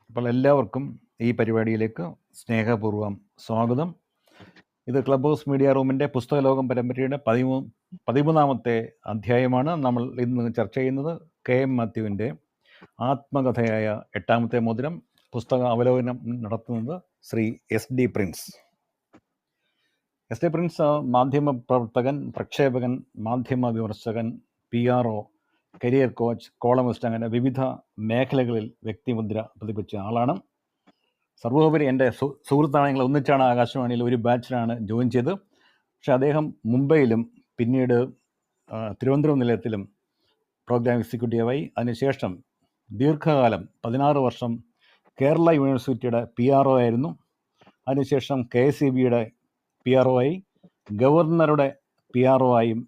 അപ്പോൾ എല്ലാവർക്കും ഈ പരിപാടിയിലേക്ക് സ്നേഹപൂർവ്വം സ്വാഗതം. ഇത് ക്ലബ് ഹൗസ് മീഡിയ റൂമിൻ്റെ പുസ്തകലോകം പരമ്പരയുടെ 13ാമത്തെ അധ്യായമാണ്. നമ്മൾ ഇന്ന് ചർച്ച ചെയ്യുന്നത് KM മാത്യുവിൻ്റെ ആത്മകഥയായ 8ാമത്തെ മോതിരം. പുസ്തക അവലോകനം നടത്തുന്നത് Shri SD Prince. SD Prince മാധ്യമ പ്രവർത്തകൻ, പ്രക്ഷേപകൻ, മാധ്യമ വിമർശകൻ, PRO, കരിയർ കോച്ച്, കോളമിസ്റ്റ്, അങ്ങനെ വിവിധ മേഖലകളിൽ വ്യക്തിമുദ്ര പതിപ്പിച്ച ആളാണ്. സർവോപരി എൻ്റെ സുഹൃത്താണ്. ഞങ്ങൾ ഒന്നിച്ചാണ് ആകാശവാണിയിൽ ഒരു ബാച്ചിലാണ് ജോയിൻ ചെയ്ത്. പക്ഷെ അദ്ദേഹം മുംബൈയിലും പിന്നീട് തിരുവനന്തപുരം നിലയത്തിലും പ്രോഗ്രാം എക്സിക്യൂട്ടീവായി. അതിനുശേഷം ദീർഘകാലം 16 വർഷം കേരള യൂണിവേഴ്സിറ്റിയുടെ PRO ആയിരുന്നു. അതിനുശേഷം KSEBയുടെ PRO ആയി, ഗവർണറുടെ PRO ആയും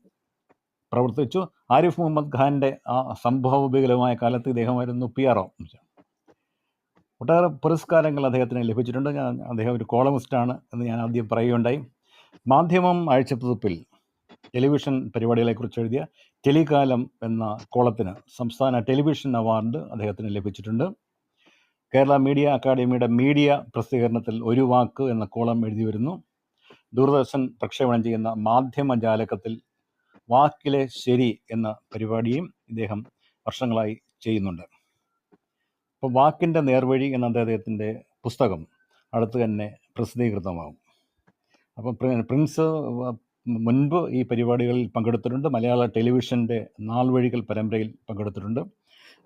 പ്രവർത്തിച്ചു. ആരിഫ് മുഹമ്മദ് ഖാൻ്റെ ആ സംഭവവികലമായ കാലത്ത് ഇദ്ദേഹമായിരുന്നു PRO. ഒട്ടേറെ പുരസ്കാരങ്ങൾ അദ്ദേഹത്തിന് ലഭിച്ചിട്ടുണ്ട്. അദ്ദേഹം ഒരു കോളമിസ്റ്റാണ് എന്ന് ഞാൻ ആദ്യം പറയുകയുണ്ടായി. മാധ്യമം ആഴ്ചപ്പതിപ്പിൽ ടെലിവിഷൻ പരിപാടികളെക്കുറിച്ച് എഴുതിയ ടെലികാലം എന്ന കോളത്തിന് സംസ്ഥാന ടെലിവിഷൻ അവാർഡ് അദ്ദേഹത്തിന് ലഭിച്ചിട്ടുണ്ട്. കേരള മീഡിയ അക്കാദമിയുടെ മീഡിയ പ്രസിദ്ധീകരണത്തിൽ ഒരു വാക്ക് എന്ന കോളം എഴുതി വരുന്നു. ദൂരദർശൻ പ്രക്ഷേപണം ചെയ്യുന്ന മാധ്യമ ജാലകത്തിൽ വാക്കിലെ ശരി എന്ന പരിപാടിയും ഇദ്ദേഹം വർഷങ്ങളായി ചെയ്യുന്നുണ്ട്. അപ്പോൾ വാക്കിൻ്റെ നേർവഴി എന്ന അദ്ദേഹത്തിൻ്റെ പുസ്തകം അടുത്ത് തന്നെ പ്രസിദ്ധീകൃതമാകും. അപ്പം പ്രിൻസ് മുൻപ് ഈ പരിപാടികളിൽ പങ്കെടുത്തിട്ടുണ്ട്. മലയാള ടെലിവിഷൻ്റെ നാൾവഴികൾ പരമ്പരയിൽ പങ്കെടുത്തിട്ടുണ്ട്.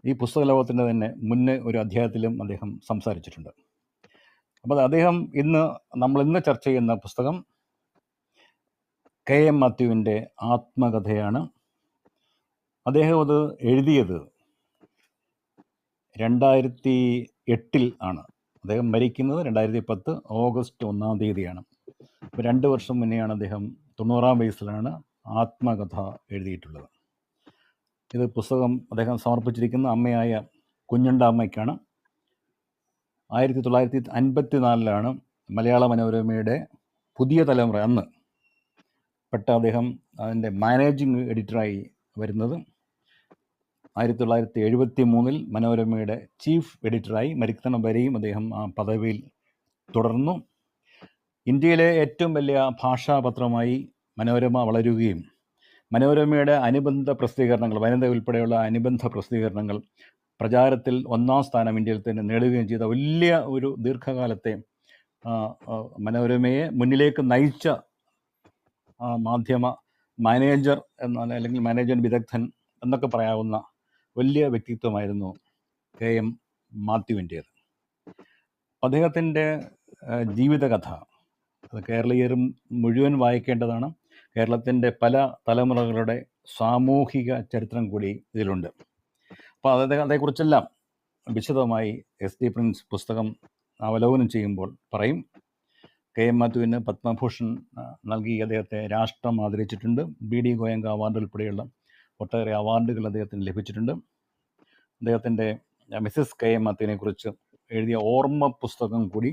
ഈ പുസ്തക ലോകത്തിൻ്റെ തന്നെ മുന്നേ ഒരു അധ്യായത്തിലും അദ്ദേഹം സംസാരിച്ചിട്ടുണ്ട്. അപ്പോൾ അദ്ദേഹം നമ്മളിന്ന് ചർച്ച ചെയ്യുന്ന പുസ്തകം KM മാത്യുവിൻ്റെ ആത്മകഥയാണ്. അദ്ദേഹം അത് എഴുതിയത് 2008 ആണ്. അദ്ദേഹം മരിക്കുന്നത് 2010 ഓഗസ്റ്റ് 1-ാം തീയതിയാണ്. അപ്പോൾ 2 വർഷം മുന്നെയാണ് അദ്ദേഹം 90-ാം വയസ്സിലാണ് ആത്മകഥ എഴുതിയിട്ടുള്ളത്. ഇത് പുസ്തകം അദ്ദേഹം സമർപ്പിച്ചിരിക്കുന്ന അമ്മയായ കുഞ്ഞുണ്ടാമ്മയ്ക്കാണ്. 1954 മലയാള മനോരമയുടെ പുതിയ തലമുറ അന്ന് പെട്ട അദ്ദേഹം അതിൻ്റെ മാനേജിങ് എഡിറ്ററായി വരുന്നത്. 1973 മനോരമയുടെ ചീഫ് എഡിറ്ററായി മരിക്കണം വരെയും അദ്ദേഹം ആ പദവിയിൽ തുടർന്നു. ഇന്ത്യയിലെ ഏറ്റവും വലിയ ഭാഷാപത്രമായി മനോരമ വളരുകയും മനോരമയുടെ അനുബന്ധ പ്രസിദ്ധീകരണങ്ങൾ, വനിത ഉൾപ്പെടെയുള്ള അനുബന്ധ പ്രസിദ്ധീകരണങ്ങൾ പ്രചാരത്തിൽ 1-ാം സ്ഥാനം ഇന്ത്യയിൽ തന്നെ നേടുകയും ചെയ്ത വലിയ ഒരു ദീർഘകാലത്തെ മനോരമയെ മുന്നിലേക്ക് നയിച്ച മാധ്യമ മാനേജർ അല്ലെങ്കിൽ മാനേജ്മെൻറ്റ് വിദഗ്ധൻ എന്നൊക്കെ പറയാവുന്ന വലിയ വ്യക്തിത്വമായിരുന്നു KM മാത്യുവിൻ്റേത്. അദ്ദേഹത്തിൻ്റെ ജീവിതകഥ അത് കേരളീയരും മുഴുവൻ വായിക്കേണ്ടതാണ്. കേരളത്തിൻ്റെ പല തലമുറകളുടെ സാമൂഹിക ചരിത്രം കൂടി ഇതിലുണ്ട്. അപ്പോൾ അതേക്കുറിച്ചെല്ലാം വിശദമായി SD പ്രിൻസ് പുസ്തകം അവലോകനം ചെയ്യുമ്പോൾ പറയും. KM മാത്യുവിന് പത്മഭൂഷൺ നൽകി അദ്ദേഹത്തെ രാഷ്ട്രം ആദരിച്ചിട്ടുണ്ട്. BD ഗോയങ്ക അവാർഡ് ഉൾപ്പെടെയുള്ള ഒട്ടേറെ അവാർഡുകൾ അദ്ദേഹത്തിന് ലഭിച്ചിട്ടുണ്ട്. അദ്ദേഹത്തിൻ്റെ മിസസ് KM മാത്യുവിനെ കുറിച്ച് എഴുതിയ ഓർമ്മ പുസ്തകം കൂടി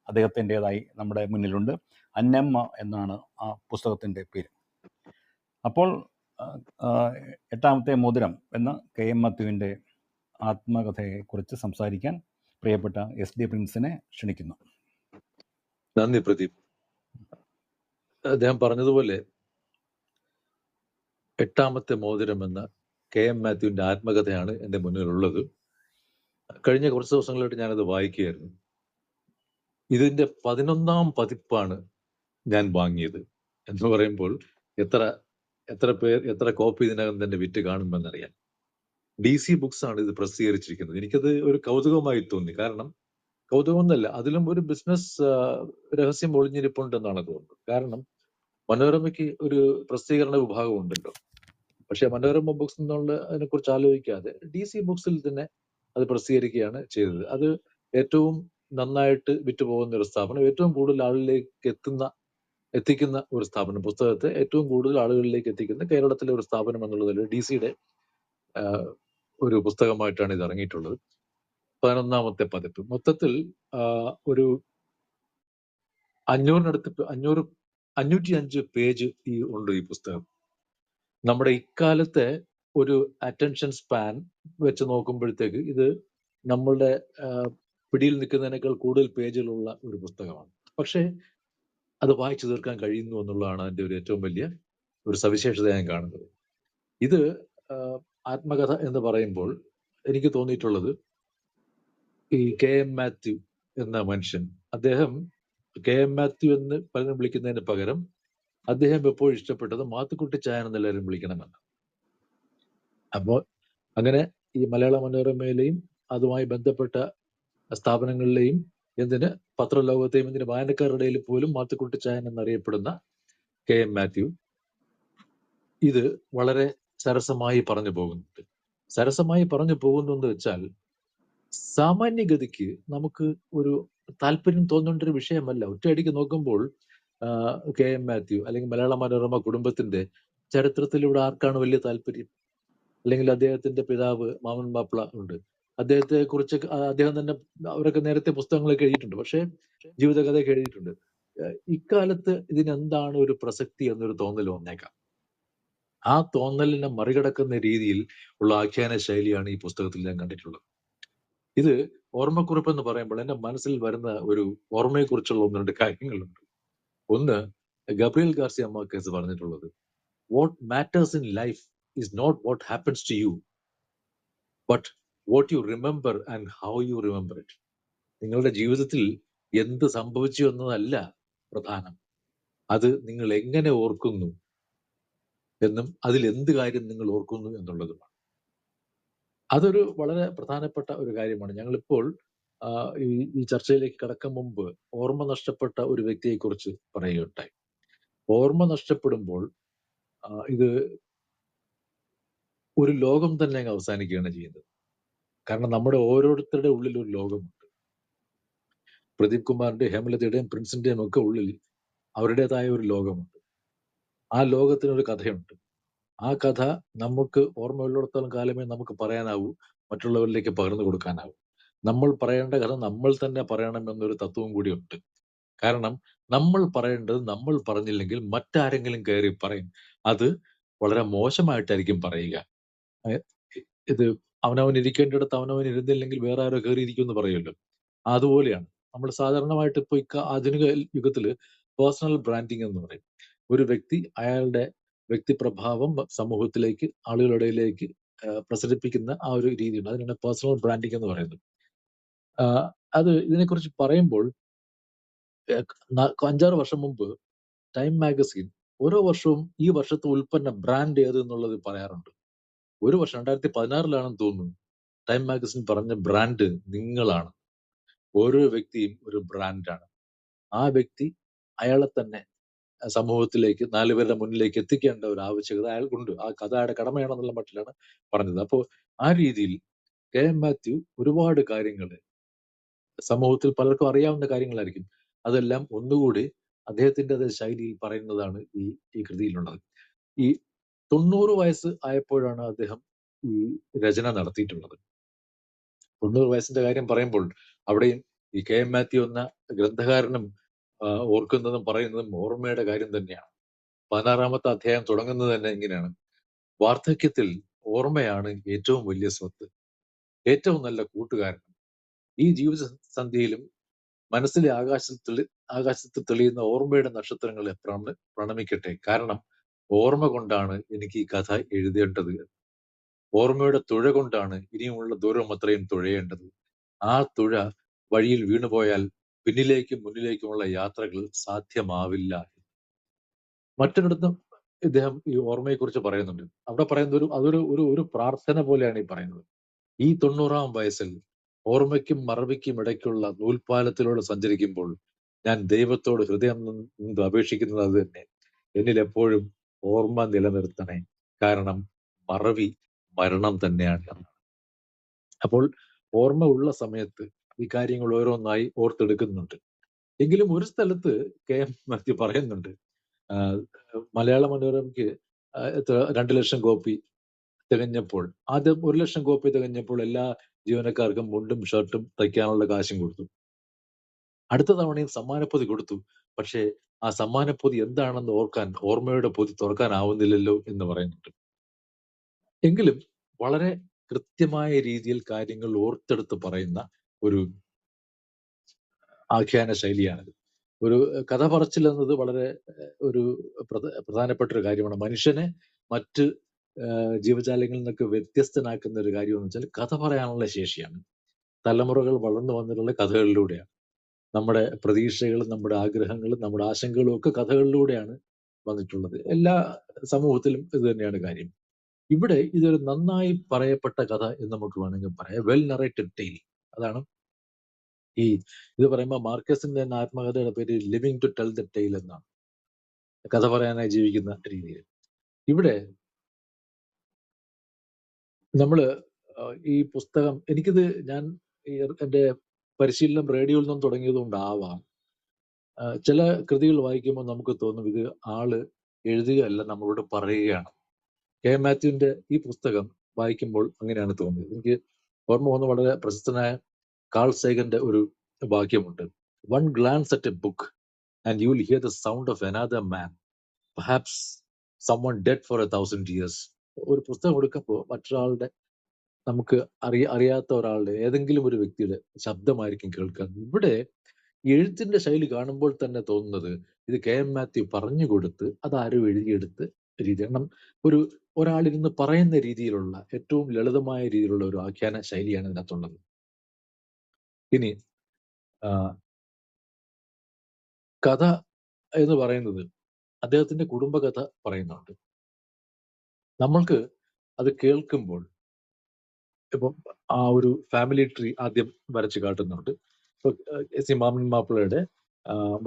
അദ്ദേഹത്തിൻ്റേതായി നമ്മുടെ മുന്നിലുണ്ട്. അന്നമ്മ എന്നാണ് ആ പുസ്തകത്തിൻ്റെ പേര്. അപ്പോൾ 8ാമത്തെ മോതിരം എന്ന KM മാത്യുവിൻ്റെ ആത്മകഥയെക്കുറിച്ച് സംസാരിക്കാൻ പ്രിയപ്പെട്ട SD പ്രിൻസിനെ ക്ഷണിക്കുന്നു. നന്ദി പ്രദീപ്. അദ്ദേഹം പറഞ്ഞതുപോലെ 8ാമത്തെ മോതിരം എന്ന KM മാത്യുവിന്റെ ആത്മകഥയാണ് എൻ്റെ മുന്നിലുള്ളത്. കഴിഞ്ഞ കുറച്ച് ദിവസങ്ങളായിട്ട് ഞാനത് വായിക്കുകയായിരുന്നു. ഇതിന്റെ 11ാം പതിപ്പാണ് ഞാൻ വാങ്ങിയത് എന്ന് പറയുമ്പോൾ എത്ര കോപ്പി ഇതിനകം തന്നെ വിറ്റ് കാണുമെന്നറിയാം. DC ബുക്സ് ആണ് ഇത് പ്രസിദ്ധീകരിച്ചിരിക്കുന്നത്. എനിക്കത് ഒരു കൗതുകമായി തോന്നി. കാരണം കൗതുകം എന്നല്ല, അതിലും ഒരു ബിസിനസ് രഹസ്യം ഒളിഞ്ഞിരിപ്പുണ്ടെന്നാണ് തോന്നുന്നത്. കാരണം മനോരമയ്ക്ക് ഒരു പ്രസിദ്ധീകരണ വിഭാഗം ഉണ്ടല്ലോ. പക്ഷെ മനോരമ ബുക്സ് എന്നുള്ള അതിനെക്കുറിച്ച് ആലോചിക്കാതെ DC ബുക്സിൽ തന്നെ അത് പ്രസിദ്ധീകരിക്കുകയാണ് ചെയ്തത്. അത് ഏറ്റവും നന്നായിട്ട് വിറ്റുപോകുന്ന ഒരു സ്ഥാപനം, ഏറ്റവും കൂടുതൽ ആളിലേക്ക് എത്തിക്കുന്ന ഒരു സ്ഥാപനം, പുസ്തകത്തെ ഏറ്റവും കൂടുതൽ ആളുകളിലേക്ക് എത്തിക്കുന്ന കേരളത്തിലെ ഒരു സ്ഥാപനം എന്നുള്ളതിൽ DCയുടെ ഒരു പുസ്തകമായിട്ടാണ് ഇത് ഇറങ്ങിയിട്ടുള്ളത്. 11ാമത്തെ പതിപ്പ്. മൊത്തത്തിൽ ഒരു 505 പേജ് ഉണ്ട് ഈ പുസ്തകം. നമ്മുടെ ഇക്കാലത്തെ ഒരു അറ്റൻഷൻ സ്പാൻ വെച്ച് നോക്കുമ്പോഴത്തേക്ക് ഇത് നമ്മളുടെ പിടിയിൽ നിൽക്കുന്നതിനേക്കാൾ കൂടുതൽ പേജുകളുള്ള ഒരു പുസ്തകമാണ്. പക്ഷേ അത് വായിച്ചു തീർക്കാൻ കഴിയുന്നു എന്നുള്ളതാണ് അതിൻ്റെ ഒരു ഏറ്റവും വലിയ ഒരു സവിശേഷത ഞാൻ കാണുന്നത്. ഇത് ആത്മകഥ എന്ന് പറയുമ്പോൾ എനിക്ക് തോന്നിയിട്ടുള്ളത് ഈ കെ എം മാത്യു എന്ന മനുഷ്യൻ, അദ്ദേഹം കെ എം മാത്യു എന്ന് പലരും വിളിക്കുന്നതിന് പകരം അദ്ദേഹം എപ്പോഴും ഇഷ്ടപ്പെട്ടത് മാത്തുക്കുട്ടിച്ചായൻ എന്നെല്ലാവരും വിളിക്കണമെന്ന്. അപ്പോൾ അങ്ങനെ ഈ മലയാള മനോരമയിലെയും അതുമായി ബന്ധപ്പെട്ട സ്ഥാപനങ്ങളിലെയും എന്തിന് പത്രലോകത്തെയും എന്തിന് വായനക്കാരുടെ ഇടയിൽ പോലും മാത്തുക്കുട്ടിച്ചായൻ എന്നറിയപ്പെടുന്ന കെ എം മാത്യു ഇത് വളരെ സരസമായി പറഞ്ഞു പോകുന്നുണ്ട്. സരസമായി പറഞ്ഞു പോകുന്നു എന്ന് വെച്ചാൽ സാമാന്യഗതിക്ക് നമുക്ക് ഒരു താല്പര്യം തോന്നേണ്ട ഒരു വിഷയമല്ല. ഒറ്റയടിക്ക് നോക്കുമ്പോൾ കെ എം മാത്യു അല്ലെങ്കിൽ മലയാള മനോരമ കുടുംബത്തിന്റെ ചരിത്രത്തിലൂടെ ആർക്കാണ് വലിയ താല്പര്യം? അല്ലെങ്കിൽ അദ്ദേഹത്തിന്റെ പിതാവ് മാമൻ മാപ്പിള ഉണ്ട്, അദ്ദേഹത്തെ കുറിച്ച് അദ്ദേഹം തന്നെ അവരൊക്കെ നേരത്തെ പുസ്തകങ്ങളൊക്കെ എഴുതിയിട്ടുണ്ട്, പക്ഷേ ജീവിതകഥയൊക്കെ എഴുതിയിട്ടുണ്ട്. ഇക്കാലത്ത് ഇതിനെന്താണ് ഒരു പ്രസക്തി എന്നൊരു തോന്നൽ വന്നേക്കാം. ആ തോന്നലിനെ മറികടക്കുന്ന രീതിയിൽ ഉള്ള ആഖ്യാന ശൈലിയാണ് ഈ പുസ്തകത്തിൽ ഞാൻ കണ്ടിട്ടുള്ളത്. ഇത് ഓർമ്മക്കുറിപ്പ് എന്ന് പറയുമ്പോൾ എന്റെ മനസ്സിൽ വരുന്ന ഒരു ഓർമ്മയെക്കുറിച്ചുള്ള ഒന്ന് രണ്ട് കാര്യങ്ങളുണ്ട്. ഒന്ന്, ഗബ്രിയേൽ ഗാർസിയ മാർക്കേസ് പറഞ്ഞിട്ടുള്ളത്, what matters in life is not what happens to you but what you remember and how you remember it. നിങ്ങളുടെ ജീവിതത്തിൽ എന്ത് സംഭവിച്ചു എന്നതല്ല പ്രധാനം, അത് നിങ്ങൾ എങ്ങനെ ഓർക്കുന്നു എന്നും അതിൽ എന്ത് കാര്യം നിങ്ങൾ ഓർക്കുന്നു എന്നുള്ളതുമാണ്. അതൊരു വളരെ പ്രധാനപ്പെട്ട ഒരു കാര്യമാണ്. ഞങ്ങളിപ്പോൾ ഈ ചർച്ചയിലേക്ക് കടക്കും മുമ്പ് ഓർമ്മ നഷ്ടപ്പെട്ട ഒരു വ്യക്തിയെക്കുറിച്ച് പറയുകയുണ്ടായി. ഓർമ്മ നഷ്ടപ്പെടുമ്പോൾ ഇത് ഒരു ലോകം തന്നെ അങ്ങ് അവസാനിക്കുകയാണ് ചെയ്യുന്നത്. കാരണം നമ്മുടെ ഓരോരുത്തരുടെ ഉള്ളിൽ ഒരു ലോകമുണ്ട്. പ്രദീപ് കുമാറിന്റെയും ഹേമലതയുടെയും പ്രിൻസിന്റെയും ഒക്കെ ഉള്ളിൽ അവരുടേതായ ഒരു ലോകമുണ്ട്. ആ ലോകത്തിനൊരു കഥയുണ്ട്. ആ കഥ നമുക്ക് ഓർമ്മയുള്ളിടത്തോളം കാലമേ നമുക്ക് പറയാനാവൂ, മറ്റുള്ളവരിലേക്ക് പകർന്നു കൊടുക്കാനാവൂ. നമ്മൾ പറയേണ്ട കഥ നമ്മൾ തന്നെ പറയണമെന്നൊരു തത്വം കൂടിയുണ്ട്. കാരണം നമ്മൾ പറയേണ്ടത് നമ്മൾ പറഞ്ഞില്ലെങ്കിൽ മറ്റാരെങ്കിലും കയറി പറയും. അത് വളരെ മോശമായിട്ടായിരിക്കും പറയുക. ഇത് അവനവൻ ഇരിക്കേണ്ടിടത്ത് അവനവൻ ഇരുന്നില്ലെങ്കിൽ വേറെ ആരോ കയറി ഇരിക്കും എന്ന് പറയുമല്ലോ. അതുപോലെയാണ് നമ്മൾ സാധാരണമായിട്ട് ഇപ്പൊ ആധുനിക യുഗത്തില് പേഴ്സണൽ ബ്രാൻഡിങ് എന്ന് പറയും. ഒരു വ്യക്തി അയാളുടെ വ്യക്തിപ്രഭാവം സമൂഹത്തിലേക്ക്, ആളുകളുടെ ഇടയിലേക്ക് പ്രസരിപ്പിക്കുന്ന ആ ഒരു രീതിയുണ്ട്. അതിനാണ് പേഴ്സണൽ ബ്രാൻഡിങ് എന്ന് പറയുന്നത്. അത് ഇതിനെക്കുറിച്ച് പറയുമ്പോൾ 5-6 വർഷം മുമ്പ് ടൈം മാഗസിൻ ഓരോ വർഷവും ഈ വർഷത്തെ ഉൽപ്പന്ന ബ്രാൻഡ് ഏത് എന്നുള്ളത് പറയാറുണ്ട്. ഒരു വർഷം 2016 തോന്നുന്നു ടൈം മാഗസിൻ പറഞ്ഞ ബ്രാൻഡ് നിങ്ങളാണ്. ഓരോ വ്യക്തിയും ഒരു ബ്രാൻഡാണ്. ആ വ്യക്തി അയാളെ തന്നെ സമൂഹത്തിലേക്ക് 4 പേരുടെ മുന്നിലേക്ക് എത്തിക്കേണ്ട ഒരു ആവശ്യകത അയാൾക്കുണ്ട്. ആ കഥ അയാളുടെ കടമയാണെന്നുള്ള മട്ടിലാണ് പറഞ്ഞത്. അപ്പോൾ ആ രീതിയിൽ കെ എം മാത്യു ഒരുപാട് കാര്യങ്ങൾ സമൂഹത്തിൽ പലർക്കും അറിയാവുന്ന കാര്യങ്ങളായിരിക്കും, അതെല്ലാം ഒന്നുകൂടി അദ്ദേഹത്തിൻ്റെതായ ശൈലിയിൽ പറയുന്നതാണ് ഈ കൃതിയിലുള്ളത്. ഈ 90 വയസ്സ് ആയപ്പോഴാണ് അദ്ദേഹം ഈ രചന നടത്തിയിട്ടുള്ളത്. 90 വയസ്സിന്റെ കാര്യം പറയുമ്പോൾ അവിടെയും ഈ കെ എം മാത്യു എന്ന ഗ്രന്ഥകാരനും ഓർക്കുന്നതും പറയുന്നതും ഓർമ്മയുടെ കാര്യം തന്നെയാണ്. 16-ാമത്തെ അധ്യായം തുടങ്ങുന്നത് തന്നെ ഇങ്ങനെയാണ്: വാർദ്ധക്യത്തിൽ ഓർമ്മയാണ് ഏറ്റവും വലിയ സ്വത്ത്, ഏറ്റവും നല്ല കൂട്ടുകാരൻ. ഈ ജീവിത സന്ധ്യയിലും മനസ്സിലെ ആകാശത്തിൽ തെളിയുന്ന ഓർമ്മയുടെ നക്ഷത്രങ്ങളെ പ്രണമിക്കട്ടെ. കാരണം ഓർമ്മ കൊണ്ടാണ് എനിക്ക് ഈ കഥ എഴുതേണ്ടത്. ഓർമ്മയുടെ തുഴ കൊണ്ടാണ് ഇനിയുമുള്ള ദൂരം അത്രയും തുഴയേണ്ടത്. ആ തുഴ വഴിയിൽ വീണുപോയാൽ പിന്നിലേക്കും മുന്നിലേക്കുമുള്ള യാത്രകൾ സാധ്യമാവില്ല. മറ്റൊരിടത്തും ഇദ്ദേഹം ഈ ഓർമ്മയെക്കുറിച്ച് പറയുന്നുണ്ട്. അവിടെ പറയുന്നത് ഒരു പ്രാർത്ഥന പോലെയാണ് ഈ പറയുന്നത്. ഈ 90-ാം വയസ്സിൽ ഓർമ്മയ്ക്കും മറവിക്കും ഇടയ്ക്കുള്ള നൂൽപ്പാലത്തിലൂടെ സഞ്ചരിക്കുമ്പോൾ ഞാൻ ദൈവത്തോട് ഹൃദയം നിന്ന് അപേക്ഷിക്കുന്നത് അത് തന്നെ: എന്നിൽ എപ്പോഴും ഓർമ്മ നിലനിർത്തണേ, കാരണം മറവി മരണം തന്നെയാണ്. അപ്പോൾ ഓർമ്മ ഉള്ള സമയത്ത് ഈ കാര്യങ്ങൾ ഓരോന്നായി ഓർത്തെടുക്കുന്നുണ്ട്. എങ്കിലും ഒരു സ്ഥലത്ത് കെ എം മാത്യു പറയുന്നുണ്ട്, മലയാള മനോരമയ്ക്ക് 2 ലക്ഷം കോപ്പി തികഞ്ഞപ്പോൾ, ആദ്യം 1 ലക്ഷം കോപ്പി തികഞ്ഞപ്പോൾ എല്ലാ ജീവനക്കാർക്കും മുണ്ടും ഷർട്ടും തയ്ക്കാനുള്ള കാശും കൊടുത്തു. അടുത്ത തവണയും സമ്മാനപ്പൊതി കൊടുത്തു. പക്ഷേ ആ സമ്മാനപ്പൊതി എന്താണെന്ന് ഓർക്കാൻ ഓർമ്മയുടെ പൊതി തുറക്കാനാവുന്നില്ലല്ലോ എന്ന് പറയുന്നുണ്ട്. എങ്കിലും വളരെ കൃത്യമായ രീതിയിൽ കാര്യങ്ങൾ ഓർത്തെടുത്ത് പറയുന്ന ഒരു ആഖ്യാന ശൈലിയാണിത്. ഒരു കഥ പറച്ചിൽ എന്നത് വളരെ ഒരു പ്രധാനപ്പെട്ട ഒരു കാര്യമാണ്. മനുഷ്യനെ മറ്റ് ജീവജാലങ്ങളിൽ നിന്നൊക്കെ വ്യത്യസ്തനാക്കുന്ന ഒരു കാര്യം എന്ന് വെച്ചാൽ കഥ പറയാനുള്ള ശേഷിയാണ്. തലമുറകൾ വളർന്നു വന്നിട്ടുള്ള കഥകളിലൂടെയാണ്. നമ്മുടെ പ്രതീക്ഷകളും നമ്മുടെ ആഗ്രഹങ്ങളും നമ്മുടെ ആശങ്കകളും ഒക്കെ കഥകളിലൂടെയാണ് വന്നിട്ടുള്ളത്. എല്ലാ സമൂഹത്തിലും ഇത് തന്നെയാണ് കാര്യം. ഇവിടെ ഇതൊരു നന്നായി പറയപ്പെട്ട കഥ എന്ന് നമുക്ക് വേണമെങ്കിൽ പറയാം. Well narrated tale. അതാണ് ഇത് പറയുമ്പോൾ മാർക്കസിന്റെ തന്നെ ആത്മകഥയുടെ പേര് living to tell the tale എന്നാണ്. കഥ പറയാനായി ജീവിക്കുന്ന രീതിയിൽ. ഇവിടെ നമ്മള് ഈ പുസ്തകം എനിക്കിത് ഞാൻ എന്റെ പരിശീലനം റേഡിയോയിൽ നിന്നും തുടങ്ങിയത് കൊണ്ടാവാം, ചില കൃതികൾ വായിക്കുമ്പോൾ നമുക്ക് തോന്നും ഇത് ആള് എഴുതുകയല്ല, നമ്മളോട് പറയുകയാണ്. കെ മാത്യുവിന്റെ ഈ പുസ്തകം വായിക്കുമ്പോൾ അങ്ങനെയാണ് തോന്നിയത്. എനിക്ക് ഓർമ്മ വന്ന വളരെ പ്രശസ്തനായ കാൾ സേഗന്റെ ഒരു വാക്യമുണ്ട്. One glance at a book and you will hear the sound of another man, perhaps someone dead for 1,000 years. ഒരു പുസ്തകം എടുക്കുമ്പോൾ മറ്റൊരാളുടെ, നമുക്ക് അറിയാത്ത ഒരാളുടെ, ഏതെങ്കിലും ഒരു വ്യക്തിയുടെ ശബ്ദമായിരിക്കും കേൾക്കുക. ഇവിടെ എഴുത്തിന്റെ ശൈലി കാണുമ്പോൾ തന്നെ തോന്നുന്നത് ഇത് കെ എം മാത്യു പറഞ്ഞു കൊടുത്ത് അതാരും എഴുതിയെടുത്ത് രീതി. കാരണം ഒരാളിരുന്ന് പറയുന്ന രീതിയിലുള്ള ഏറ്റവും ലളിതമായ രീതിയിലുള്ള ഒരു ആഖ്യാന ശൈലിയാണ് ഇതിനകത്തുള്ളത്. ഇനി കഥ എന്ന് പറയുന്നത് അദ്ദേഹത്തിന്റെ കുടുംബകഥ പറയുന്നുണ്ട്. നമ്മൾക്ക് അത് കേൾക്കുമ്പോൾ ഇപ്പം ആ ഒരു ഫാമിലി ട്രീ ആദ്യം വരച്ച് കാട്ടുന്നുണ്ട്. ഇപ്പൊ മാമൻ മാപ്പിളയുടെ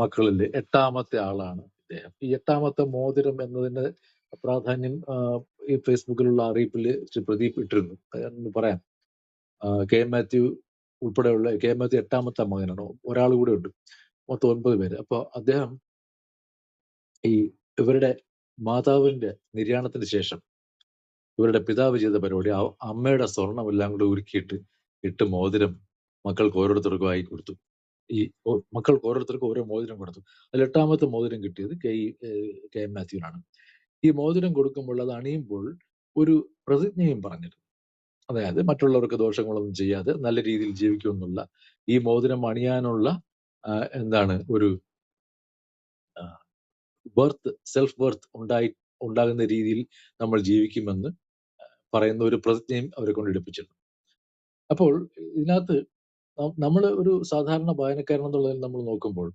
മക്കളിൽ 8ാമത്തെ ആളാണ് ഇദ്ദേഹം. ഈ 8ാമത്തെ മോതിരം എന്നതിന്റെ പ്രാധാന്യം ഈ ഫേസ്ബുക്കിലുള്ള അറിയിപ്പിൽ ശ്രീ പ്രദീപ് ഇട്ടിരുന്നു. എന്ന് പറയാം, കെ എം മാത്യു ഉൾപ്പെടെയുള്ള, കെ എം മാത്യു 8ാമത്തെ മകനാണ്, ഒരാൾ കൂടെ ഉണ്ട്, മൊത്തം 9 പേര്. അപ്പൊ അദ്ദേഹം ഇവരുടെ മാതാവിന്റെ നിര്യാണത്തിന് ശേഷം ഇവരുടെ പിതാവ് ചെയ്ത പരിപാടി, അമ്മയുടെ സ്വർണം എല്ലാം കൂടെ ഉരുക്കിയിട്ട് 8 മോതിരം മക്കൾക്ക് ഓരോരുത്തർക്കുമായി കൊടുത്തു. മക്കൾക്ക് ഓരോരുത്തർക്കും ഓരോ മോതിരം കൊടുത്തു. അതിൽ 8ാമത്തെ മോതിരം കിട്ടിയത് കെ എം മാത്യുവിനാണ്. ഈ മോതിരം കൊടുക്കുമ്പോൾ അത് അണിയുമ്പോൾ ഒരു പ്രതിജ്ഞയും പറഞ്ഞിരുന്നു. അതായത് മറ്റുള്ളവർക്ക് ദോഷങ്ങളൊന്നും ചെയ്യാതെ നല്ല രീതിയിൽ ജീവിക്കുമെന്നുള്ള, ഈ മോതിരം അണിയാനുള്ള ഒരു സെൽഫ് ബർത്ത് ഉണ്ടാകുന്ന രീതിയിൽ നമ്മൾ ജീവിക്കുമെന്ന് പറയുന്ന ഒരു പ്രതിജ്ഞയും അവരെ കൊണ്ട് എടുപ്പിച്ചിരുന്നു. അപ്പോൾ ഇതിനകത്ത് നമ്മൾ ഒരു സാധാരണ വായനക്കാരൻ എന്നുള്ളതിൽ നമ്മൾ നോക്കുമ്പോൾ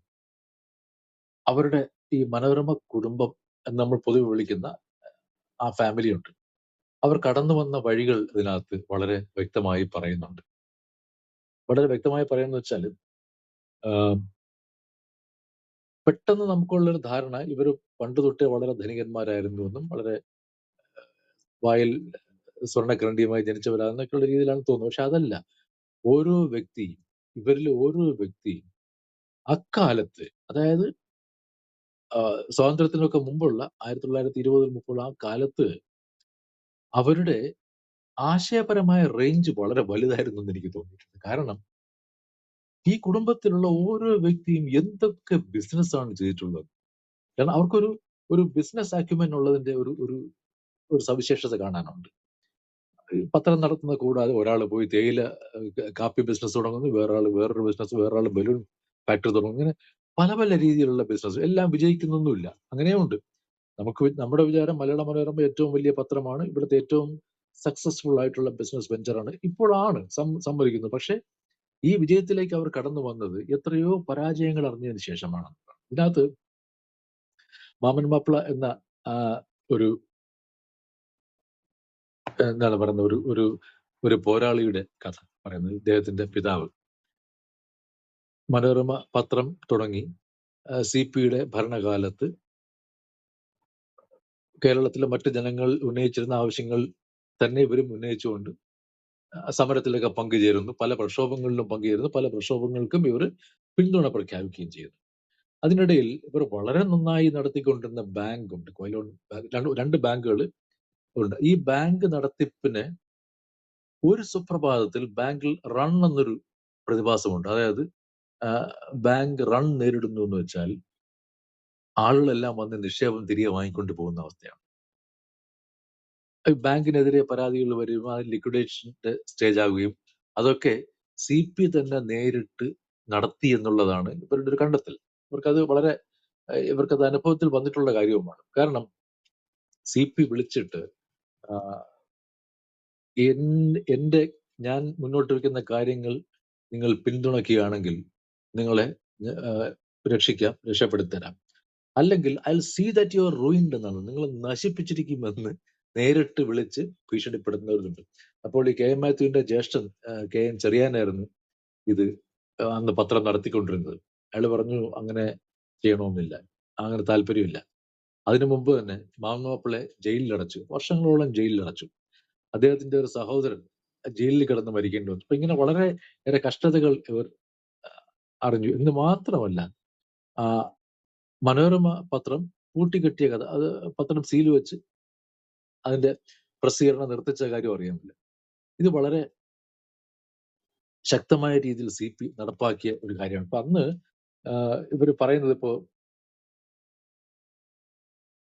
അവരുടെ ഈ മനോരമ കുടുംബം എന്ന് നമ്മൾ പൊതുവെ വിളിക്കുന്ന ആ ഫാമിലി ഉണ്ട്. അവർ കടന്നു വന്ന വഴികൾ ഇതിനകത്ത് വളരെ വ്യക്തമായി പറയുന്നുണ്ട്. വളരെ വ്യക്തമായി പറയുന്ന വെച്ചാൽ, പെട്ടെന്ന് നമുക്കുള്ളൊരു ധാരണ ഇവർ പണ്ട് തൊട്ടേ വളരെ ധനികന്മാരായിരുന്നു എന്നും വളരെ വായിൽ സ്വർണ്ണക്കരണ്ടിയുമായി ജനിച്ചവരാണെന്നൊക്കെയുള്ള രീതിയിലാണ് തോന്നുന്നത്. പക്ഷെ അതല്ല. ഇവരിൽ ഓരോ വ്യക്തിയും അക്കാലത്ത്, അതായത് സ്വാതന്ത്ര്യത്തിനൊക്കെ മുമ്പുള്ള 1920 മുമ്പുള്ള ആ കാലത്ത് അവരുടെ ആശയപരമായ റേഞ്ച് വളരെ വലുതായിരുന്നു എന്ന് എനിക്ക് തോന്നിയിട്ടുണ്ട്. കാരണം ഈ കുടുംബത്തിലുള്ള ഓരോ വ്യക്തിയും എന്തൊക്കെ ബിസിനസ്സാണ് ചെയ്തിട്ടുള്ളത്. കാരണം അവർക്കൊരു ബിസിനസ് ആക്യുമെൻ ഉള്ളതിന്റെ ഒരു സവിശേഷത കാണാനുണ്ട്. പത്രം നടത്തുന്ന കൂടാതെ ഒരാൾ പോയി തേയില കാപ്പി ബിസിനസ് തുടങ്ങുന്നു, വേറൊരു ബിസിനസ്, വേറൊരാൾ ബലൂൺ ഫാക്ടറി തുടങ്ങുന്നു. ഇങ്ങനെ പല പല രീതിയിലുള്ള ബിസിനസ്, എല്ലാം വിജയിക്കുന്നൊന്നുമില്ല. അങ്ങനെയുണ്ട്. നമ്മുടെ വിചാരം മലയാള മനോരമ ഏറ്റവും വലിയ പത്രമാണ്, ഇവിടുത്തെ ഏറ്റവും സക്സസ്ഫുൾ ആയിട്ടുള്ള ബിസിനസ് വെഞ്ചറാണ്, ഇപ്പോഴാണ് സമ്മതിക്കുന്നത്. പക്ഷെ ഈ വിജയത്തിലേക്ക് അവർ കടന്നു വന്നത് എത്രയോ പരാജയങ്ങൾ അറിഞ്ഞതിന് ശേഷമാണ്. ഇതിനകത്ത് മാമൻ മാപ്പിള എന്ന ഒരു എന്താണ് പറയുന്നത്, ഒരു പോരാളിയുടെ കഥ പറയുന്നത്. ഇദ്ദേഹത്തിന്റെ പിതാവ് മനോരമ പത്രം തുടങ്ങി CP-യുടെ ഭരണകാലത്ത് കേരളത്തിലെ മറ്റ് ജനങ്ങൾ ഉന്നയിച്ചിരുന്ന ആവശ്യങ്ങൾ തന്നെ ഇവരും ഉന്നയിച്ചുകൊണ്ട് സമരത്തിലൊക്കെ പങ്കുചേരുന്നു. പല പ്രക്ഷോഭങ്ങളിലും പങ്കുചേരുന്നു. പല പ്രക്ഷോഭങ്ങൾക്കും ഇവർ പിന്തുണ പ്രഖ്യാപിക്കുകയും ചെയ്യുന്നു. അതിനിടയിൽ ഇവർ വളരെ നന്നായി നടത്തിക്കൊണ്ടിരുന്ന ബാങ്ക് ഉണ്ട്, കൊയിലോൺ ബാങ്ക്. 2 ബാങ്കുകൾ ഉണ്ട്. ഈ ബാങ്ക് നടത്തിപ്പിന് ഒരു സുപ്രഭാതത്തിൽ ബാങ്കിൽ റൺ എന്നൊരു പ്രതിഭാസമുണ്ട്. അതായത് ബാങ്ക് റൺ നേരിടുന്നു എന്ന് വെച്ചാൽ ആളുകളെല്ലാം വന്ന് നിക്ഷേപം തിരികെ വാങ്ങിക്കൊണ്ട് പോകുന്ന അവസ്ഥയാണ്. ബാങ്കിനെതിരെ പരാതികൾ വരും, അത് ലിക്വിഡേഷന്റെ സ്റ്റേജ് ആവുകയും അതൊക്കെ CP തന്നെ നേരിട്ട് നടത്തി എന്നുള്ളതാണ് ഇവരുടെ ഒരു കണ്ടെത്തൽ. ഇവർക്കത് അനുഭവത്തിൽ വന്നിട്ടുള്ള കാര്യവുമാണ്. കാരണം CP വിളിച്ചിട്ട് ഞാൻ മുന്നോട്ട് വയ്ക്കുന്ന കാര്യങ്ങൾ നിങ്ങൾ പിന്തുണയ്ക്കുകയാണെങ്കിൽ നിങ്ങളെ രക്ഷപ്പെടുത്തരാം, അല്ലെങ്കിൽ I see that you are ruined എന്നാണ്, നിങ്ങൾ നശിപ്പിച്ചിരിക്കുമെന്ന് നേരിട്ട് വിളിച്ച് ഭീഷണിപ്പെടുത്തുന്നവരുണ്ട്. അപ്പോൾ ഈ KM മാത്യുവിന്റെ ജ്യേഷ്ഠൻ KN ചെറിയാനായിരുന്നു ഇത് അന്ന് പത്രം നടത്തിക്കൊണ്ടിരുന്നത്. അയാൾ പറഞ്ഞു അങ്ങനെ ചെയ്യണമെന്നില്ല, അങ്ങനെ താല്പര്യമില്ല. അതിനു മുമ്പ് തന്നെ മാങ്ങോപ്പിളെ ജയിലിലടച്ചു, വർഷങ്ങളോളം ജയിലിലടച്ചു. അദ്ദേഹത്തിന്റെ ഒരു സഹോദരൻ ജയിലിൽ കിടന്ന് മരിക്കേണ്ടി വന്നു. അപ്പൊ ഇങ്ങനെ വളരെ ഏറെ കഷ്ടതകൾ ഇവർ അറിഞ്ഞു. എന്ന് മാത്രമല്ല, മനോരമ പത്രം പൂട്ടിക്കെട്ടിയ കഥ, അത് പത്രം സീൽ വെച്ച് അതിന്റെ പ്രസിദ്ധീകരണം നിർത്തിച്ച കാര്യം അറിയാമില്ല. ഇത് വളരെ ശക്തമായ രീതിയിൽ CP നടപ്പാക്കിയ ഒരു കാര്യമാണ്. അപ്പൊ അന്ന് ഇവർ പറയുന്നത്, ഇപ്പോ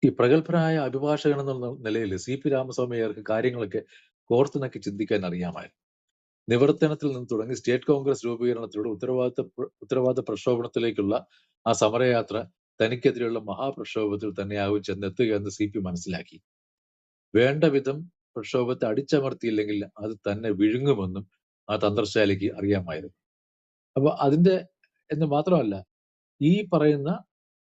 ഈ പ്രഗത്ഭരായ അഭിഭാഷകൻ എന്നുള്ള നിലയിൽ CP രാമസ്വാമി അയ്യർക്ക് കാര്യങ്ങളൊക്കെ കോർത്തിണക്കി ചിന്തിക്കാൻ അറിയാമായിരുന്നു. നിവർത്തനത്തിൽ നിന്ന് തുടങ്ങി സ്റ്റേറ്റ് കോൺഗ്രസ് രൂപീകരണത്തിലൂടെ ഉത്തരവാദിത്ത പ്രക്ഷോഭണത്തിലേക്കുള്ള ആ സമരയാത്ര തനിക്കെതിരെയുള്ള മഹാപ്രക്ഷോഭത്തിൽ തന്നെയാവും ചെന്നെത്തുക എന്ന് CP മനസ്സിലാക്കി. വേണ്ട വിധം പ്രക്ഷോഭത്തെ അടിച്ചമർത്തിയില്ലെങ്കിൽ അത് തന്നെ വിഴുങ്ങുമെന്നും ആ തന്ത്രശാലിക്ക് അറിയാമായിരുന്നു. അപ്പൊ എന്ന് മാത്രമല്ല, ഈ പറയുന്ന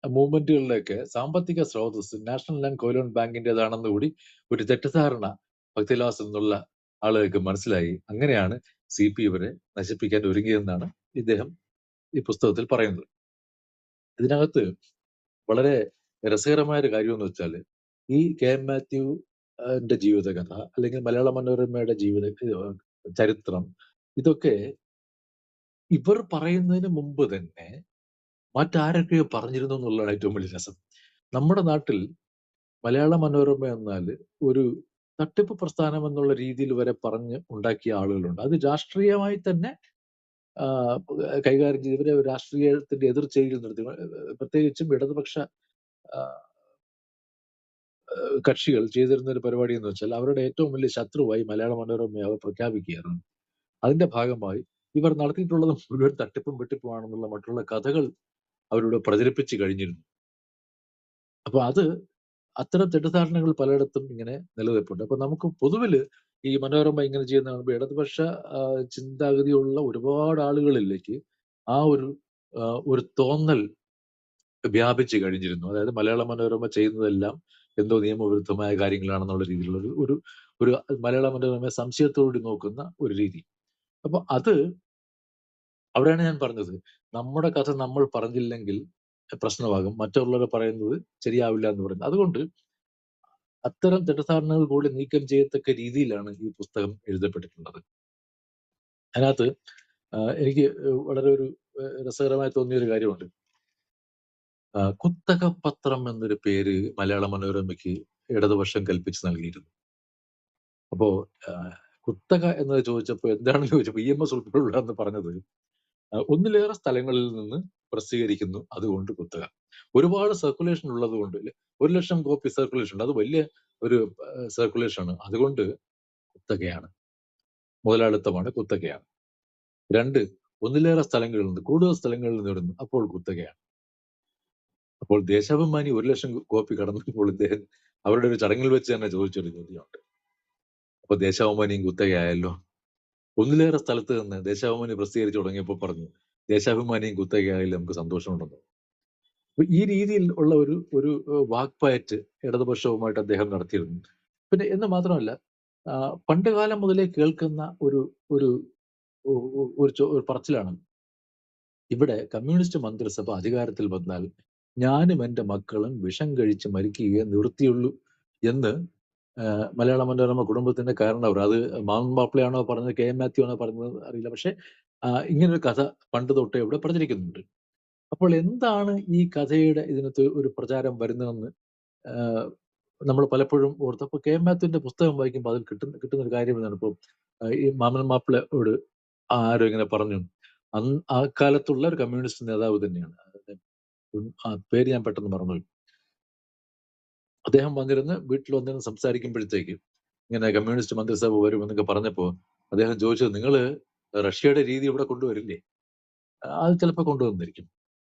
മൂവ്മെന്റുകളിലേക്ക് സാമ്പത്തിക സ്രോതസ് നാഷണൽ ആൻഡ് കോലോൺ ബാങ്കിന്റേതാണെന്ന് കൂടി ഒരു തെറ്റിദ്ധാരണ ഭക്തിവിലാസ് എന്നുള്ള ആളുകൾക്ക് മനസ്സിലായി. അങ്ങനെയാണ് CP ഇവരെ നശിപ്പിക്കാൻ ഒരുങ്ങിയതെന്നാണ് ഇദ്ദേഹം ഈ പുസ്തകത്തിൽ പറയുന്നത്. ഇതിനകത്ത് വളരെ രസകരമായ ഒരു കാര്യം എന്ന് വെച്ചാൽ, ഈ KM മാത്യുവിന്റെ ജീവിതകഥ അല്ലെങ്കിൽ മലയാള മനോരമയുടെ ചരിത്രം, ഇതൊക്കെ ഇവർ പറയുന്നതിന് മുമ്പ് തന്നെ മറ്റാരൊക്കെയോ പറഞ്ഞിരുന്നു എന്നുള്ളതാണ് ഏറ്റവും വലിയ രസം. നമ്മുടെ നാട്ടിൽ മലയാള മനോരമ എന്നാൽ ഒരു തട്ടിപ്പ് പ്രസ്ഥാനം എന്നുള്ള രീതിയിൽ വരെ പറഞ്ഞ് ഉണ്ടാക്കിയ ആളുകളുണ്ട്. അത് രാഷ്ട്രീയമായി തന്നെ കൈകാര്യം ചെയ്ത് ഇവരെ രാഷ്ട്രീയത്തിന്റെ എതിർചെയ്യിൽ നിർത്തി, പ്രത്യേകിച്ചും ഇടതുപക്ഷ കക്ഷികൾ ചെയ്തിരുന്ന ഒരു പരിപാടി എന്ന് വെച്ചാൽ അവരുടെ ഏറ്റവും വലിയ ശത്രുവായി മലയാള മനോരമയെ അവർ പ്രഖ്യാപിക്കുകയായിരുന്നു. അതിന്റെ ഭാഗമായി ഇവർ നടത്തിയിട്ടുള്ളത് മുഴുവൻ തട്ടിപ്പും വെട്ടിപ്പുമാണെന്നുള്ള മറ്റുള്ള കഥകൾ അവരോട് പ്രചരിപ്പിച്ചു കഴിഞ്ഞിരുന്നു. അപ്പൊ അത്തരം തെറ്റിദ്ധാരണകൾ പലയിടത്തും ഇങ്ങനെ നിലനിൽപ്പുണ്ട്. അപ്പൊ നമുക്ക് പൊതുവില് ഈ മനോരമ ഇങ്ങനെ ചെയ്യുന്ന കാണുമ്പോൾ ഇടതുപക്ഷ ചിന്താഗതിയുള്ള ഒരുപാട് ആളുകളിലേക്ക് ആ ഒരു തോന്നൽ വ്യാപിച്ചു കഴിഞ്ഞിരുന്നു. അതായത് മലയാള മനോരമ ചെയ്യുന്നതെല്ലാം എന്തോ നിയമവിരുദ്ധമായ കാര്യങ്ങളാണെന്നുള്ള രീതിയിലുള്ള ഒരു മലയാള മനോരമയെ സംശയത്തോടുകൂടി നോക്കുന്ന ഒരു രീതി. അപ്പൊ അവിടെയാണ് ഞാൻ പറഞ്ഞത്, നമ്മുടെ കഥ നമ്മൾ പറഞ്ഞില്ലെങ്കിൽ പ്രശ്നമാകും, മറ്റുള്ളവർ പറയുന്നത് ശരിയാവില്ല എന്ന് പറയുന്നത്. അതുകൊണ്ട് അത്തരം തെറ്റിദ്ധാരണകൾ കൂടി നീക്കം ചെയ്യത്തക്ക രീതിയിലാണ് ഈ പുസ്തകം എഴുതപ്പെട്ടിട്ടുള്ളത്. അതിനകത്ത് എനിക്ക് വളരെ ഒരു രസകരമായി തോന്നിയ ഒരു കാര്യമുണ്ട്. കുത്തക പത്രം എന്നൊരു പേര് മലയാള മനോരമയ്ക്ക് ഇടതുപക്ഷം കൽപ്പിച്ച് നൽകിയിരുന്നു. അപ്പോ കുത്തക എന്നത് ചോദിച്ചപ്പോൾ എന്താണെന്ന് ചോദിച്ചപ്പോൾ EMS ഉൾപ്പെടെയുള്ള പറഞ്ഞത്, ഒന്നിലേറെ സ്ഥലങ്ങളിൽ നിന്ന് പ്രസിദ്ധീകരിക്കുന്നു, അതുകൊണ്ട് കുത്തക. ഒരുപാട് സർക്കുലേഷൻ ഉള്ളത് കൊണ്ട്, 1,00,000 കോപ്പി സർക്കുലേഷൻ ഉണ്ട്, അത് വലിയ ഒരു സർക്കുലേഷൻ ആണ്, അതുകൊണ്ട് കുത്തകയാണ്, മുതലാളിത്തമാണ്, കുത്തകയാണ്. 2, ഒന്നിലേറെ സ്ഥലങ്ങളിൽ നിന്ന്, കൂടുതൽ സ്ഥലങ്ങളിൽ നിന്ന് വരുന്നു, അപ്പോൾ കുത്തകയാണ്. അപ്പോൾ ദേശാഭിമാനി 1,00,000 കോപ്പി കടന്നപ്പോൾ ഇദ്ദേഹം അവരുടെ ഒരു ചടങ്ങിൽ വെച്ച് തന്നെ ചോദിച്ചൊരു ചോദ്യമുണ്ട്, അപ്പൊ ദേശാഭിമാനിയും കുത്തകയായല്ലോ. ഒന്നിലേറെ സ്ഥലത്ത് നിന്ന് ദേശാഭിമാനി പ്രസിദ്ധീകരിച്ചു തുടങ്ങിയപ്പോൾ പറഞ്ഞു, ദേശാഭിമാനിയും കുത്തകയായാലും നമുക്ക് സന്തോഷമുണ്ടെന്ന്. അപ്പൊ ഈ രീതിയിൽ ഉള്ള ഒരു വാക്പയറ്റ് ഇടതുപക്ഷവുമായിട്ട് അദ്ദേഹം നടത്തിയിരുന്നു. പിന്നെ എന്ന് മാത്രമല്ല, പണ്ട് കാലം മുതലേ കേൾക്കുന്ന ഒരു പറച്ചിലാണ്, ഇവിടെ കമ്മ്യൂണിസ്റ്റ് മന്ത്രിസഭ അധികാരത്തിൽ വന്നാൽ ഞാനും എൻ്റെ മക്കളും വിഷം കഴിച്ച് മരിക്കുകയെ നിവൃത്തിയുള്ളൂ എന്ന് മലയാള മനോരമ കുടുംബത്തിന്റെ കാരണവർ, അത് മാമൻ മാപ്പിളയാണോ പറഞ്ഞത്, KM മാത്യു ആണോ പറഞ്ഞത് അറിയില്ല, പക്ഷെ ഇങ്ങനൊരു കഥ പണ്ട് തൊട്ടേ ഇവിടെ പ്രചരിക്കുന്നുണ്ട്. അപ്പോൾ എന്താണ് ഈ കഥയുടെ ഇതിനകത്ത് ഒരു പ്രചാരം വരുന്നതെന്ന് നമ്മൾ പലപ്പോഴും ഓർത്ത്, അപ്പൊ KM മാത്യുവിന്റെ പുസ്തകം വായിക്കുമ്പോൾ അതിൽ കിട്ടുന്ന ഒരു കാര്യം എന്നാണ്, ഇപ്പോൾ ഈ മാമൻ മാപ്പിളയോട് ആരോ ഇങ്ങനെ പറഞ്ഞു, ആ കാലത്തുള്ള ഒരു കമ്മ്യൂണിസ്റ്റ് നേതാവ് തന്നെയാണ്, പേര് ഞാൻ പെട്ടെന്ന് മറന്നുപോയി, അദ്ദേഹം വീട്ടിൽ വന്നിരുന്ന് സംസാരിക്കുമ്പോഴത്തേക്ക് ഇങ്ങനെ കമ്മ്യൂണിസ്റ്റ് മന്ത്രിസഭ വരും എന്നൊക്കെ പറഞ്ഞപ്പോ അദ്ദേഹം ചോദിച്ചത്, നിങ്ങള് റഷ്യയുടെ രീതി ഇവിടെ കൊണ്ടുവരില്ലേ? അത് ചിലപ്പോൾ കൊണ്ടുവന്നിരിക്കും.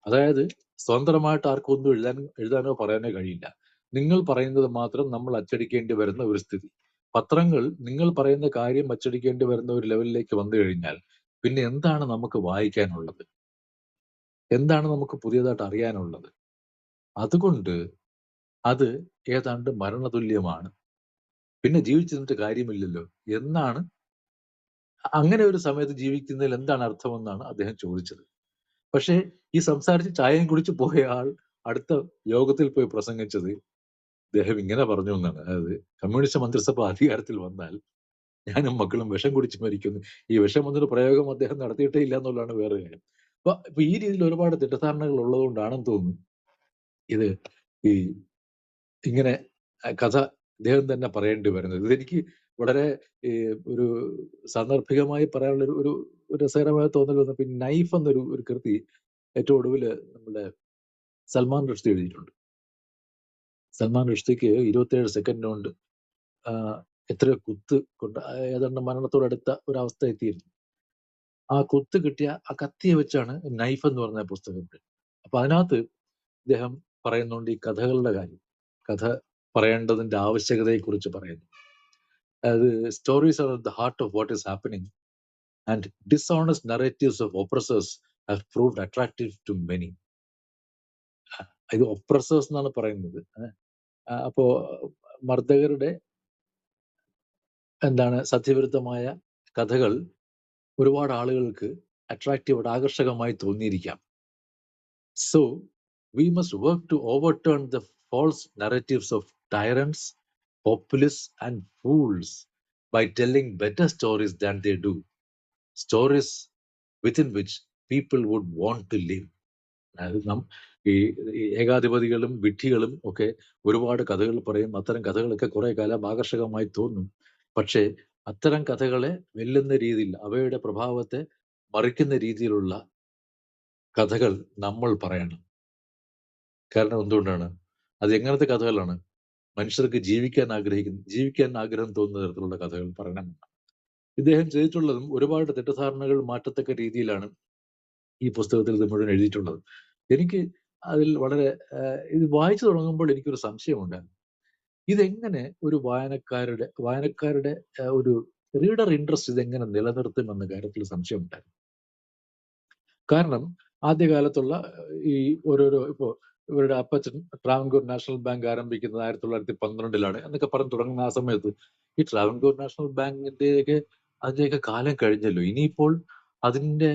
അതായത് സ്വതന്ത്രമായിട്ട് ആർക്കും ഒന്നും എഴുതാനോ പറയാനോ കഴിയില്ല. നിങ്ങൾ പറയുന്നത് മാത്രം നമ്മൾ അച്ചടിക്കേണ്ടി വരുന്ന ഒരു സ്ഥിതി. പത്രങ്ങൾ നിങ്ങൾ പറയുന്ന കാര്യം അച്ചടിക്കേണ്ടി വരുന്ന ഒരു ലെവലിലേക്ക് വന്നു കഴിഞ്ഞാൽ പിന്നെ എന്താണ് നമുക്ക് വായിക്കാനുള്ളത്? എന്താണ് നമുക്ക് പുതിയതായിട്ട് അറിയാനുള്ളത്? അതുകൊണ്ട് അത് ഏതാണ്ട് മരണതുല്യമാണ്. പിന്നെ ജീവിച്ചിരുന്നിട്ട് കാര്യമില്ലല്ലോ എന്നാണ്, അങ്ങനെ ഒരു സമയത്ത് ജീവിക്കുന്നതിൽ എന്താണ് അർത്ഥമെന്നാണ് അദ്ദേഹം ചോദിച്ചത്. പക്ഷേ ഈ സംസാരിച്ച് ചായയും കുടിച്ച് പോയ ആൾ അടുത്ത യോഗത്തിൽ പോയി പ്രസംഗിച്ചത് അദ്ദേഹം ഇങ്ങനെ പറഞ്ഞു എന്നാണ്. അതായത് കമ്മ്യൂണിസ്റ്റ് മന്ത്രിസഭ അധികാരത്തിൽ വന്നാൽ ഞാനും മക്കളും വിഷം കുടിച്ച് മരിക്കുന്നു. ഈ വിഷം എന്നൊരു പ്രയോഗം അദ്ദേഹം നടത്തിയിട്ടേ ഇല്ല എന്നുള്ളതാണ് വേറെ കാര്യം. അപ്പൊ ഈ രീതിയിൽ ഒരുപാട് തെറ്റിദ്ധാരണകൾ ഉള്ളതുകൊണ്ടാണെന്ന് തോന്നുന്നു ഇത് ഈ ഇങ്ങനെ കഥ ഇദ്ദേഹം തന്നെ പറയേണ്ടി വരുന്നത്. ഇതെനിക്ക് വളരെ ഒരു സാന്ദർഭികമായി പറയാനുള്ള ഒരു ഒരു രസകരമായ തോന്നൽ വന്നപ്പോൾ നൈഫ് എന്നൊരു കൃതി ഏറ്റവും ഒടുവിൽ നമ്മുടെ സൽമാൻ റുഷ്ദി എഴുതിയിട്ടുണ്ട്. സൽമാൻ റുഷ്ദിക്ക് 27 സെക്കൻഡ് കൊണ്ട് എത്രയോ കുത്ത് കൊണ്ട് ഏതാണ്ട് മരണത്തോടടുത്ത ഒരവസ്ഥ എത്തിയിരുന്നു. ആ കുത്ത് കിട്ടിയ ആ കത്തിയെ വെച്ചാണ് നൈഫ് എന്ന് പറഞ്ഞ പുസ്തകം. അപ്പൊ അതിനകത്ത് ഇദ്ദേഹം പറയുന്നുണ്ട് ഈ കഥകളുടെ കാര്യം, കഥ പറയേണ്ടതിന്റെ ആവശ്യകതയെക്കുറിച്ച് പറയുന്നു. അതായത് stories are the heart of what is happening and dishonest narratives of oppressors have proved attractive to many. ഇത് ഒപ്രസേഴ്സ് എന്നാണ് പറയുന്നത്. അപ്പോ മർദ്ദകരുടെ എന്താണ് സത്യവിരുദ്ധമായ കഥകൾ ഒരുപാട് ആളുകൾക്ക് അട്രാക്റ്റീവ്, ആകർഷകമായി തോന്നിയിരിക്കാം. So we must work to overturn the false narratives of tyrants, populists and fools by telling better stories than they do. Stories within which people would want to live. അതായത് ഈ ഏകാധിപതികളും വിഡ്ഢികളും ഒക്കെ ഒരുപാട് കഥകൾ പറയും. അത്തരം കഥകളൊക്കെ കുറെ കാലം ആകർഷകമായി തോന്നും. പക്ഷേ അത്തരം കഥകളെ വെല്ലുന്ന രീതിയിൽ, അവയുടെ പ്രഭാവത്തെ മറിക്കുന്ന രീതിയിലുള്ള കഥകൾ നമ്മൾ പറയണം. കാരണം എന്തുകൊണ്ടാണ്? അത് എങ്ങനത്തെ കഥകളാണ്? മനുഷ്യർക്ക് ജീവിക്കാൻ ആഗ്രഹം തോന്നുന്ന തരത്തിലുള്ള കഥകൾ പറയണം. ഇദ്ദേഹം ചെയ്തിട്ടുള്ളതും ഒരുപാട് തെറ്റിദ്ധാരണകൾ മാറ്റത്തക്ക രീതിയിലാണ് ഈ പുസ്തകത്തിൽ ഇത് മുഴുവൻ എഴുതിയിട്ടുള്ളത്. എനിക്ക് അതിൽ വളരെ ഇത് വായിച്ചു തുടങ്ങുമ്പോൾ എനിക്കൊരു സംശയമുണ്ടായിരുന്നു. ഇതെങ്ങനെ ഒരു വായനക്കാരുടെ ഒരു റീഡർ ഇൻട്രസ്റ്റ് ഇതെങ്ങനെ നിലനിർത്തുമെന്ന കാര്യത്തിൽ സംശയമുണ്ടായിരുന്നു. കാരണം ആദ്യകാലത്തുള്ള ഈ ഓരോരോ ഇപ്പോ ഇവരുടെ അപ്പച്ചൻ ട്രാവൻകൂർ നാഷണൽ ബാങ്ക് ആരംഭിക്കുന്നത് 1912 എന്നൊക്കെ പറഞ്ഞു തുടങ്ങുന്ന ആ സമയത്ത് ഈ ട്രാവൻകൂർ നാഷണൽ അതിന്റെയൊക്കെ കാലം കഴിഞ്ഞല്ലോ. ഇനിയിപ്പോൾ അതിന്റെ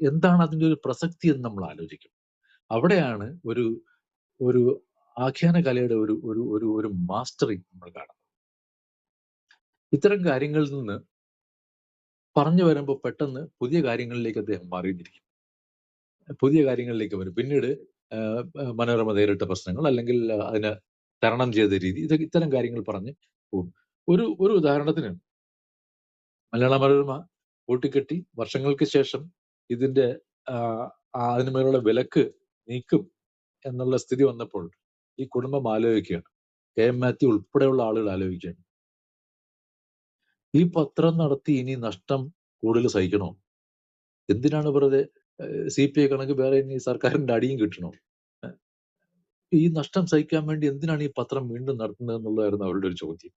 എന്താണ് അതിന്റെ ഒരു പ്രസക്തി എന്ന് നമ്മൾ ആലോചിക്കും. അവിടെയാണ് ഒരു ഒരു ആഖ്യാന കലയുടെ ഒരു ഒരു ഒരു ഒരു മാസ്റ്ററി നമ്മൾ കാണുന്നത്. ഇത്തരം കാര്യങ്ങളിൽ നിന്ന് പറഞ്ഞു വരുമ്പോൾ പെട്ടെന്ന് പുതിയ കാര്യങ്ങളിലേക്ക് അദ്ദേഹം മാറിയിരിക്കും. പുതിയ കാര്യങ്ങളിലേക്ക് വരും. പിന്നീട് മനോരമ നേരിട്ട പ്രശ്നങ്ങൾ, അല്ലെങ്കിൽ അതിനെ തരണം ചെയ്ത രീതി, ഇത്തരം കാര്യങ്ങൾ പറഞ്ഞ് പോകും. ഒരു ഉദാഹരണത്തിന് മലയാള മനോരമ കൂട്ടിക്കെട്ടി വർഷങ്ങൾക്ക് ശേഷം ഇതിന്റെ അതിനുമേലുള്ള വിലക്ക് നീക്കും എന്നുള്ള സ്ഥിതി വന്നപ്പോൾ ഈ കുടുംബം ആലോചിക്കുകയാണ്. KM മാത്യു ഉൾപ്പെടെയുള്ള ആളുകൾ ആലോചിക്കുകയാണ്, ഈ പത്രം നടത്തി ഇനി നഷ്ടം കൂടുതൽ സഹിക്കണോ? എന്തിനാണ് വെറുതെ CPI കണക്ക് വേറെ ഇനി സർക്കാരിന്റെ അടിയും കിട്ടണോ? ഈ നഷ്ടം സഹിക്കാൻ വേണ്ടി എന്തിനാണ് ഈ പത്രം വീണ്ടും നടത്തുന്നത് എന്നുള്ളതായിരുന്നു അവരുടെ ഒരു ചോദ്യം.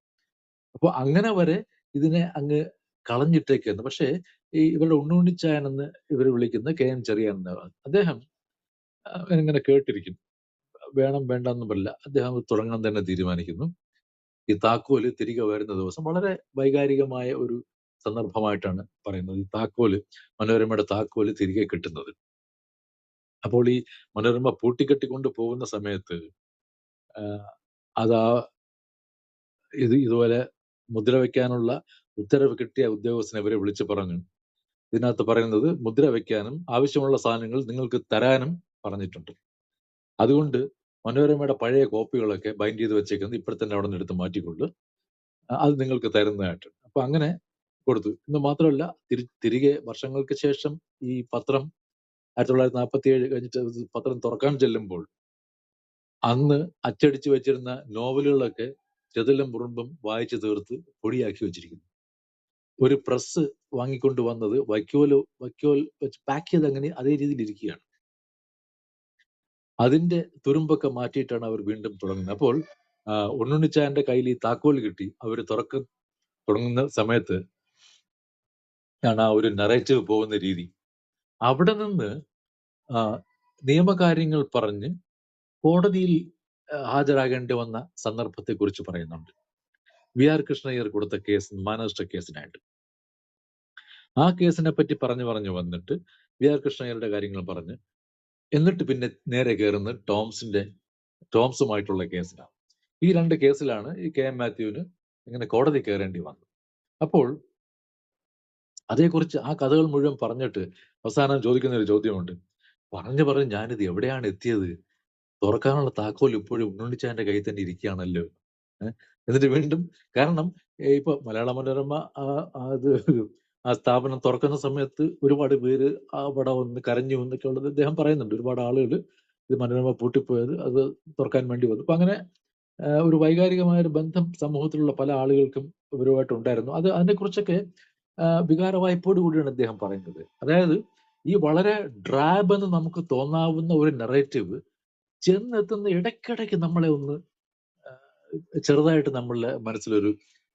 അപ്പൊ അങ്ങനെ വരെ ഇതിനെ അങ്ങ് കളഞ്ഞിട്ടേക്കായിരുന്നു. പക്ഷേ ഈ ഇവരുടെ ഉണ്ണുണ്ണിച്ചായൻ എന്ന് ഇവർ വിളിക്കുന്ന KM ചെറിയാൻ അദ്ദേഹം ഇങ്ങനെ കേട്ടിരിക്കും, വേണം വേണ്ടെന്നും പറയില്ല. അദ്ദേഹം തുടങ്ങാൻ തന്നെ തീരുമാനിക്കുന്നു. ഈ താക്കോല് തിരികെ വരുന്ന ദിവസം വളരെ വൈകാരികമായ ഒരു സന്ദർഭമായിട്ടാണ് പറയുന്നത്. ഈ മനോരമയുടെ താക്കോല് തിരികെ കിട്ടുന്നത്. അപ്പോൾ ഈ മനോരമ പൂട്ടിക്കെട്ടിക്കൊണ്ട് പോകുന്ന സമയത്ത് ഇതുപോലെ മുദ്ര വയ്ക്കാനുള്ള ഉത്തരവ് കിട്ടിയ ഉദ്യോഗസ്ഥനെ ഇവരെ വിളിച്ചു പറഞ്ഞു, ഇതിനകത്ത് പറയുന്നത് മുദ്ര വയ്ക്കാനും ആവശ്യമുള്ള സാധനങ്ങൾ നിങ്ങൾക്ക് തരാനും പറഞ്ഞിട്ടുണ്ട്. അതുകൊണ്ട് മനോരമയുടെ പഴയ കോപ്പികളൊക്കെ ബൈൻഡ് ചെയ്ത് വെച്ചേക്കുന്നത് ഇപ്പോഴത്തന്നെ അവിടെ നിന്ന് എടുത്ത് മാറ്റിക്കൊണ്ട് അത് നിങ്ങൾക്ക് തരുന്നതായിട്ട്. അപ്പൊ അങ്ങനെ കൊടുത്തു. ഇന്ന് മാത്രമല്ല, തിരികെ വർഷങ്ങൾക്ക് ശേഷം ഈ പത്രം 1947 കഴിഞ്ഞിട്ട് പത്രം തുറക്കാൻ ചെല്ലുമ്പോൾ അന്ന് അച്ചടിച്ചു വെച്ചിരുന്ന നോവലുകളൊക്കെ ചെതലും മുറുമ്പും വായിച്ചു തീർത്ത് പൊടിയാക്കി വെച്ചിരിക്കുന്നു. ഒരു പ്രസ് വാങ്ങിക്കൊണ്ട് വന്നത് വൈക്കോൽ വെച്ച് പാക്ക് ചെയ്ത് അങ്ങനെ അതേ രീതിയിൽ ഇരിക്കുകയാണ്. അതിന്റെ തുരുമ്പൊക്കെ മാറ്റിയിട്ടാണ് അവർ വീണ്ടും തുടങ്ങുന്നത്. അപ്പോൾ ഉണ്ണുണ്ണിച്ചായന്റെ കയ്യിൽ ഈ താക്കോൽ കിട്ടി അവർ തുടങ്ങുന്ന സമയത്ത് ആണ് ആ ഒരു നറേറ്റീവ് പോകുന്ന രീതി. അവിടെ നിന്ന് നിയമകാര്യങ്ങൾ പറഞ്ഞ് കോടതിയിൽ ഹാജരാകേണ്ടി വന്ന സന്ദർഭത്തെ കുറിച്ച് പറയുന്നുണ്ട്. വി ആർ കൃഷ്ണയ്യർ കൊടുത്ത കേസ് മാനനഷ്ട കേസിനായിട്ട്. ആ കേസിനെ പറ്റി പറഞ്ഞു വന്നിട്ട് വി ആർ കൃഷ്ണയ്യരുടെ കാര്യങ്ങൾ പറഞ്ഞ് എന്നിട്ട് പിന്നെ നേരെ കയറുന്ന ടോംസുമായിട്ടുള്ള കേസിലാണ്. ഈ 2 കേസിലാണ് ഈ കെ എം മാത്യുവിന് ഇങ്ങനെ കോടതി കയറേണ്ടി വന്നത്. അപ്പോൾ അതേക്കുറിച്ച് ആ കഥകൾ മുഴുവൻ പറഞ്ഞിട്ട് അവസാനം ചോദിക്കുന്ന ഒരു ചോദ്യമുണ്ട്. പറഞ്ഞ് ഞാനിത് എവിടെയാണ് എത്തിയത്? തുറക്കാനുള്ള താക്കോൽ ഇപ്പോഴും ഉണ്ണുണ്ണിച്ചായന്റെ കയ്യിൽ തന്നെ ഇരിക്കുകയാണല്ലോ. എന്നിട്ട് വീണ്ടും, കാരണം ഇപ്പൊ മലയാള മനോരമ ആ സ്ഥാപനം തുറക്കുന്ന സമയത്ത് ഒരുപാട് പേര് അവിടെ വന്ന് കരഞ്ഞു എന്നൊക്കെ ഉള്ളത് അദ്ദേഹം പറയുന്നുണ്ട്. ഒരുപാട് ആളുകൾ ഇത് മനോരമ പൂട്ടിപ്പോയത് അത് തുറക്കാൻ വേണ്ടി വന്നു. അപ്പൊ അങ്ങനെ ഒരു വൈകാരികമായ ഒരു ബന്ധം സമൂഹത്തിലുള്ള പല ആളുകൾക്കും ഇവരുമായിട്ടുണ്ടായിരുന്നു. അതിനെക്കുറിച്ചൊക്കെ വികാര വായ്പോട് കൂടിയാണ് അദ്ദേഹം പറയുന്നത്. അതായത് ഈ വളരെ ഡ്രാബ് എന്ന് നമുക്ക് തോന്നാവുന്ന ഒരു നെറേറ്റീവ് ചെന്നെത്തുന്ന ഇടയ്ക്കിടയ്ക്ക് നമ്മളെ ഒന്ന് ചെറുതായിട്ട് നമ്മളുടെ മനസ്സിലൊരു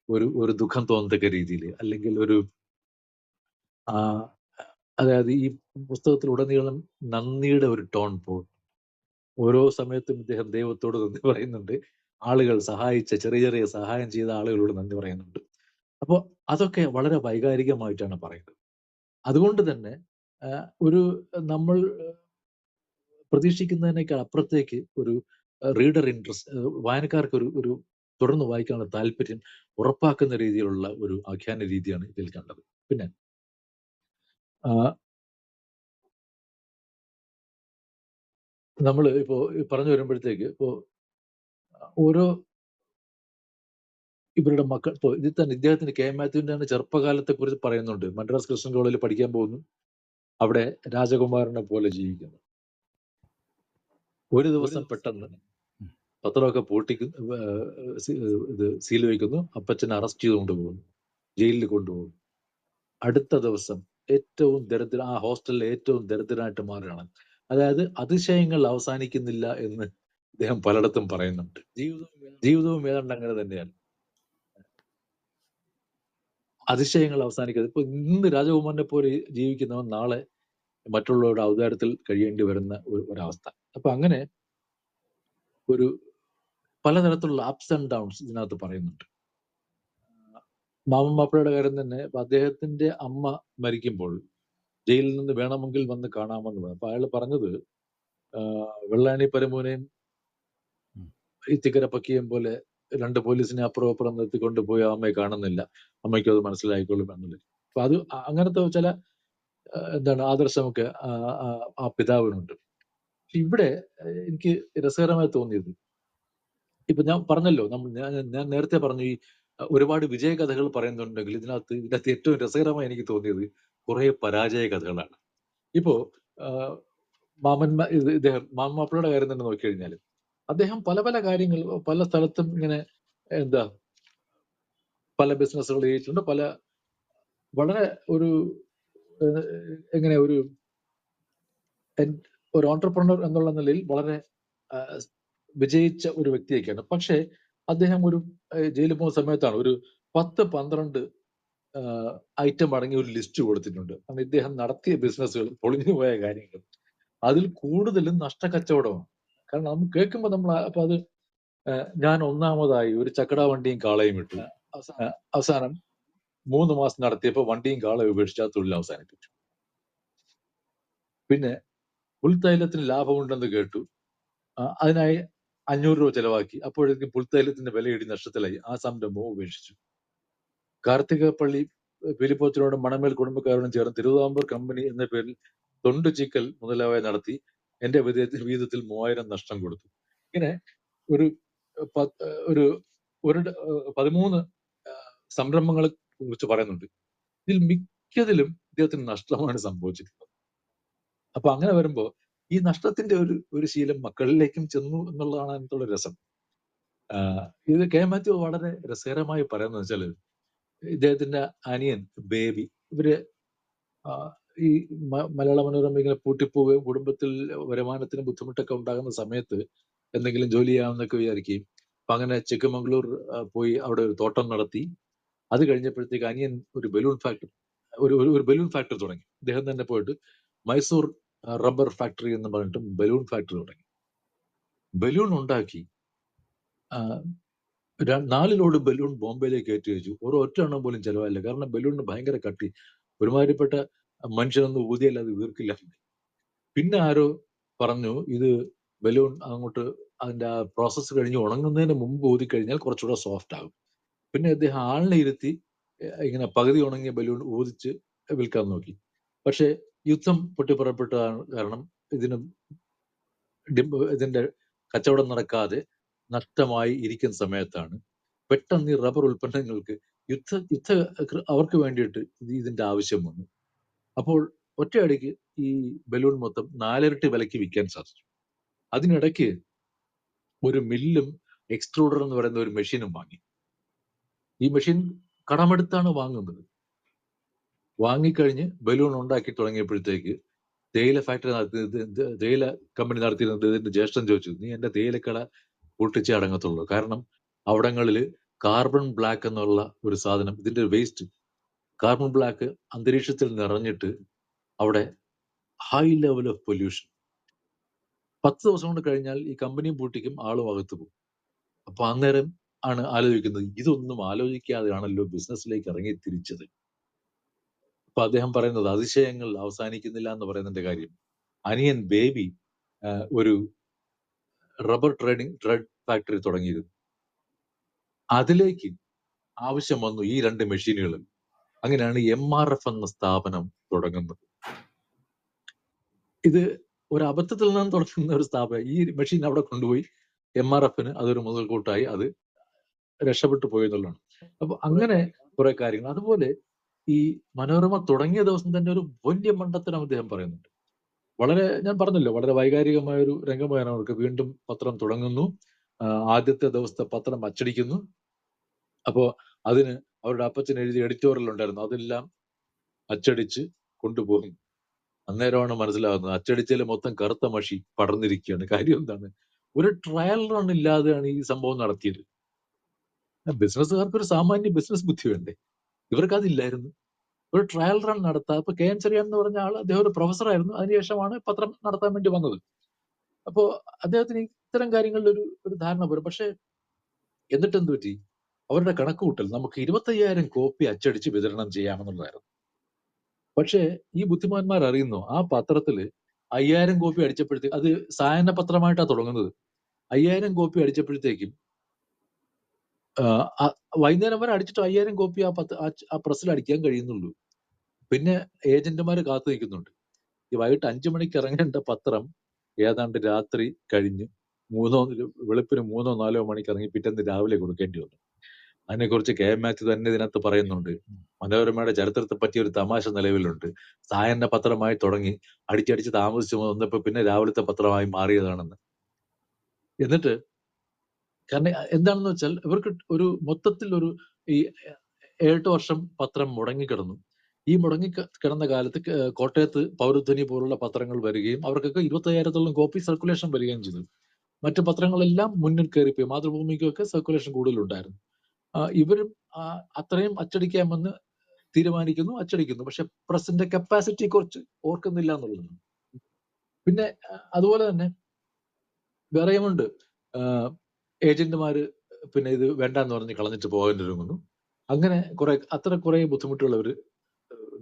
ഒരു ദുഃഖം തോന്നത്തക്ക രീതിയിൽ, അല്ലെങ്കിൽ ഒരു അതായത് ഈ പുസ്തകത്തിൽ ഉടനീളം നന്ദിയുടെ ഒരു ടോൺ പോകും. ഓരോ സമയത്തും ഇദ്ദേഹം ദൈവത്തോട് നന്ദി പറയുന്നുണ്ട്. ആളുകൾ സഹായിച്ച ചെറിയ സഹായം ചെയ്ത ആളുകളോട് നന്ദി പറയുന്നുണ്ട്. അപ്പോൾ അതൊക്കെ വളരെ വൈകാരികമായിട്ടാണ് പറയുന്നത്. അതുകൊണ്ട് തന്നെ ഒരു നമ്മൾ പ്രതീക്ഷിക്കുന്നതിനേക്കാൾ അപ്പുറത്തേക്ക് ഒരു റീഡർ ഇൻട്രസ്റ്റ്, വായനക്കാർക്ക് ഒരു തുടർന്ന് വായിക്കാനുള്ള താല്പര്യം ഉറപ്പാക്കുന്ന രീതിയിലുള്ള ഒരു ആഖ്യാന രീതിയാണ് ഇതിൽ കണ്ടത്. പിന്നെ നമ്മൾ ഇപ്പോ പറഞ്ഞു വരുമ്പോഴത്തേക്ക് ഇപ്പോ ഓരോ ഇവരുടെ മക്കൾ, ഇപ്പോൾ ഇതിൽ തന്നെ ഇദ്ദേഹത്തിന് കെ എം മാത്യുവിന്റെ ചെറുപ്പകാലത്തെ കുറിച്ച് പറയുന്നുണ്ട്. മദ്രാസ് ക്രിസ്ത്യൻ കോളേജിൽ പഠിക്കാൻ പോകുന്നു, അവിടെ രാജകുമാരനെ പോലെ ജീവിക്കുന്നു. ഒരു ദിവസം പെട്ടെന്ന് പത്രമൊക്കെ ഇത് സീൽ വയ്ക്കുന്നു. അപ്പച്ചനെ അറസ്റ്റ് ചെയ്ത് കൊണ്ടുപോകുന്നു, ജയിലിൽ കൊണ്ടുപോകുന്നു. അടുത്ത ദിവസം ഏറ്റവും ആ ഹോസ്റ്റലിലെ ഏറ്റവും ദരിദ്രനായിട്ട് മാറുകയാണ്. അതായത് അതിശയങ്ങൾ അവസാനിക്കുന്നില്ല എന്ന് അദ്ദേഹം പലയിടത്തും പറയുന്നുണ്ട്. ജീവിതവും ഏതാണ്ട് അങ്ങനെ തന്നെയാണ്. അതിശയങ്ങൾ അവസാനിക്കുന്നത്. ഇപ്പൊ ഇന്ന് രാജകുമാരനെ പോലെ ജീവിക്കുന്നവൻ നാളെ മറ്റുള്ളവരുടെ ഔദാര്യത്തിൽ കഴിയേണ്ടി വരുന്ന ഒരവസ്ഥ. അപ്പൊ അങ്ങനെ ഒരു പലതരത്തിലുള്ള അപ്സ് ആൻഡ് ഡൗൺസ് ഇതിനകത്ത് പറയുന്നുണ്ട്. മാമൻ മാപ്പിളയുടെ കാര്യം തന്നെ, അദ്ദേഹത്തിന്റെ അമ്മ മരിക്കുമ്പോൾ ജയിലിൽ നിന്ന് വേണമെങ്കിൽ വന്ന് കാണാമെന്ന് പറഞ്ഞു. അപ്പൊ അയാൾ പറഞ്ഞത് വെള്ളാണി പരമൂനെയും ഇത്തിക്കര പക്കിയും പോലെ 2 പോലീസിനെ അപ്പുറം നിർത്തിക്കൊണ്ട് പോയി അമ്മയെ കാണുന്നില്ല, അമ്മയ്ക്കും അത് മനസ്സിലായിക്കോളും എന്നുള്ളത്. അപ്പൊ അത് അങ്ങനത്തെ ചില ആദർശമൊക്കെ ആ പിതാവിനുണ്ട്. ഇവിടെ എനിക്ക് രസകരമായി തോന്നിയത്, ഇപ്പൊ ഞാൻ പറഞ്ഞല്ലോ, ഞാൻ നേരത്തെ പറഞ്ഞു ഈ ഒരുപാട് വിജയകഥകൾ പറയുന്നുണ്ടെങ്കിൽ ഇതിനകത്ത് ഏറ്റവും രസകരമായി എനിക്ക് തോന്നിയത് കുറെ പരാജയ കഥകളാണ്. ഇപ്പോ മാമൻ മാപ്പിളയുടെ കാര്യം തന്നെ നോക്കിക്കഴിഞ്ഞാൽ അദ്ദേഹം പല കാര്യങ്ങൾ പല സ്ഥലത്തും ഇങ്ങനെ പല ബിസിനസ്സുകൾ ചെയ്തിട്ടുണ്ട്. വളരെ ഒരു എങ്ങനെ ഒരു ഓൺട്രപ്രണർ എന്നുള്ള നിലയിൽ വളരെ വിജയിച്ച ഒരു വ്യക്തിയൊക്കെയാണ്. പക്ഷെ അദ്ദേഹം ഒരു ജയിലിൽ പോകുന്ന സമയത്താണ് ഒരു 10-12 ഐറ്റം അടങ്ങിയ ഒരു ലിസ്റ്റ് കൊടുത്തിട്ടുണ്ട്. കാരണം ഇദ്ദേഹം നടത്തിയ ബിസിനസ്സുകൾ, പൊളിഞ്ഞു പോയ കാര്യങ്ങൾ, അതിൽ കൂടുതലും നഷ്ടക്കച്ചവടമാണ്. കാരണം നമുക്ക് കേൾക്കുമ്പോൾ അപ്പൊ അത് ഞാൻ ഒന്നാമതായി ഒരു ചക്കട വണ്ടിയും കാളയും ഇട്ടു, അവസാനം 3 മാസം നടത്തിയപ്പോൾ വണ്ടിയും കാളയും ഉപേക്ഷിച്ച് ആ തൊഴിൽ അവസാനിപ്പിച്ചു. പിന്നെ പുൽത്തൈലത്തിന് ലാഭമുണ്ടെന്ന് കേട്ടു, അതിനായി 500 രൂപ ചെലവാക്കി. അപ്പോഴേക്കും പുൽത്തൈലത്തിന്റെ വിലയിടി നഷ്ടത്തിലായി, ആ സംരംഭവും ഉപേക്ഷിച്ചു. കാർത്തികപ്പള്ളി ഫിലിപ്പോച്ചനോടും മണമേൽ കുടുംബക്കാരോടും ചേർന്ന് തിരുവിതാംകൂർ കമ്പനി എന്ന പേരിൽ തൊണ്ടുചിക്കൽ മുതലായവ നടത്തി എന്റെ വീതത്തിൽ 3000 നഷ്ടം കൊടുത്തു. ഇങ്ങനെ ഒരു 13 സംരംഭങ്ങളെ കുറിച്ച് പറയുന്നുണ്ട്. ഇതിൽ മിക്കതിലും ഇദ്ദേഹത്തിന് നഷ്ടമാണ് സംഭവിച്ചിട്ടുള്ളത്. അപ്പൊ അങ്ങനെ വരുമ്പോ ഈ നഷ്ടത്തിന്റെ ഒരു ശീലം മക്കളിലേക്കും ചെന്നു എന്നുള്ളതാണ് അതിനുള്ള രസം. ഇത് കെ മാത്യു വളരെ രസകരമായി പറയുന്നത് വെച്ചാല്, ഇദ്ദേഹത്തിന്റെ അനിയൻ ബേബി, ഇവര് ഈ മലയാള മനോരമ ഇങ്ങനെ പൂട്ടിപ്പോവുകയും കുടുംബത്തിൽ വരുമാനത്തിന് ബുദ്ധിമുട്ടൊക്കെ ഉണ്ടാകുന്ന സമയത്ത് എന്തെങ്കിലും ജോലി ചെയ്യാമെന്നൊക്കെ വിചാരിക്കുകയും അപ്പൊ അങ്ങനെ ചിക്കമംഗ്ലൂർ പോയി അവിടെ ഒരു തോട്ടം നടത്തി. അത് കഴിഞ്ഞപ്പോഴത്തേക്ക് അനിയൻ ഒരു ബലൂൺ ഫാക്ടറി ഒരു ബലൂൺ ഫാക്ടറി തുടങ്ങി. ഇദ്ദേഹം തന്നെ പോയിട്ട് മൈസൂർ റബ്ബർ ഫാക്ടറി എന്ന് പറഞ്ഞിട്ട് ബലൂൺ ഫാക്ടറി തുടങ്ങി. ബലൂൺ ഉണ്ടാക്കി 4 ലോഡ് ബലൂൺ ബോംബെയിലേക്ക് കയറ്റി വെച്ചു. ഒറ്റ എണ്ണം പോലും ചെലവായില്ല. കാരണം ബലൂണിന് ഭയങ്കര കട്ടി, ഒരുമാതിരിപ്പെട്ട മനുഷ്യനൊന്നും ഊതിയാൽ അത് വീർക്കില്ല. പിന്നെ ആരോ പറഞ്ഞു ഇത് ബലൂൺ അങ്ങോട്ട് അതിന്റെ ആ പ്രോസസ്സ് കഴിഞ്ഞ് ഉണങ്ങുന്നതിന് മുമ്പ് ഊതി കഴിഞ്ഞാൽ കുറച്ചുകൂടെ സോഫ്റ്റ് ആകും. പിന്നെ അദ്ദേഹം ആളിനെ ഇരുത്തി ഇങ്ങനെ പകുതി ഉണങ്ങിയ ബലൂൺ ഊതിച്ച് വിൽക്കാൻ നോക്കി. പക്ഷെ യുദ്ധം പൊട്ടിപ്പുറപ്പെട്ട കാരണം ഇതിന്റെ കച്ചവടം നടക്കാതെ നഷ്ടമായി ഇരിക്കുന്ന സമയത്താണ് പെട്ടെന്ന് ഈ റബ്ബർ ഉൽപ്പന്നങ്ങൾക്ക് യുദ്ധ അവർക്ക് വേണ്ടിയിട്ട് ഇതിന്റെ ആവശ്യം വന്നു. അപ്പോൾ ഒറ്റയടിക്ക് ഈ ബലൂൺ മൊത്തം 4 ഇരട്ടി വിലയ്ക്ക് വിൽക്കാൻ സാധിച്ചു. അതിനിടയ്ക്ക് ഒരു മില്ലും എക്സ്ട്രൂഡർ എന്ന് പറയുന്ന ഒരു മെഷീനും വാങ്ങി. ഈ മെഷീൻ കടമെടുത്താണ് വാങ്ങുന്നത്. വാങ്ങിക്കഴിഞ്ഞ് ബലൂൺ ഉണ്ടാക്കി തുടങ്ങിയപ്പോഴത്തേക്ക് തേയില ഫാക്ടറി തേയില കമ്പനി നടത്തിയിരുന്നത് ഇതിന്റെ ജ്യേഷ്ഠൻ ചോദിച്ചു, നീ എന്റെ തേയിലക്കട പൊട്ടിച്ചേ അടങ്ങത്തുള്ളൂ. കാരണം അവിടങ്ങളിൽ കാർബൺ ബ്ലാക്ക് എന്നുള്ള ഒരു സാധനം, ഇതിന്റെ വേസ്റ്റ് കാർബൺ ബ്ലാക്ക് അന്തരീക്ഷത്തിൽ നിറഞ്ഞിട്ട് അവിടെ ഹൈ ലെവൽ ഓഫ് പൊല്യൂഷൻ. 10 ദിവസം കൊണ്ട് കഴിഞ്ഞാൽ ഈ കമ്പനിയും പൂട്ടിക്കും, ആളും അകത്ത് പോകും. അപ്പൊ അന്നേരം ആണ് ആലോചിക്കുന്നത്, ഇതൊന്നും ആലോചിക്കാതെയാണല്ലോ ബിസിനസ്സിലേക്ക് ഇറങ്ങി തിരിച്ചത്. അപ്പൊ അദ്ദേഹം പറയുന്നത് അതിശയങ്ങൾ അവസാനിക്കുന്നില്ല എന്ന് പറയുന്നതിന്റെ കാര്യം, അനിയൻ ബേബി ഒരു റബ്ബർ ത്രെഡ് ഫാക്ടറി തുടങ്ങിയിരുന്നു. അതിലേക്ക് ആവശ്യം വന്നു ഈ 2 മെഷീനുകളും. അങ്ങനെയാണ് MRF എന്ന സ്ഥാപനം തുടങ്ങുന്നത്. ഇത് ഒരു അബദ്ധത്തിൽ നിന്നും തുടങ്ങുന്ന ഒരു സ്ഥാപനം. ഈ മെഷീൻ അവിടെ കൊണ്ടുപോയി MRFന് അതൊരു മുതൽക്കൂട്ടായി അത് രക്ഷപ്പെട്ടു പോയി എന്നുള്ളതാണ്. അപ്പൊ അങ്ങനെ കുറെ കാര്യങ്ങൾ. അതുപോലെ ഈ മനോരമ തുടങ്ങിയ ദിവസം തന്നെ ഒരു വലിയ മണ്ടത്തരം അദ്ദേഹം പറയുന്നുണ്ട്. വളരെ, ഞാൻ പറഞ്ഞല്ലോ, വളരെ വൈകാരികമായ ഒരു രംഗമാണ് അവർക്ക്. വീണ്ടും പത്രം തുടങ്ങുന്നു, ആദ്യത്തെ ദിവസത്തെ പത്രം അച്ചടിക്കുന്നു. അപ്പോ അതിന് അവരുടെ അപ്പച്ചൻ എഴുതിയ എഡിറ്റോറിയൽ ഉണ്ടായിരുന്നു, അതെല്ലാം അച്ചടിച്ച് കൊണ്ടുപോകും. അന്നേരമാണ് മനസ്സിലാകുന്നത് അച്ചടിച്ചതിൽ മൊത്തം കറുത്ത മഷി പടർന്നിരിക്കുകയാണ്. കാര്യം എന്താണ്? ഒരു ട്രയൽ റൺ ഇല്ലാതെയാണ് ഈ സംഭവം നടത്തിയത്. ബിസിനസ്സുകാർക്ക് ഒരു സാമാന്യ ബിസിനസ് ബുദ്ധി വേണ്ടേ? ഇവർക്ക് അതില്ലായിരുന്നു. ഒരു ട്രയൽ റൺ നടത്താം. ഇപ്പൊ KM ചെറിയാൻ എന്ന് പറഞ്ഞ ആൾ, അദ്ദേഹം ഒരു പ്രൊഫസറായിരുന്നു. അതിനുശേഷമാണ് പത്രം നടത്താൻ വേണ്ടി വന്നത്. അപ്പോ അദ്ദേഹത്തിന് ഇത്തരം കാര്യങ്ങളിൽ ഒരു ധാരണ പോരും. പക്ഷെ എന്നിട്ട് എന്ത് പറ്റി? അവരുടെ കണക്കുകൂട്ടൽ നമുക്ക് 25,000 കോപ്പി അച്ചടിച്ച് വിതരണം ചെയ്യാമെന്നുള്ളതായിരുന്നു. പക്ഷേ ഈ ബുദ്ധിമാന്മാർ അറിയുന്നു, ആ പത്രത്തില് 5,000 കോപ്പി അടിച്ചപ്പോഴത്തേക്ക്, അത് സായന പത്രമായിട്ടാണ് തുടങ്ങുന്നത്, 5,000 കോപ്പി അടിച്ചപ്പോഴത്തേക്കും വൈകുന്നേരം വരെ അടിച്ചിട്ട് 5,000 കോപ്പി ആ പ്രസ്സിൽ അടിക്കാൻ കഴിയുന്നുള്ളൂ. പിന്നെ ഏജന്റുമാർ കാത്തു നിൽക്കുന്നുണ്ട്. ഈ വൈകിട്ട് 5 മണിക്ക് ഇറങ്ങേണ്ട പത്രം ഏതാണ്ട് രാത്രി കഴിഞ്ഞ് വെളുപ്പിന് 3-4 മണിക്ക് ഇറങ്ങി പിറ്റേന്ന് രാവിലെ കൊടുക്കേണ്ടി വന്നു. അതിനെക്കുറിച്ച് KM മാത്യു തന്നെ ഇതിനകത്ത് പറയുന്നുണ്ട്. മനോരമയുടെ ചരിത്രത്തെ പറ്റി ഒരു തമാശ നിലവിലുണ്ട്. സായന്ന പത്രമായി തുടങ്ങി അടിച്ചടിച്ച് താമസിച്ചു വന്നപ്പോ പിന്നെ രാവിലത്തെ പത്രമായി മാറിയതാണെന്ന്. എന്നിട്ട് കാരണം എന്താണെന്ന് വെച്ചാൽ ഇവർക്ക് ഒരു മൊത്തത്തിൽ ഈ 7-8 വർഷം പത്രം മുടങ്ങിക്കിടന്നു. ഈ മുടങ്ങിക്കിടന്ന കാലത്ത് കോട്ടയത്ത് പൗരധ്വനി പോലുള്ള പത്രങ്ങൾ വരികയും അവർക്കൊക്കെ 25,000-ഓളം കോപ്പി സർക്കുലേഷൻ വരികയും ചെയ്തു. മറ്റു പത്രങ്ങളെല്ലാം മുന്നിൽ കയറിപ്പോയി. മാതൃഭൂമിക്കൊക്കെ സർക്കുലേഷൻ കൂടുതലുണ്ടായിരുന്നു. ഇവരും അത്രയും അച്ചടിക്കാമെന്ന് തീരുമാനിക്കുന്നു, അച്ചടിക്കുന്നു. പക്ഷെ പ്രസിന്റെ കപ്പാസിറ്റി കുറച്ച് ഓർക്കുന്നില്ല എന്നുള്ളതാണ്. പിന്നെ അതുപോലെ തന്നെ വേറെയുമുണ്ട്. ഏജന്റുമാര് പിന്നെ ഇത് വേണ്ടാന്ന് പറഞ്ഞ് കളഞ്ഞിട്ട് പോകാനൊരുങ്ങുന്നു. അങ്ങനെ കുറെ ബുദ്ധിമുട്ടുകൾ അവർ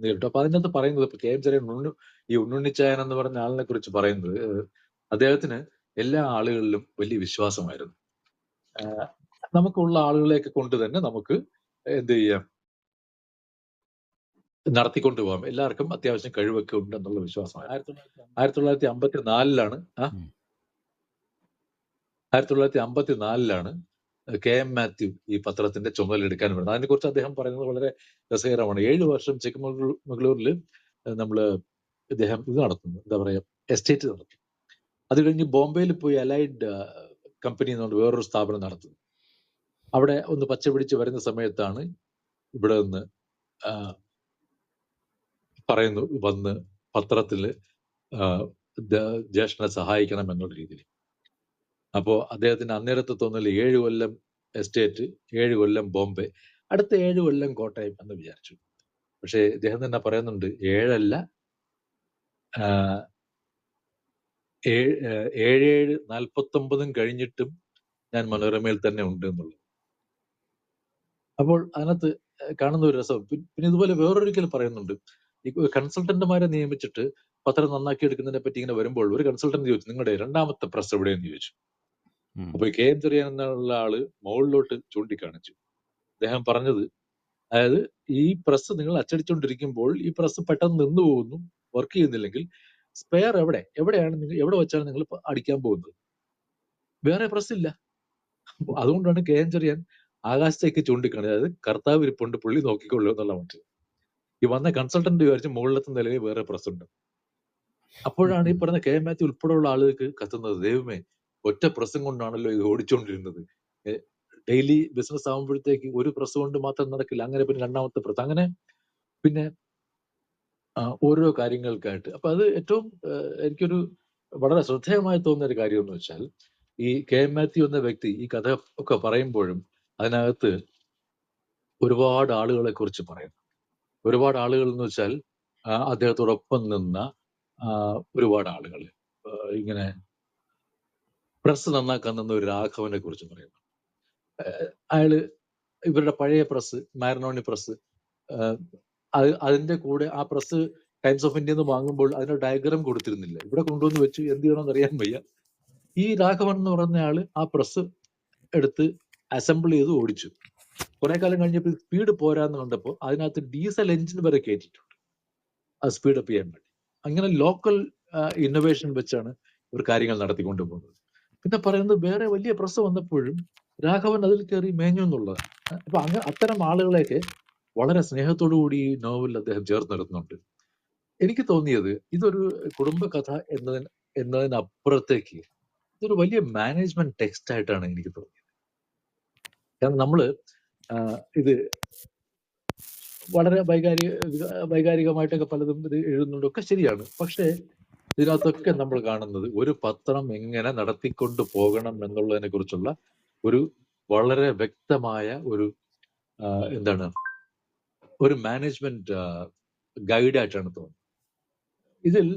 നേരിട്ടു. അപ്പൊ അതിനകത്ത് പറയുന്നത്, ഇപ്പൊ KM ചെറിയാൻ ഈ ഉണ്ണുണ്ണിച്ചായൻ എന്ന് പറഞ്ഞ ആളിനെ കുറിച്ച് പറയുന്നത്, അദ്ദേഹത്തിന് എല്ലാ ആളുകളിലും വലിയ വിശ്വാസമായിരുന്നു. നമുക്കുള്ള ആളുകളെയൊക്കെ കൊണ്ട് തന്നെ നമുക്ക് എന്ത് ചെയ്യാം, നടത്തിക്കൊണ്ടു പോകാം. എല്ലാവർക്കും അത്യാവശ്യം കഴിവൊക്കെ ഉണ്ട് എന്നുള്ള വിശ്വാസമാണ്. 1954 KM മാത്യു ഈ പത്രത്തിന്റെ ചുമതല എടുക്കാൻ വരുന്നത്. അതിനെക്കുറിച്ച് അദ്ദേഹം പറയുന്നത് വളരെ രസകരമാണ്. 7 വർഷം ചിക്കമംഗ്ലൂരിൽ ഇദ്ദേഹം ഇത് നടത്തുന്നു, എന്താ പറയാ, എസ്റ്റേറ്റ് നടത്തി. അത് കഴിഞ്ഞ് ബോംബെയിൽ പോയി അലൈഡ് കമ്പനി എന്നുകൊണ്ട് വേറൊരു സ്ഥാപനം നടത്തുന്നു. അവിടെ ഒന്ന് പച്ച പിടിച്ച് വരുന്ന സമയത്താണ് ഇവിടെ നിന്ന് പറയുന്നു, വന്ന് പത്രത്തിൽ ജ്യേഷ്ഠനെ സഹായിക്കണം എന്നുള്ള രീതിയിൽ. അപ്പോൾ അദ്ദേഹത്തിന് അന്നേരത്തെ തോന്നൽ 7 കൊല്ലം എസ്റ്റേറ്റ്, 7 കൊല്ലം ബോംബെ, അടുത്ത 7 കൊല്ലം കോട്ടയം എന്ന് വിചാരിച്ചു. പക്ഷേ ഇദ്ദേഹം തന്നെ പറയുന്നുണ്ട് 7 അല്ല 7 49 കഴിഞ്ഞിട്ടും ഞാൻ മനോരമയിൽ തന്നെ ഉണ്ട് എന്നുള്ളത്. അപ്പോൾ അതിനകത്ത് കാണുന്ന ഒരു രസം. പിന്നെ ഇതുപോലെ വേറൊരിക്കൽ പറയുന്നുണ്ട്, ഈ കൺസൾട്ടന്റുമാരെ നിയമിച്ചിട്ട് പത്രം നന്നാക്കി എടുക്കുന്നതിനെ പറ്റി ഇങ്ങനെ വരുമ്പോൾ ഒരു കൺസൾട്ടന്റ് ചോദിച്ചു, നിങ്ങളുടെ രണ്ടാമത്തെ പ്രസ് എവിടെയെന്ന് ചോദിച്ചു. അപ്പൊ കെ എം ചെറിയാൻ എന്നുള്ള ആള് മുകളിലോട്ട് ചൂണ്ടിക്കാണിച്ചു. അദ്ദേഹം പറഞ്ഞത്, അതായത് ഈ പ്രസ് നിങ്ങൾ അച്ചടിച്ചുകൊണ്ടിരിക്കുമ്പോൾ ഈ പ്രസ് പെട്ടെന്ന് നിന്നു പോകുന്നു, വർക്ക് ചെയ്യുന്നില്ലെങ്കിൽ സ്പെയർ എവിടെയാണ് നിങ്ങൾ എവിടെ വെച്ചാണ് നിങ്ങൾ അടിക്കാൻ പോകുന്നത്? വേറെ പ്രസ് ഇല്ല. അതുകൊണ്ടാണ് കെ എം ചെറിയാൻ ആകാശത്തേക്ക് ചൂണ്ടിക്കാണി, അതായത് കർത്താവ് ഇരിപ്പുണ്ട്, പുള്ളി നോക്കിക്കൊള്ളൂ എന്നുള്ള മറ്റ്. ഈ വന്ന കൺസൾട്ടന്റ് വിചാരിച്ച് മുകളിലത്തെ നിലയിൽ വേറെ പ്രസ് ഉണ്ട്. അപ്പോഴാണ് ഈ പറഞ്ഞ കെ എം മാത്യു ഉൾപ്പെടെയുള്ള ആളുകൾക്ക് കത്തുന്നത്, ദൈവമേ, ഒറ്റ പ്രസ്സും കൊണ്ടാണല്ലോ ഇത് ഓടിച്ചുകൊണ്ടിരുന്നത്. ഡെയിലി ബിസിനസ് ആകുമ്പോഴത്തേക്ക് ഒരു പ്രസ് കൊണ്ട് മാത്രം നടക്കില്ല. അങ്ങനെ പിന്നെ രണ്ടാമത്തെ പ്രസ്, അങ്ങനെ പിന്നെ ഓരോ കാര്യങ്ങൾക്കായിട്ട്. അപ്പൊ അത് ഏറ്റവും എനിക്കൊരു വളരെ ശ്രദ്ധേയമായി തോന്നുന്ന ഒരു കാര്യം എന്ന് വെച്ചാൽ, ഈ കെ എം മാത്യു എന്ന വ്യക്തി ഈ കഥ ഒക്കെ പറയുമ്പോഴും അതിനകത്ത് ഒരുപാട് ആളുകളെ കുറിച്ച് പറയുന്നു. ഒരുപാട് ആളുകൾ എന്ന് വെച്ചാൽ അദ്ദേഹത്തോടൊപ്പം നിന്ന ഒരുപാട് ആളുകൾ. ഇങ്ങനെ പ്രസ് നന്നാക്കാൻ നിന്ന ഒരു രാഘവനെ കുറിച്ച് പറയുന്നു. അയാള് ഇവരുടെ പഴയ പ്രസ്, മാരനോണി പ്രസ്, അതിന്റെ കൂടെ ആ പ്രസ് ടൈംസ് ഓഫ് ഇന്ത്യ വാങ്ങുമ്പോൾ അതിന്റെ ഡയഗ്രാം കൊടുത്തിരുന്നില്ല. ഇവിടെ കൊണ്ടുവന്ന് വെച്ച് എന്ത് ചെയ്യണമെന്ന് അറിയാൻ വയ്യ. ഈ രാഘവൻ എന്ന് പറഞ്ഞ ആള് ആ പ്രസ് എടുത്ത് അസംബിൾ ചെയ്ത് ഓടിച്ചു. കുറെ കാലം കഴിഞ്ഞപ്പോൾ സ്പീഡ് പോരാന്ന് കണ്ടപ്പോൾ അതിനകത്ത് ഡീസൽ എഞ്ചിൻ വരെ കയറ്റിയിട്ടുണ്ട്, അത് സ്പീഡ് അപ്പ് ചെയ്യാൻ വേണ്ടി. അങ്ങനെ ലോക്കൽ ഇന്നോവേഷൻ വെച്ചാണ് ഇവർ കാര്യങ്ങൾ നടത്തിക്കൊണ്ടു പോകുന്നത്. പിന്നെ പറയുന്നത്, വേറെ വലിയ പ്രസ് വന്നപ്പോഴും രാഘവൻ അതിൽ കയറി മേഞ്ഞു എന്നുള്ളതാണ്. അപ്പൊ അത്തരം ആളുകളെയൊക്കെ വളരെ സ്നേഹത്തോടു കൂടി ഈ നോവലിൽ അദ്ദേഹം ചേർത്ത് നിർത്തുന്നുണ്ട്. എനിക്ക് തോന്നിയത് ഇതൊരു കുടുംബകഥ എന്നതിനപ്പുറത്തേക്ക് ഇതൊരു വലിയ മാനേജ്മെന്റ് ടെക്സ്റ്റ് ആയിട്ടാണ് എനിക്ക് തോന്നിയത്. കാരണം നമ്മള് ഇത് വളരെ വൈകാരികമായിട്ടൊക്കെ പലതും ഇത് എഴുതുന്നുണ്ടൊക്കെ ശരിയാണ്. പക്ഷേ ഇതിനകത്തൊക്കെ നമ്മൾ കാണുന്നത് ഒരു പത്രം എങ്ങനെ നടത്തിക്കൊണ്ട് പോകണം എന്നുള്ളതിനെ കുറിച്ചുള്ള ഒരു വളരെ വ്യക്തമായ ഒരു എന്താണ് ഒരു മാനേജ്മെന്റ് ഗൈഡായിട്ടാണ് തോന്നുന്നത്. ഇതിൽ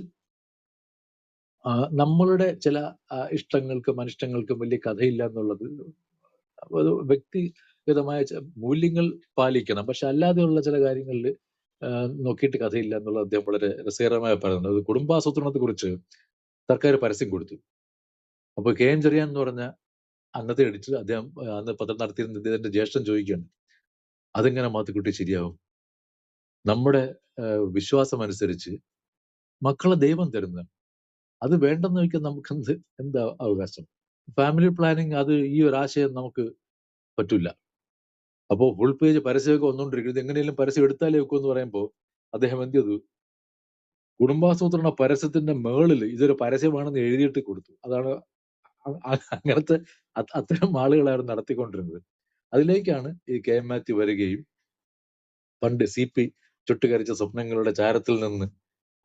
നമ്മളുടെ ചില ഇഷ്ടങ്ങൾക്കും അനിഷ്ടങ്ങൾക്കും വലിയ കഥയില്ല എന്നുള്ളത് വ്യക്തിഗതമായ മൂല്യങ്ങൾ പാലിക്കണം. പക്ഷെ അല്ലാതെയുള്ള ചില കാര്യങ്ങളിൽ നോക്കിയിട്ട് കഥയില്ല എന്നുള്ളത് അദ്ദേഹം വളരെ രസകരമായി പറയുന്നുണ്ട്. അത് കുടുംബാസൂത്രണത്തെ കുറിച്ച് സർക്കാർ പരസ്യം കൊടുത്തു. അപ്പൊ കെ എൻ ചെറിയാൻ എന്ന് പറഞ്ഞ അന്നത്തെ എഡിറ്റർ, അദ്ദേഹം അന്ന് പത്രം നടത്തിയിരുന്ന ഇദ്ദേഹത്തിന്റെ ജ്യേഷ്ഠൻ ചോദിക്കുകയാണ്, അതെങ്ങനെ മാത്തുക്കുട്ടി ശരിയാവും? നമ്മുടെ വിശ്വാസം അനുസരിച്ച് മക്കളെ ദൈവം തരുന്നതാണ്, അത് വേണ്ടെന്ന് വയ്ക്കാൻ നമുക്ക് എന്താ അവകാശം? ഫാമിലി പ്ലാനിങ്, അത് ഈ ഒരു ആശയം നമുക്ക് പറ്റൂല. അപ്പോൾ ഫുൾ പേജ് പരസ്യമൊക്കെ വന്നുകൊണ്ടിരിക്കുന്നത്, എങ്ങനെയെങ്കിലും പരസ്യം എടുത്താലേ വെക്കൂ എന്ന് പറയുമ്പോൾ അദ്ദേഹം എന്ത് ചെയ്തു, കുടുംബാസൂത്രണ പരസ്യത്തിന്റെ മേളിൽ ഇതൊരു പരസ്യമാണെന്ന് എഴുതിയിട്ട് കൊടുത്തു. അതാണ് അങ്ങനത്തെ അത്തരം ആളുകളായിരുന്നു നടത്തിക്കൊണ്ടിരുന്നത്. അതിലേക്കാണ് ഈ കെ എം മാത്യു വരികയും പണ്ട് CP ചുട്ടുകരിച്ച സ്വപ്നങ്ങളുടെ ചാരത്തിൽ നിന്ന്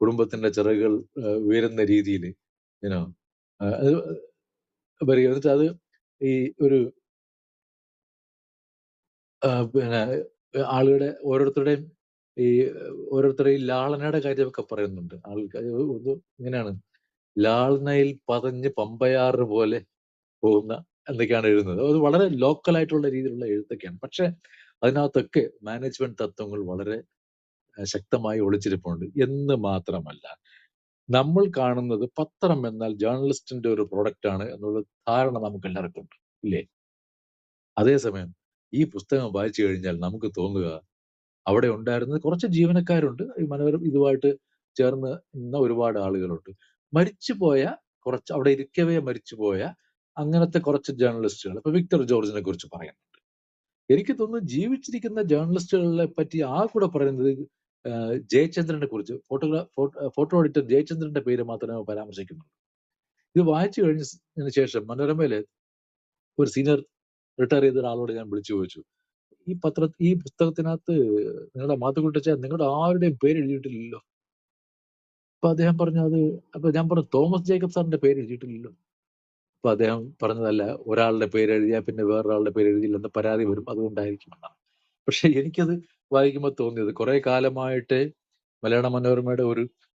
കുടുംബത്തിന്റെ ചിറകുകൾ ഉയരുന്ന രീതിയിൽ വരിക. എന്നിട്ട് അത് ഈ ഒരു പിന്നെ ആളുകളുടെ ഓരോരുത്തരുടെയും ലാളനയുടെ കാര്യമൊക്കെ പറയുന്നുണ്ട്. ആൾക്കാർ ഇങ്ങനെയാണ്, ലാളനയിൽ പതഞ്ഞ് പമ്പയാറ് പോലെ പോകുന്ന എന്തൊക്കെയാണ് എഴുതുന്നത്. അത് വളരെ ലോക്കൽ ആയിട്ടുള്ള രീതിയിലുള്ള എഴുത്തൊക്കെയാണ്. പക്ഷെ അതിനകത്തൊക്കെ മാനേജ്മെന്റ് തത്വങ്ങൾ വളരെ ശക്തമായി ഒളിച്ചിരിപ്പുണ്ട്. എന്ന് മാത്രമല്ല, നമ്മൾ കാണുന്നത് പത്രം എന്നാൽ ജേർണലിസ്റ്റിന്റെ ഒരു പ്രൊഡക്റ്റ് ആണ് എന്നുള്ള ധാരണ നമുക്ക് എല്ലാവർക്കും ഉണ്ട്, ഇല്ലേ? അതേസമയം ഈ പുസ്തകം വായിച്ചു കഴിഞ്ഞാൽ നമുക്ക് തോന്നുക, അവിടെ ഉണ്ടായിരുന്നത് കുറച്ച് ജീവനക്കാരുണ്ട്, ഈ മനോരമ ഇതുമായിട്ട് ചേർന്ന് നിന്ന ഒരുപാട് ആളുകളുണ്ട്, മരിച്ചുപോയ കുറച്ച്, അവിടെ ഇരിക്കവേ മരിച്ചുപോയ അങ്ങനത്തെ കുറച്ച് ജേർണലിസ്റ്റുകൾ. ഇപ്പൊ വിക്ടർ ജോർജിനെ കുറിച്ച് പറയുന്നുണ്ട്. എനിക്ക് തോന്നുന്നു ജീവിച്ചിരിക്കുന്ന ജേർണലിസ്റ്റുകളെ പറ്റി കൂടെ പറയുന്നത് ജയചന്ദ്രനെ കുറിച്ച്, ഫോട്ടോ എഡിറ്റർ ജയചന്ദ്രന്റെ പേര് മാത്രമേ പരാമർശിക്കുന്നുള്ളൂ. ഇത് വായിച്ചു കഴിഞ്ഞതിന് ശേഷം മനോരമയിലെ ഒരു സീനിയർ റിട്ടയർ ചെയ്ത ഒരാളോട് ഞാൻ വിളിച്ചു ചോദിച്ചു, ഈ പുസ്തകത്തിനകത്ത് നിങ്ങളുടെ മാത്തുക്കുട്ടിച്ച നിങ്ങളുടെ ആരുടെയും പേര് എഴുതിയിട്ടില്ലല്ലോ. അപ്പൊ അദ്ദേഹം പറഞ്ഞു അപ്പൊ ഞാൻ പറഞ്ഞു തോമസ് ജേക്കബ് സാറിന്റെ പേര് എഴുതിയിട്ടില്ലല്ലോ. അപ്പൊ അദ്ദേഹം പറഞ്ഞതല്ല, ഒരാളുടെ പേര് എഴുതിയാൽ പിന്നെ വേറൊരാളുടെ പേര് എഴുതിയില്ലെന്ന് പരാതി വരും, അതുകൊണ്ടായിരിക്കും എന്നാണ്. പക്ഷെ എനിക്കത് വായിക്കുമ്പോൾ തോന്നിയത്, കുറെ കാലമായിട്ട് മലയാള മനോരമയുടെ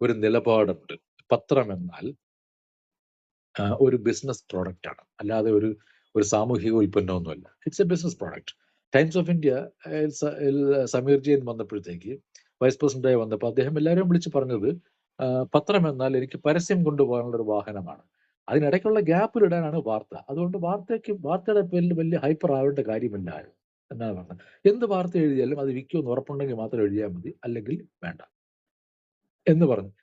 ഒരു നിലപാടുണ്ട്. പത്രം എന്നാൽ ഒരു ബിസിനസ് പ്രോഡക്റ്റ് ആണ്, അല്ലാതെ ഒരു സാമൂഹിക ഉൽപ്പന്നമൊന്നുമല്ല. It's a business product. Times of India Sameer Jain വന്നപ്പോഴത്തേക്ക്, വൈസ് പ്രസിഡന്റായി വന്നപ്പോൾ അദ്ദേഹം എല്ലാവരും വിളിച്ച് പറഞ്ഞത്, പത്രം എന്നാൽ എനിക്ക് പരസ്യം കൊണ്ടുപോകാനുള്ള ഒരു വാഹനമാണ്, അതിനിടയ്ക്കുള്ള ഗ്യാപ്പിലിടാനാണ് വാർത്ത. അതുകൊണ്ട് വാർത്തയുടെ പേരിൽ വലിയ ഹൈപ്പർ ആവേണ്ട കാര്യമില്ല എന്നാണ് പറഞ്ഞത്. എന്ത് വാർത്ത എഴുതിയാലും അത് വിൽക്കുമെന്ന് ഉറപ്പുണ്ടെങ്കിൽ മാത്രം എഴുതിയാൽ മതി, അല്ലെങ്കിൽ വേണ്ട എന്ന് പറഞ്ഞു.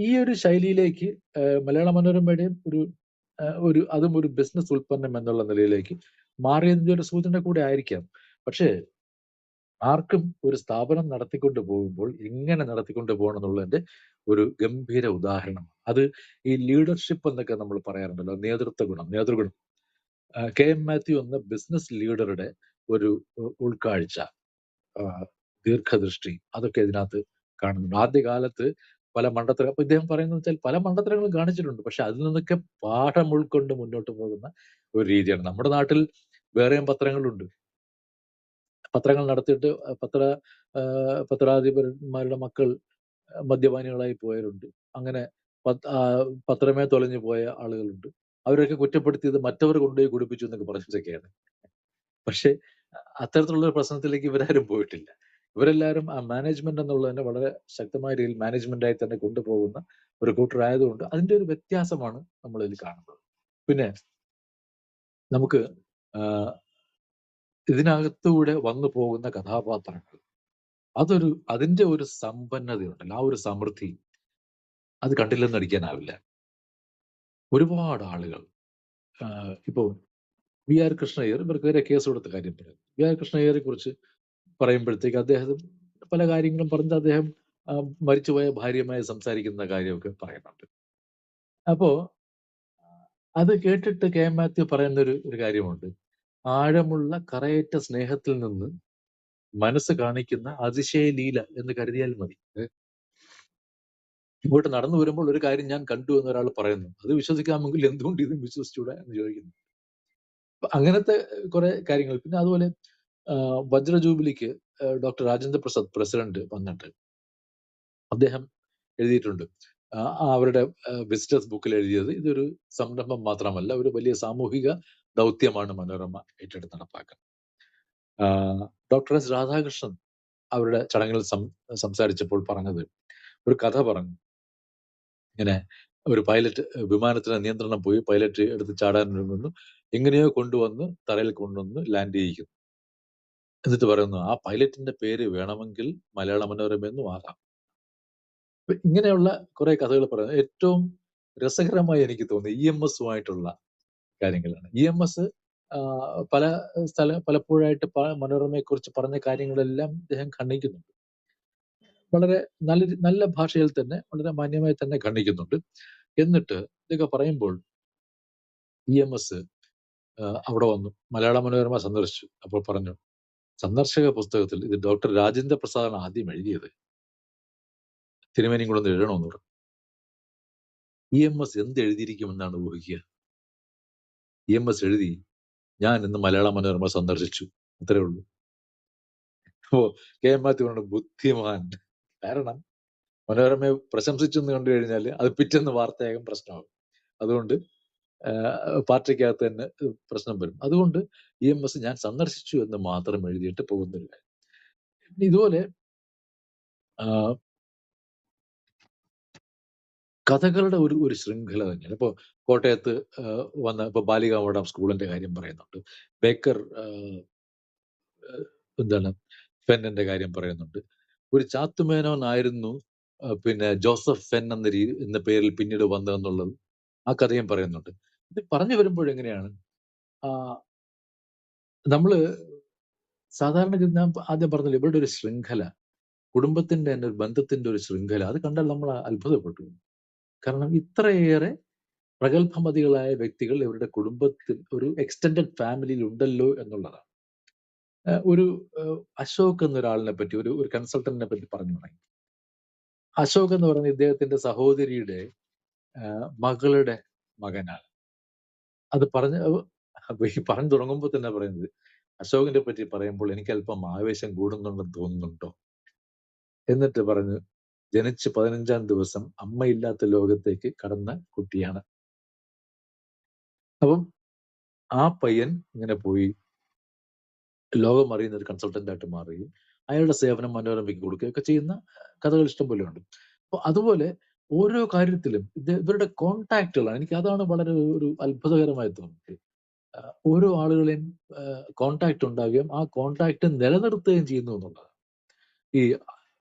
ഈ ഒരു ശൈലിയിലേക്ക് മലയാള മനോരമയുടെയും അതും ഒരു ബിസിനസ് ഉൽപ്പന്നം എന്നുള്ള നിലയിലേക്ക് മാറിയതിന്റെ ഒരു സൂചന കൂടെ ആയിരിക്കാം. പക്ഷേ ആർക്കും ഒരു സ്ഥാപനം നടത്തിക്കൊണ്ട് പോകുമ്പോൾ എങ്ങനെ നടത്തിക്കൊണ്ട് പോകണം എന്നുള്ളതിന്റെ ഒരു ഗംഭീര ഉദാഹരണമാണ് അത്. ഈ ലീഡർഷിപ്പ് എന്നൊക്കെ നമ്മൾ പറയാറുണ്ടല്ലോ, നേതൃഗുണം. KM മാത്യു എന്ന ബിസിനസ് ലീഡറുടെ ഒരു ഉൾക്കാഴ്ച, ദീർഘദൃഷ്ടി, അതൊക്കെ ഇതിനകത്ത് കാണുന്നുണ്ട്. ആദ്യകാലത്ത് പല മണ്ടത്തരം, അപ്പൊ ഇദ്ദേഹം പറയുന്നത് വെച്ചാൽ പല മണ്ടത്തരങ്ങളും കാണിച്ചിട്ടുണ്ട്, പക്ഷെ അതിൽ നിന്നൊക്കെ പാഠം ഉൾക്കൊണ്ട് മുന്നോട്ട് പോകുന്ന ഒരു രീതിയാണ്. നമ്മുടെ നാട്ടിൽ വേറെയും പത്രങ്ങളുണ്ട്. പത്രങ്ങൾ നടത്തിയിട്ട് പത്രാധിപന്മാരുടെ മക്കൾ മദ്യപാനികളായി പോയവരുണ്ട്. അങ്ങനെ പത്രമേ തൊലഞ്ഞു പോയ ആളുകളുണ്ട്. അവരൊക്കെ കുറ്റപ്പെടുത്തിയത് മറ്റവർ കൊണ്ടുപോയി കുടിപ്പിച്ചു എന്നൊക്കെ പറഞ്ഞതൊക്കെയാണ്. പക്ഷെ അത്തരത്തിലുള്ള ഒരു പ്രശ്നത്തിലേക്ക് ഇവരാരും പോയിട്ടില്ല. ഇവരെല്ലാവരും ആ മാനേജ്മെന്റ് എന്നുള്ളതിനെ വളരെ ശക്തമായ രീതിയിൽ മാനേജ്മെന്റായി തന്നെ കൊണ്ടുപോകുന്ന ഒരു കൂട്ടരായതുകൊണ്ട് അതിന്റെ ഒരു വ്യത്യാസമാണ് നമ്മൾ ഇതിൽ കാണുന്നത്. പിന്നെ നമുക്ക് ഇതിനകത്തൂടെ വന്നു പോകുന്ന കഥാപാത്രങ്ങൾ, അതിന്റെ ഒരു സമ്പന്നതയുണ്ടല്ലോ, ആ ഒരു സമൃദ്ധി, അത് കണ്ടില്ലെന്ന് നടിക്കാനാവില്ല. ഒരുപാട് ആളുകൾ, ഇപ്പോ VR കൃഷ്ണയ്യർ, ഇവർക്കെതിരെ കേസ് കൊടുത്ത കാര്യം പറയും. VR കൃഷ്ണയ്യരെ കുറിച്ച് പറയുമ്പോഴത്തേക്ക് അദ്ദേഹം പല കാര്യങ്ങളും പറഞ്ഞ് അദ്ദേഹം മരിച്ചുപോയ ഭാര്യയുമായി സംസാരിക്കുന്ന കാര്യമൊക്കെ പറയുന്നുണ്ട്. അപ്പോ അത് കേട്ടിട്ട് KM മാത്യു പറയുന്ന ഒരു കാര്യമുണ്ട്. ആഴമുള്ള കറയറ്റ സ്നേഹത്തിൽ നിന്ന് മനസ്സ് കാണിക്കുന്ന അതിശയ ലീല എന്ന് കരുതിയാൽ മതി. ഇങ്ങോട്ട് നടന്നു വരുമ്പോൾ ഒരു കാര്യം ഞാൻ കണ്ടു എന്ന് ഒരാൾ പറയുന്നു, അത് വിശ്വസിക്കാമെങ്കിൽ എന്തുകൊണ്ട് ഇതും വിശ്വസിച്ചൂടാ എന്ന് ചോദിക്കുന്നു. അങ്ങനത്തെ കുറെ കാര്യങ്ങൾ. പിന്നെ അതുപോലെ വജ്ര ജൂബിലിക്ക് ഡോക്ടർ രാജേന്ദ്ര പ്രസാദ് പ്രസിഡന്റ് വന്നിട്ട് അദ്ദേഹം എഴുതിയിട്ടുണ്ട്, അവരുടെ വിസിറ്റേഴ്സ് ബുക്കിൽ എഴുതിയത്, ഇതൊരു സംരംഭം മാത്രമല്ല, ഒരു വലിയ സാമൂഹിക ദൗത്യമാണ് മനോരമ ഏറ്റെടുത്ത് നടപ്പാക്കാൻ. ഡോക്ടർ എസ് രാധാകൃഷ്ണൻ അവരുടെ ചടങ്ങിൽ സംസാരിച്ചപ്പോൾ പറഞ്ഞത്, ഒരു കഥ പറഞ്ഞു. ഇങ്ങനെ ഒരു പൈലറ്റ് വിമാനത്തിന് നിയന്ത്രണം പോയി, പൈലറ്റ് എടുത്ത് ചാടാൻ ഒരുങ്ങുന്നു, എങ്ങനെയോ കൊണ്ടുവന്ന് തറയിൽ കൊണ്ടുവന്ന് ലാൻഡ് ചെയ്യിക്കുന്നു. എന്നിട്ട് പറയുന്നു, ആ പൈലറ്റിന്റെ പേര് വേണമെങ്കിൽ മലയാള മനോരമ എന്നും ആകാം. ഇങ്ങനെയുള്ള കുറെ കഥകൾ പറയുന്നത് ഏറ്റവും രസകരമായി എനിക്ക് തോന്നി EMSുമായിട്ടുള്ള കാര്യങ്ങളാണ്. EMS പലപ്പോഴായിട്ട് മനോരമയെ കുറിച്ച് പറഞ്ഞ കാര്യങ്ങളെല്ലാം അദ്ദേഹം ഖണ്ഡിക്കുന്നുണ്ട്. വളരെ നല്ല ഭാഷയിൽ തന്നെ, വളരെ മാന്യമായി തന്നെ ഖണ്ഡിക്കുന്നുണ്ട്. എന്നിട്ട് ഇതൊക്കെ പറയുമ്പോൾ EMS അവിടെ വന്നു, മലയാള മനോരമ സന്ദർശിച്ചു. അപ്പോൾ പറഞ്ഞു, സന്ദർശക പുസ്തകത്തിൽ ഇത് ഡോക്ടർ രാജേന്ദ്ര പ്രസാദാണ് ആദ്യം എഴുതിയത്, തിരുമേനിയും കൂടെ ഒന്ന് എഴുതണമെന്ന് പറഞ്ഞു. EMS എന്ത് എഴുതിയിരിക്കുമെന്നാണ് ഊഹിക്കുക? EMS എഴുതി, ഞാൻ ഇന്ന് മലയാള മനോരമ സന്ദർശിച്ചു, അത്രേ ഉള്ളൂ. അപ്പോ KM മാത്യു പറഞ്ഞു, ബുദ്ധിമാൻ. കാരണം മനോരമയെ പ്രശംസിച്ചു എന്ന് കണ്ടു കഴിഞ്ഞാൽ അത് പിറ്റേന്ന് വാർത്തയാകും, പ്രശ്നമാകും. അതുകൊണ്ട് പാർട്ടിക്കകത്ത് തന്നെ പ്രശ്നം വരും. അതുകൊണ്ട് EMS ഞാൻ സന്ദർശിച്ചു എന്ന് മാത്രം എഴുതിയിട്ട് പോകുന്നില്ല. ഇതുപോലെ കഥകളുടെ ഒരു ശൃംഖല തന്നെയാണ്. ഇപ്പൊ കോട്ടയത്ത് ഇപ്പൊ ബാലികാമഠം സ്കൂളിന്റെ കാര്യം പറയുന്നുണ്ട്, ബേക്കർ ഫെന്നിന്റെ കാര്യം പറയുന്നുണ്ട്. ഒരു ചാത്തുമേനോൻ ആയിരുന്നു പിന്നെ ജോസഫ് ഫെൻ എന്ന പേരിൽ പിന്നീട് വന്നതെന്നുള്ളത് ആ കഥയും പറയുന്നുണ്ട്. ഇത് പറഞ്ഞു വരുമ്പോഴെങ്ങനെയാണ്, നമ്മള് സാധാരണ ഞാൻ ആദ്യം പറഞ്ഞില്ല, ഇവരുടെ ഒരു ശൃംഖല, കുടുംബത്തിന്റെ തന്നെ ഒരു ബന്ധത്തിന്റെ ഒരു ശൃംഖല, അത് കണ്ടാൽ നമ്മൾ അത്ഭുതപ്പെട്ടു. കാരണം ഇത്രയേറെ പ്രഗത്ഭമതികളായ വ്യക്തികൾ ഇവരുടെ കുടുംബത്തിൽ, ഒരു എക്സ്റ്റെൻഡഡ് ഫാമിലിയിൽ ഉണ്ടല്ലോ എന്നുള്ളതാണ്. ഒരു അശോക് എന്നൊരാളിനെ പറ്റി, ഒരു കൺസൾട്ടന്റിനെ പറ്റി പറഞ്ഞു തുടങ്ങി. അശോക് എന്ന് പറയുന്ന ഇദ്ദേഹത്തിന്റെ സഹോദരിയുടെ മകളുടെ മകനാണ്. അത് പറഞ്ഞു തുടങ്ങുമ്പോൾ തന്നെ പറയുന്നത്, അശോകിനെ പറ്റി പറയുമ്പോൾ എനിക്ക് അല്പം ആവേശം കൂടുന്നുണ്ടെന്ന് തോന്നുന്നുണ്ടോ? എന്നിട്ട് പറഞ്ഞു, ജനിച്ച് 15-ാം ദിവസം അമ്മയില്ലാത്ത ലോകത്തേക്ക് കടന്ന കുട്ടിയാണ്. അപ്പം ആ പയ്യൻ ഇങ്ങനെ പോയി ലോകം അറിയുന്ന ഒരു കൺസൾട്ടന്റ് ആയിട്ട് മാറുകയും അയാളുടെ സേവനം മനോരമയ്ക്ക് കൊടുക്കുകയൊക്കെ ചെയ്യുന്ന കഥകൾ ഇഷ്ടംപോലെ ഉണ്ട്. അപ്പൊ അതുപോലെ ഓരോ കാര്യത്തിലും ഇവരുടെ കോണ്ടാക്റ്റുകളാണ്. എനിക്ക് അതാണ് വളരെ ഒരു അത്ഭുതകരമായി തോന്നുന്നത്. ഓരോ ആളുകളെയും കോണ്ടാക്ട് ഉണ്ടാവുകയും ആ കോണ്ടാക്ട് നിലനിർത്തുകയും ചെയ്യുന്നു എന്നുള്ളതാണ്. ഈ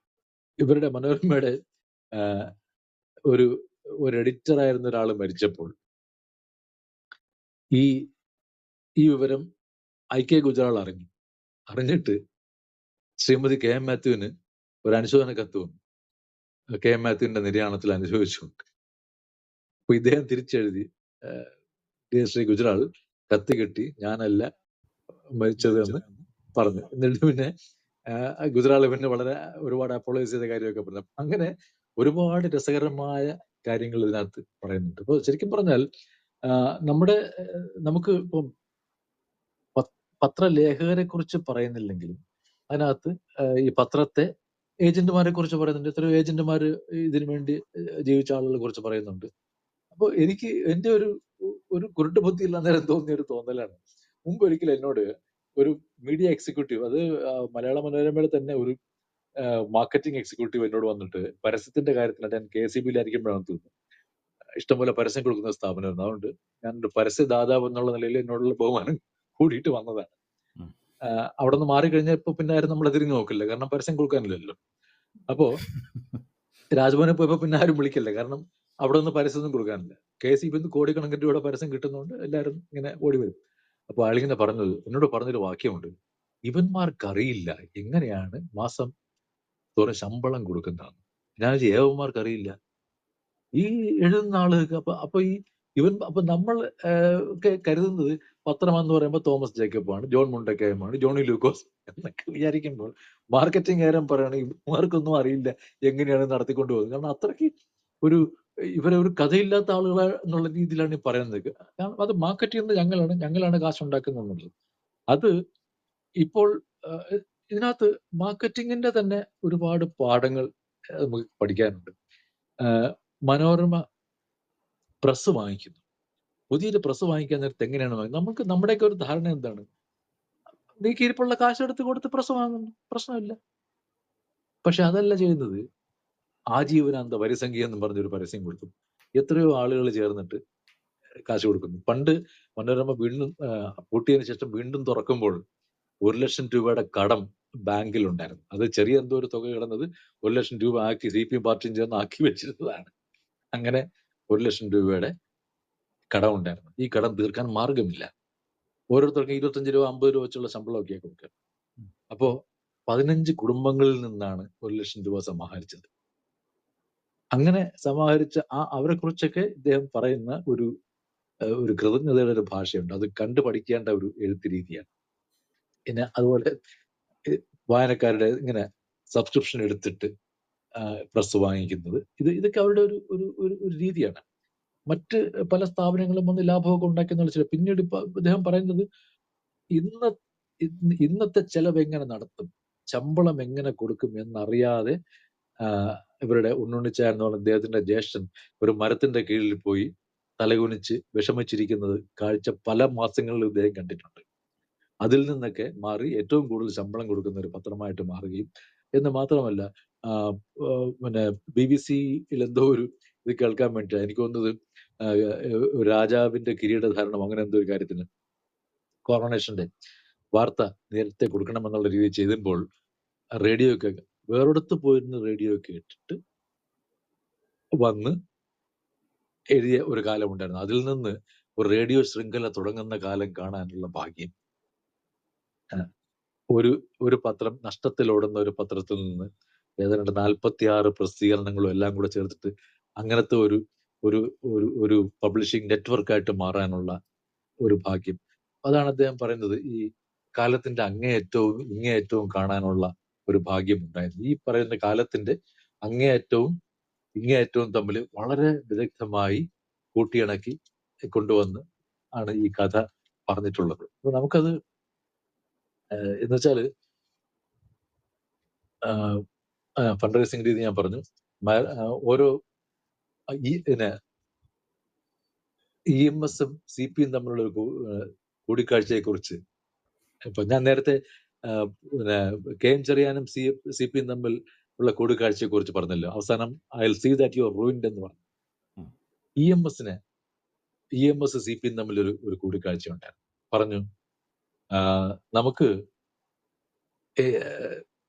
ഇവരുടെ മനോരമയുടെ ഒരു എഡിറ്റർ ആയിരുന്ന ഒരാൾ മരിച്ചപ്പോൾ ഈ വിവരം IK ഗുജറാൾ അറിഞ്ഞിട്ട് ശ്രീമതി KM മാത്യുവിന് ഒരു അനുശോചന കത്ത് വന്നു. KM മാത്യുവിന്റെ നിര്യാണത്തിൽ അനുശോചിച്ചുകൊണ്ട്. അപ്പൊ ഇദ്ദേഹം തിരിച്ചെഴുതി, ശ്രീ ഗുജറാൾ കത്ത് കിട്ടി, ഞാനല്ല മരിച്ചത് എന്ന് പറഞ്ഞു. എന്നിട്ട് പിന്നെ ഗുജറാൾ പിന്നെ ഒരുപാട് അപ്പോളൈസ് ചെയ്ത കാര്യമൊക്കെ പറഞ്ഞു. അങ്ങനെ ഒരുപാട് രസകരമായ കാര്യങ്ങൾ ഇതിനകത്ത് പറയുന്നുണ്ട്. അപ്പൊ ശരിക്കും പറഞ്ഞാൽ നമുക്ക് ഇപ്പം പത്രലേഖകരെ കുറിച്ച് പറയുന്നില്ലെങ്കിലും അതിനകത്ത് ഈ പത്രത്തെ ഏജന്റുമാരെ കുറിച്ച് പറയുന്നുണ്ട്. എത്രയോ ഏജന്റുമാർ ഇതിനു വേണ്ടി ജീവിച്ച ആളുകളെ കുറിച്ച് പറയുന്നുണ്ട്. അപ്പോൾ എനിക്ക് എന്റെ ഒരു കുരുട്ട് ബുദ്ധിയില്ല നേരം തോന്നിയ ഒരു തോന്നലാണ്. മുമ്പ് ഒരിക്കലും എന്നോട് ഒരു മീഡിയ എക്സിക്യൂട്ടീവ്, അത് മലയാള മനോരമയുടെ തന്നെ ഒരു മാർക്കറ്റിംഗ് എക്സിക്യൂട്ടീവ് എന്നോട് വന്നിട്ട് പരസ്യത്തിന്റെ കാര്യത്തിനായിട്ട്, ഞാൻ KCB-യിലായിരിക്കുമ്പോഴാണ് തോന്നുന്നു, ഇഷ്ടംപോലെ പരസ്യം കൊടുക്കുന്ന സ്ഥാപനമായിരുന്നു. അതുകൊണ്ട് ഞാനൊരു പരസ്യദാതാവ് എന്നുള്ള നിലയിൽ എന്നോടുള്ള ബഹുമാനം കൂടിയിട്ട് വന്നതാണ്. അവിടെ നിന്ന് മാറിക്കഴിഞ്ഞപ്പോ പിന്നെ ആരും നമ്മളെ തിരിഞ്ഞു നോക്കില്ല, കാരണം പരസ്യം കൊടുക്കാനില്ലല്ലോ. അപ്പോ രാജ്ഭവനിൽ പോയപ്പോ പിന്നെ ആരും വിളിക്കില്ല, കാരണം അവിടെ നിന്ന് പരസ്യമൊന്നും കൊടുക്കാനില്ല. KCB-ന്ന് കോടിക്കണക്കിന് രൂപയുടെ പരസ്യം കിട്ടുന്നതുകൊണ്ട് എല്ലാവരും ഇങ്ങനെ ഓടി വരും. അപ്പൊ ആളിങ്ങനെ എന്നോട് പറഞ്ഞൊരു വാക്യമുണ്ട്, ഇവന്മാർക്കറിയില്ല എങ്ങനെയാണ് മാസം തോറും ശമ്പളം കൊടുക്കുന്നതാണ്. ഞാൻ ഏവന്മാർക്ക് അറിയില്ല, ഈ എഴുതുന്ന ആളുകൾക്ക്. അപ്പൊ അപ്പൊ നമ്മൾ ഒക്കെ കരുതുന്നത് പത്രമെന്ന് പറയുമ്പോൾ തോമസ് ജേക്കബാണ്, ജോൺ മുണ്ടക്കയമാണ്, ജോണി ലൂക്കോസ് എന്നൊക്കെ വിചാരിക്കുമ്പോൾ മാർക്കറ്റിംഗ് കാര്യം പറയുകയാണെങ്കിൽ ഇവന്മാർക്കൊന്നും അറിയില്ല എങ്ങനെയാണ് നടത്തിക്കൊണ്ടു പോകുന്നത്. കാരണം അത്രയ്ക്ക് ഇവരെ ഒരു കഥയില്ലാത്ത ആളുകളെ എന്നുള്ള രീതിയിലാണ് ഈ പറയുന്നത്. കാരണം അത് മാർക്കറ്റ് ചെയ്യുന്നത് ഞങ്ങളാണ് കാശുണ്ടാക്കുന്നത് എന്നുള്ളത്. അത് ഇപ്പോൾ ഇതിനകത്ത് മാർക്കറ്റിങ്ങിന്റെ തന്നെ ഒരുപാട് പാഠങ്ങൾ നമുക്ക് പഠിക്കാനുണ്ട്. മനോരമ പ്രസ് വാങ്ങിക്കുന്നു. പുതിയൊരു പ്രസ് വാങ്ങിക്കാൻ നേരത്തെ എങ്ങനെയാണ് വാങ്ങുന്നത്? നമുക്ക് നമ്മുടെയൊക്കെ ഒരു ധാരണ എന്താണ്? നീക്കിയിരിപ്പുള്ള കാശെടുത്ത് കൊടുത്ത് പ്രസ് വാങ്ങുന്നു, പ്രശ്നമില്ല. പക്ഷെ അതല്ല ചെയ്യുന്നത്. ആജീവനാന്ത വരിസംഖ്യ എന്ന് പറഞ്ഞൊരു പരസ്യം കൊടുത്തു. എത്രയോ ആളുകൾ ചേർന്നിട്ട് കാശ് കൊടുക്കുന്നു. പണ്ട് മനോരമ വീണ്ടും പൂട്ടിയതിനു ശേഷം വീണ്ടും തുറക്കുമ്പോൾ 1 ലക്ഷം രൂപയുടെ കടം ബാങ്കിൽ ഉണ്ടായിരുന്നു. അത് ചെറിയ എന്തോ ഒരു തുക കിടന്നത് 1 ലക്ഷം രൂപ ആക്കി CPM പാർട്ടിയും ചേർന്ന് ആക്കി വെച്ചിരുന്നതാണ്. അങ്ങനെ 1 ലക്ഷം രൂപയുടെ കടം ഉണ്ടായിരുന്നു. ഈ കടം തീർക്കാൻ മാർഗമില്ല. ഓരോരുത്തർക്കും 25 രൂപ 50 രൂപ വെച്ചുള്ള ശമ്പളമൊക്കെയാണ് കൊടുക്കുക. അപ്പോ 15 കുടുംബങ്ങളിൽ നിന്നാണ് 1 ലക്ഷം രൂപ സമാഹരിച്ചത്. അങ്ങനെ സമാഹരിച്ച അവരെ കുറിച്ചൊക്കെ ഇദ്ദേഹം പറയുന്ന ഒരു കൃതജ്ഞതയുടെ ഒരു ഭാഷയുണ്ട്. അത് കണ്ടു പഠിക്കേണ്ട ഒരു എഴുത്ത് രീതിയാണ്. പിന്നെ അതുപോലെ വായനക്കാരുടെ ഇങ്ങനെ സബ്സ്ക്രിപ്ഷൻ എടുത്തിട്ട് പ്രസ് വാങ്ങിക്കുന്നത്, ഇതൊക്കെ അവരുടെ ഒരു രീതിയാണ്. മറ്റ് പല സ്ഥാപനങ്ങളും വന്ന് ലാഭമൊക്കെ ഉണ്ടാക്കിയെന്നുള്ള പിന്നീട് ഇപ്പൊ അദ്ദേഹം പറയുന്നത് ഇന്നത്തെ ചെലവ് എങ്ങനെ നടത്തും, ശമ്പളം എങ്ങനെ കൊടുക്കും എന്നറിയാതെ ഇവരുടെ ഉണ്ണുണ്ണിച്ചായ എന്ന് പറഞ്ഞ അദ്ദേഹത്തിന്റെ ജ്യേഷ്ഠൻ ഒരു മരത്തിന്റെ കീഴിൽ പോയി തലകുനിച്ച് വിഷമിച്ചിരിക്കുന്നത് കാഴ്ച പല മാസങ്ങളിലും ഇദ്ദേഹം കണ്ടിട്ടുണ്ട്. അതിൽ നിന്നൊക്കെ മാറി ഏറ്റവും കൂടുതൽ ശമ്പളം കൊടുക്കുന്ന ഒരു പത്രമായിട്ട് മാറുകയും, എന്ന് മാത്രമല്ല പിന്നെ BBC-യിൽ എന്തോ ഇത് കേൾക്കാൻ വേണ്ടിയിട്ടാണ് എനിക്ക് തോന്നുന്നത്, രാജാവിന്റെ കിരീടധാരണം അങ്ങനെ എന്തോ ഒരു കാര്യത്തിന് കോറോണേഷന്റെ വാർത്ത നേരത്തെ കൊടുക്കണമെന്നുള്ള രീതിയിൽ ചെയ്തപ്പോൾ റേഡിയോ വേറെടുത്ത് പോയിരുന്ന റേഡിയോ കേട്ടിട്ട് വന്ന് എഴുതിയ ഒരു കാലം ഉണ്ടായിരുന്നു. അതിൽ നിന്ന് ഒരു റേഡിയോ ശൃംഖല തുടങ്ങുന്ന കാലം കാണാനുള്ള ഭാഗ്യം. ഒരു പത്രം നഷ്ടത്തിലോടുന്ന ഒരു പത്രത്തിൽ നിന്ന് ഏതാണ്ട് 46 പ്രസിദ്ധീകരണങ്ങളും എല്ലാം കൂടെ ചേർത്തിട്ട് അങ്ങനത്തെ ഒരു പബ്ലിഷിംഗ് നെറ്റ്വർക്കായിട്ട് മാറാനുള്ള ഒരു ഭാഗ്യം. അതാണ് അദ്ദേഹം പറയുന്നത്. ഈ കാലത്തിന്റെ അങ്ങേയറ്റവും ഇങ്ങേയറ്റവും കാണാനുള്ള ഒരു ഭാഗ്യം ഉണ്ടായിരുന്നു. ഈ പറയുന്ന കാലത്തിന്റെ അങ്ങേയറ്റവും ഇങ്ങേയറ്റവും തമ്മിൽ വളരെ വിദഗ്ധമായി കൂട്ടിയിണക്കി കൊണ്ടുവന്ന് ആണ് ഈ കഥ പറഞ്ഞിട്ടുള്ളത്. അപ്പൊ നമുക്കത് എന്ന് വെച്ചാല് ഫണ്ട് റൈസിംഗ് രീതി ഞാൻ പറഞ്ഞു. ഓരോ പിന്നെ EMSഉം CPയും തമ്മിലുള്ള ഒരു കൂടിക്കാഴ്ചയെ കുറിച്ച് ഇപ്പൊ ഞാൻ നേരത്തെ പിന്നെ KM ചെറിയാനും CPയും തമ്മിൽ ഉള്ള കൂടിക്കാഴ്ചയെ കുറിച്ച് പറഞ്ഞല്ലോ. അവസാനം I will see that you are ruined എന്ന് പറഞ്ഞു. EMS CPയും തമ്മിൽ ഒരു കൂടിക്കാഴ്ച ഉണ്ടായിരുന്നു. പറഞ്ഞു നമുക്ക്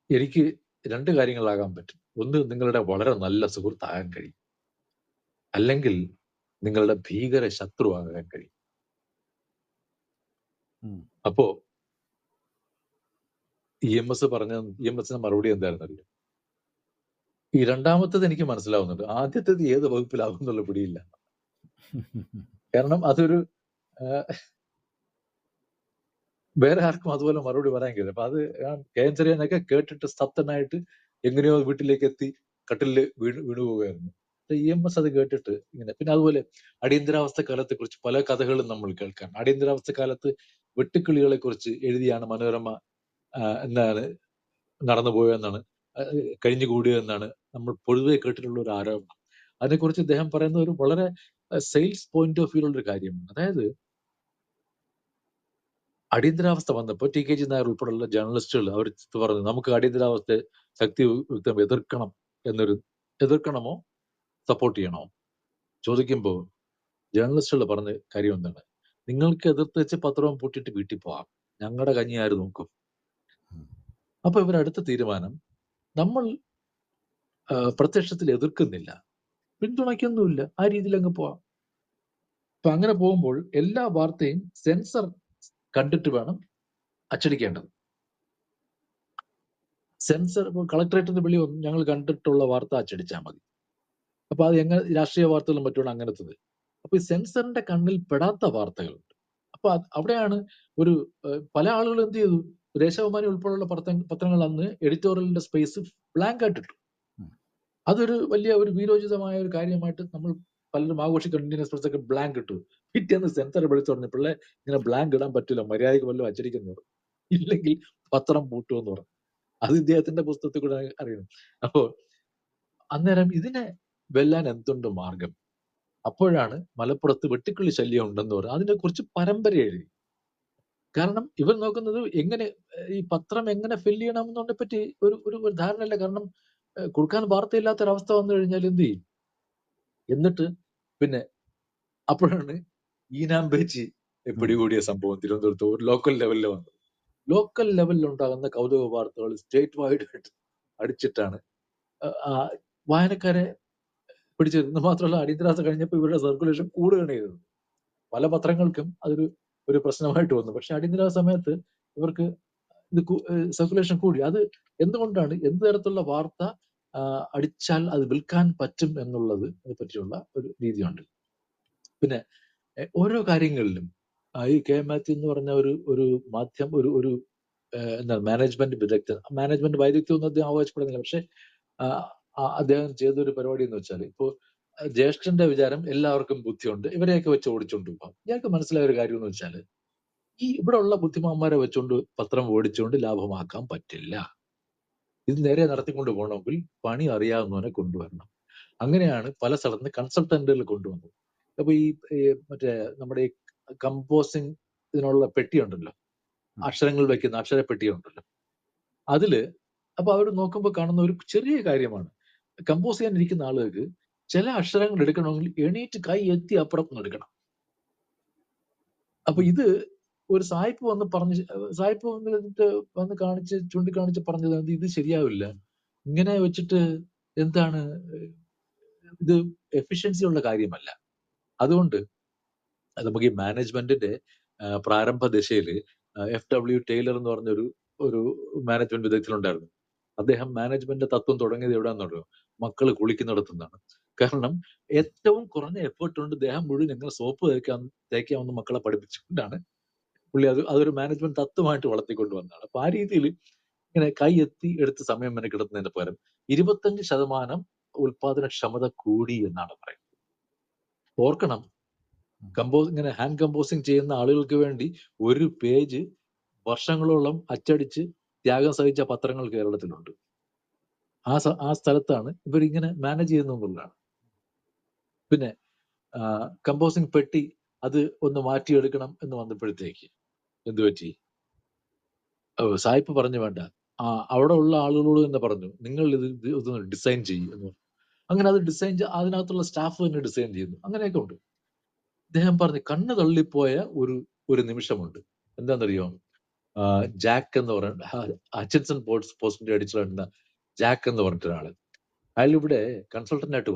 എനിക്ക് 2 കാര്യങ്ങളാകാൻ പറ്റും. ഒന്ന്, നിങ്ങളുടെ വളരെ നല്ല സുഹൃത്താകാൻ കഴിയും, അല്ലെങ്കിൽ നിങ്ങളുടെ ഭീകര ശത്രുവാകാൻ കഴിയും. അപ്പോ EMSന്റെ മറുപടി എന്തായിരുന്നു അറിയോ? ഈ രണ്ടാമത്തത് എനിക്ക് മനസ്സിലാവുന്നുണ്ട്, ആദ്യത്തേത് ഏത് വകുപ്പിലാകും എന്നുള്ള പിടിയില്ല. കാരണം അതൊരു വേറെ ആർക്കും അതുപോലെ മറുപടി പറയാൻ കഴിയില്ല. അപ്പൊ അത് KM ചെറിയാനൊക്കെ കേട്ടിട്ട് സ്തബ്ധനായിട്ട് എങ്ങനെയോ വീട്ടിലേക്ക് എത്തി കട്ടിലിൽ വീണു പോവുകയായിരുന്നു. EMS അത് കേട്ടിട്ട് ഇങ്ങനെ. പിന്നെ അതുപോലെ അടിയന്തരാവസ്ഥ കാലത്തെ കുറിച്ച് പല കഥകളും നമ്മൾ കേൾക്കാം. അടിയന്തരാവസ്ഥ കാലത്ത് വെട്ടുക്കിളികളെ കുറിച്ച് എഴുതിയാണ് മനോരമ എന്താണ് നടന്നുപോയെന്നാണ്, കഴിഞ്ഞുകൂടിയെന്നാണ് നമ്മൾ പൊതുവെ കേട്ടിട്ടുള്ള ഒരു ആരോപണം. അതിനെക്കുറിച്ച് ഇദ്ദേഹം പറയുന്ന ഒരു വളരെ സെയിൽസ് പോയിന്റ് ഓഫ് വ്യൂ ഉള്ള ഒരു കാര്യമാണ്. അതായത് അടിയന്തരാവസ്ഥ വന്നപ്പോൾ TKG നായർ ഉൾപ്പെടെയുള്ള ജേർണലിസ്റ്റുകൾ അവർ പറഞ്ഞു നമുക്ക് അടിയന്തരാവസ്ഥയെ ശക്തിയുക്തം എതിർക്കണമോ സപ്പോർട്ട് ചെയ്യണോ ചോദിക്കുമ്പോൾ ജേർണലിസ്റ്റുകൾ പറഞ്ഞ കാര്യം എന്താണ്? നിങ്ങൾക്ക് എതിർത്ത് വെച്ച് പത്രവും പൂട്ടിയിട്ട് വീട്ടിൽ പോവാം, ഞങ്ങളുടെ കഞ്ഞി ആര് നോക്കും? അപ്പൊ ഇവരടുത്ത തീരുമാനം, നമ്മൾ പ്രത്യക്ഷത്തിൽ എതിർക്കുന്നില്ല, പിന്തുണയ്ക്കൊന്നുമില്ല, ആ രീതിയിൽ അങ്ങ് പോവാം. അപ്പൊ അങ്ങനെ പോകുമ്പോൾ എല്ലാ വാർത്തയും സെൻസർ കണ്ടിട്ട് വേണം അച്ചടിക്കേണ്ടത്. സെൻസർ കളക്ടറേറ്റിന്റെ വെളി ഞങ്ങൾ കണ്ടിട്ടുള്ള വാർത്ത അച്ചടിച്ചാൽ മതി. അപ്പൊ അത് എങ്ങനെ രാഷ്ട്രീയ വാർത്തകളും മറ്റുമാണ് അങ്ങനത്തത്. അപ്പൊ ഈ സെൻസറിന്റെ കണ്ണിൽ പെടാത്ത വാർത്തകളുണ്ട്. അപ്പൊ അവിടെയാണ് ഒരു പല ആളുകളും എന്ത് ചെയ്തു, ദേശാഭിമാനി ഉൾപ്പെടെയുള്ള പത്രങ്ങൾ അന്ന് എഡിറ്റോറിയലിന്റെ സ്പേസ് ബ്ലാങ്ക് ആയിട്ടിട്ടു. അതൊരു വലിയ ഒരു വീരോചിതമായ ഒരു കാര്യമായിട്ട് നമ്മൾ പലരും ആഘോഷിക്കുന്നു. ഇന്ത്യൻ എക്സ്പ്രസ് ഒക്കെ ബ്ലാങ്ക് ഇട്ടു. പിറ്റേന്ന് സെൻസർ വിളിച്ചു പറഞ്ഞു, പിള്ളേ ഇങ്ങനെ ബ്ലാങ്ക് ഇടാൻ പറ്റില്ല, മര്യാദയ്ക്ക് വല്ലതും അച്ചടിക്കുന്നത്, ഇല്ലെങ്കിൽ പത്രം പൂട്ടുമെന്ന് പറഞ്ഞു. അത് ഇദ്ദേഹത്തിന്റെ പുസ്തകത്തിൽ കൂടെ അറിയുന്നു. അപ്പോ അന്നേരം ഇതിനെ വെല്ലാൻ എന്തുണ്ട് മാർഗം? അപ്പോഴാണ് മലപ്പുറത്ത് വെട്ടുക്കിളി ശല്യം ഉണ്ടെന്ന് പറഞ്ഞു അതിനെ കുറിച്ച് പരമ്പര എഴുതി. കാരണം ഇവർ നോക്കുന്നത് എങ്ങനെ ഈ പത്രം എങ്ങനെ ഫില്ല് ചെയ്യണം എന്നതിനെ പറ്റി ഒരു ധാരണയില്ല. കാരണം കൊടുക്കാൻ വാർത്തയില്ലാത്തൊരവസ്ഥ വന്നു കഴിഞ്ഞാൽ എന്ത് ചെയ്യും? എന്നിട്ട് പിന്നെ അപ്പോഴാണ് ഈനാമ്പേച്ചി പിടികൂടിയ സംഭവം തിരുവനന്തപുരത്ത് ഒരു ലോക്കൽ ലെവലിൽ വന്നത്. ലോക്കൽ ലെവലിൽ ഉണ്ടാകുന്ന കൗതുക വാർത്തകൾ സ്റ്റേറ്റ് വൈഡ് ആയിട്ട് അടിച്ചിട്ടാണ് വായനക്കാരെ പിടിച്ചിരുന്നത്. മാത്രമല്ല അടിയന്തരാവസ്ഥ കഴിഞ്ഞപ്പോൾ ഇവരുടെ സർക്കുലേഷൻ കൂടുകയാണ് ചെയ്തത്. പല പത്രങ്ങൾക്കും ഒരു പ്രശ്നമായിട്ട് വന്നു. പക്ഷെ അടിയന്തരാവസ്ഥ സമയത്ത് ഇവർക്ക് ഇത് സർക്കുലേഷൻ കൂടി. അത് എന്തുകൊണ്ടാണ്? എന്ത് തരത്തിലുള്ള വാർത്ത അടിച്ചാൽ അത് വിൽക്കാൻ പറ്റും എന്നുള്ളതിനെ പറ്റിയുള്ള ഒരു രീതിയുണ്ട്. പിന്നെ ഓരോ കാര്യങ്ങളിലും ഈ KM മാത്യു എന്ന് പറഞ്ഞ ഒരു മാധ്യമം ഒരു എന്താ മാനേജ്മെന്റ് വിദഗ്ധൻ, മാനേജ്മെന്റ് വൈദഗ്ധ്യം ഒന്നും അദ്ദേഹം ആവശ്യപ്പെടുന്നില്ല. പക്ഷെ അദ്ദേഹം ചെയ്തൊരു പരിപാടി എന്ന് വെച്ചാൽ, ഇപ്പോ ജ്യേഷ്ഠന്റെ വിചാരം എല്ലാവർക്കും ബുദ്ധിയുണ്ട്, ഇവരെയൊക്കെ വെച്ച് ഓടിച്ചോണ്ട് പോകാം. ഞങ്ങൾക്ക് മനസ്സിലായ ഒരു കാര്യം എന്ന് വെച്ചാൽ, ഈ ഇവിടെ ഉള്ള ബുദ്ധിമാന്മാരെ വെച്ചുകൊണ്ട് പത്രം ഓടിച്ചുകൊണ്ട് ലാഭമാക്കാൻ പറ്റില്ല. ഇത് നേരെ നടത്തിക്കൊണ്ട് പോകണമെങ്കിൽ പണി അറിയാവുന്നവനെ കൊണ്ടുവരണം. അങ്ങനെയാണ് പല സ്ഥലത്ത് കൺസൾട്ടന്റുകൾ കൊണ്ടുവന്നത്. അപ്പൊ ഈ മറ്റേ നമ്മുടെ ഈ കമ്പോസിങ് ഇതിനുള്ള പെട്ടിയുണ്ടല്ലോ, അക്ഷരങ്ങൾ വെക്കുന്ന അക്ഷരപ്പെട്ടിയുണ്ടല്ലോ, അതില് അപ്പൊ അവർ നോക്കുമ്പോൾ കാണുന്ന ഒരു ചെറിയ കാര്യമാണ്, കമ്പോസ് ചെയ്യാനിരിക്കുന്ന ആളുകൾക്ക് ചില അക്ഷരങ്ങൾ എടുക്കണമെങ്കിൽ എണീറ്റ് കൈ എത്തി അപ്പുറത്തുനിന്ന് എടുക്കണം. അപ്പൊ ഇത് ഒരു സായിപ്പ് വന്ന് പറഞ്ഞ്, സായിപ്പ് വന്ന് ചൂണ്ടിക്കാണിച്ച് പറഞ്ഞത് ഇത് ശരിയാവില്ല, ഇങ്ങനെ വെച്ചിട്ട് എന്താണ് ഇത് എഫിഷ്യൻസി ഉള്ള കാര്യമല്ല. അതുകൊണ്ട് നമുക്ക് ഈ മാനേജ്മെന്റിന്റെ പ്രാരംഭ ദശയിൽ FW ടൈലർ എന്ന് പറഞ്ഞ ഒരു മാനേജ്മെന്റ് വിദഗ്ധനുണ്ടായിരുന്നു. അദ്ദേഹം മാനേജ്മെന്റ് തത്വം തുടങ്ങിയത് എവിടെയാണെന്നറിയോ? മക്കള് കുളിക്കുന്നിടത്തുനിന്നാണ്. കാരണം ഏറ്റവും കുറഞ്ഞ എഫേർട്ട് കൊണ്ട് ദേഹം മുഴുവൻ എങ്ങനെ സോപ്പ് തേക്കാമെന്ന് മക്കളെ പഠിപ്പിച്ചുകൊണ്ടാണ് പുള്ളി അതൊരു മാനേജ്മെന്റ് തത്വമായിട്ട് വളർത്തിക്കൊണ്ട് വന്നതാണ്. അപ്പൊ ആ രീതിയിൽ ഇങ്ങനെ കൈ എത്തി എടുത്ത് സമയം മെനക്കെടുത്തുന്നതിന് പകരം 25% ഉൽപാദനക്ഷമത കൂടി എന്നാണ് പറയുന്നത്. ഓർക്കണം, ഇങ്ങനെ ഹാൻഡ് കമ്പോസിങ് ചെയ്യുന്ന ആളുകൾക്ക് വേണ്ടി ഒരു പേജ് വർഷങ്ങളോളം അച്ചടിച്ച് ത്യാഗം സഹിച്ച പത്രങ്ങൾ കേരളത്തിലുണ്ട്. ആ സ്ഥലത്താണ് ഇവരിങ്ങനെ മാനേജ് ചെയ്യുന്നതാണ്. പിന്നെ കമ്പോസിങ് പെട്ടി അത് ഒന്ന് മാറ്റിയെടുക്കണം എന്ന് വന്നപ്പോഴത്തേക്ക് എന്തു പറ്റി? സായിപ്പ് പറഞ്ഞു വേണ്ട, അവിടെ ഉള്ള ആളുകളോട് തന്നെ പറഞ്ഞു, നിങ്ങൾ ഇതൊന്ന് ഡിസൈൻ ചെയ്യും എന്ന് പറഞ്ഞു. അങ്ങനെ അത് ഡിസൈൻ അതിനകത്തുള്ള സ്റ്റാഫ് തന്നെ ഡിസൈൻ ചെയ്യുന്നു. അങ്ങനെയൊക്കെ ഉണ്ട്. അദ്ദേഹം പറഞ്ഞു കണ്ണ് തള്ളിപ്പോയ ഒരു നിമിഷമുണ്ട്. എന്താണെന്നറിയോ? ജാക്ക് എന്ന് പറയുന്ന ഹച്ചിൻസൺ പോസ്റ്റിന്റെ എഡിറ്ററായിരുന്ന ജാക്ക് എന്ന് പറഞ്ഞിട്ട് ഒരാള്, അയാൾ ഇവിടെ കൺസൾട്ടന്റ് ആയിട്ട്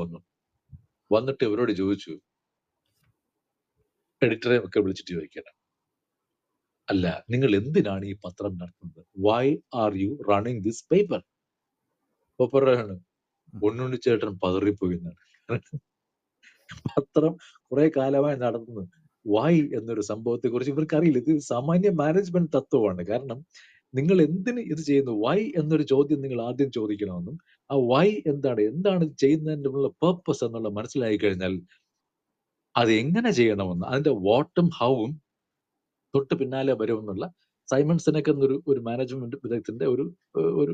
വന്നിട്ട് ഇവരോട് ചോദിച്ചു, എഡിറ്ററെ ഒക്കെ വിളിച്ചിട്ട് ചോദിക്കണം, അല്ല നിങ്ങൾ എന്തിനാണ് ഈ പത്രം നടത്തുന്നത്? Why are you running this paper? അപ്പൊ പറയാണ്, പൊന്നുണ്ണിച്ചേട്ടൻ പതറിപ്പോയി എന്നാണ്. പത്രം കുറെ കാലമായി നടത്തുന്നു. വൈ എന്നൊരു സംഭവത്തെ കുറിച്ച് ഇവർക്ക് അറിയില്ല. ഇത് സാമാന്യ മാനേജ്മെന്റ് തത്വമാണ്. കാരണം നിങ്ങൾ എന്തിന് ഇത് ചെയ്യുന്നു? വൈ എന്നൊരു ചോദ്യം നിങ്ങൾ ആദ്യം ചോദിക്കണമെന്നും ആ വൈ എന്താണ് ചെയ്യുന്നതിനുള്ള പേർപ്പസ് എന്നുള്ള മനസ്സിലായി കഴിഞ്ഞാൽ അത് എങ്ങനെ ചെയ്യണമെന്ന്, അതിന്റെ വാട്ടും ഹൗവും തൊട്ട് പിന്നാലെ വരുമെന്നുള്ള സൈമൺ സിനക് എന്നൊരു മാനേജ്മെന്റ് വിദഗ്ധന്റെ ഒരു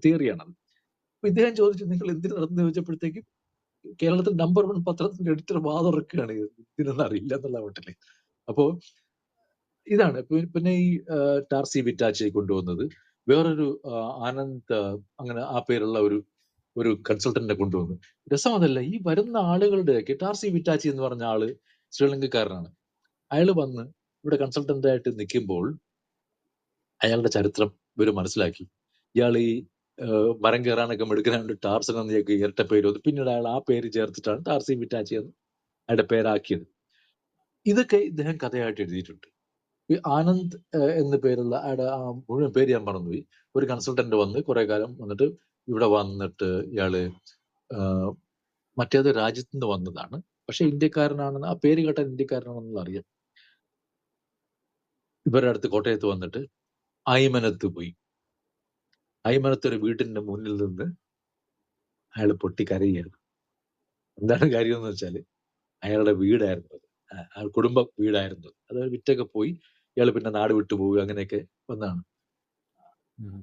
തിയറിയാണത്. അപ്പൊ ഇദ്ദേഹം ചോദിച്ചു, നിങ്ങൾ എന്തിനു നടന്നു ചോദിച്ചപ്പോഴത്തേക്കും കേരളത്തിൽ നമ്പർ 1 പത്രത്തിന്റെ എഡിറ്റർ വാതുറക്കുകയാണ്, ഇതിനൊന്നും അറിയില്ല എന്നുള്ള മട്ടില്. അപ്പോ ഇതാണ്. പിന്നെ ഈ ടാർസി വിറ്റാച്ചയെ കൊണ്ടുവന്നത്, വേറൊരു ആനന്ദ് അങ്ങനെ ആ പേരുള്ള ഒരു കൺസൾട്ടന്റിനെ കൊണ്ടുവന്നു. രസം അതല്ല, ഈ വരുന്ന ആളുകളുടെയൊക്കെ ടാർസി വിറ്റാച്ചി എന്ന് പറഞ്ഞ ആള് ശ്രീലങ്കക്കാരനാണ്. അയാൾ വന്ന് ഇവിടെ കൺസൾട്ടന്റ് ആയിട്ട് നിൽക്കുമ്പോൾ അയാളുടെ ചരിത്രം ഇവർ മനസ്സിലാക്കി. ഇയാൾ ഈ മരം കയറാനൊക്കെ മെടുക്കാനായിട്ട് ടാർസൻ എന്നൊക്കെ ഇരട്ട പേര് വന്നു. പിന്നീട് അയാൾ ആ പേര് ചേർത്തിട്ടാണ് ടാർസി വിറ്റാച്ചി എന്ന് അയാളുടെ പേരാക്കിയത്. ഇതൊക്കെ ഇദ്ദേഹം കഥയായിട്ട് എഴുതിയിട്ടുണ്ട്. ഈ ആനന്ദ് എന്ന പേരുള്ള അയാളുടെ മുഴുവൻ പേര് ഞാൻ മറന്നുപോയി. ഒരു കൺസൾട്ടന്റ് വന്ന് കുറെ കാലം വന്നിട്ട് ഇവിടെ വന്നിട്ട് ഇയാള് മറ്റേത് രാജ്യത്ത് നിന്ന് വന്നതാണ്, പക്ഷെ ഇന്ത്യക്കാരനാണെന്ന്, ആ പേര് കേട്ടാൽ ഇന്ത്യക്കാരനാണെന്നുള്ള അറിയാം. ഇവരുടെ അടുത്ത് കോട്ടയത്ത് വന്നിട്ട് ഐമനത്ത് പോയി. ഐമനത്ത് ഒരു വീട്ടിന്റെ മുന്നിൽ നിന്ന് അയാൾ പൊട്ടിക്കരയുകയാണ്. എന്താണ് കാര്യം എന്ന് വെച്ചാല് അയാളുടെ വീടായിരുന്നു, കുടുംബ വീടായിരുന്നു. അത് വിറ്റൊക്കെ പോയി ഇയാൾ പിന്നെ നാട് വിട്ടു പോവുക, അങ്ങനെയൊക്കെ വന്നാണ്.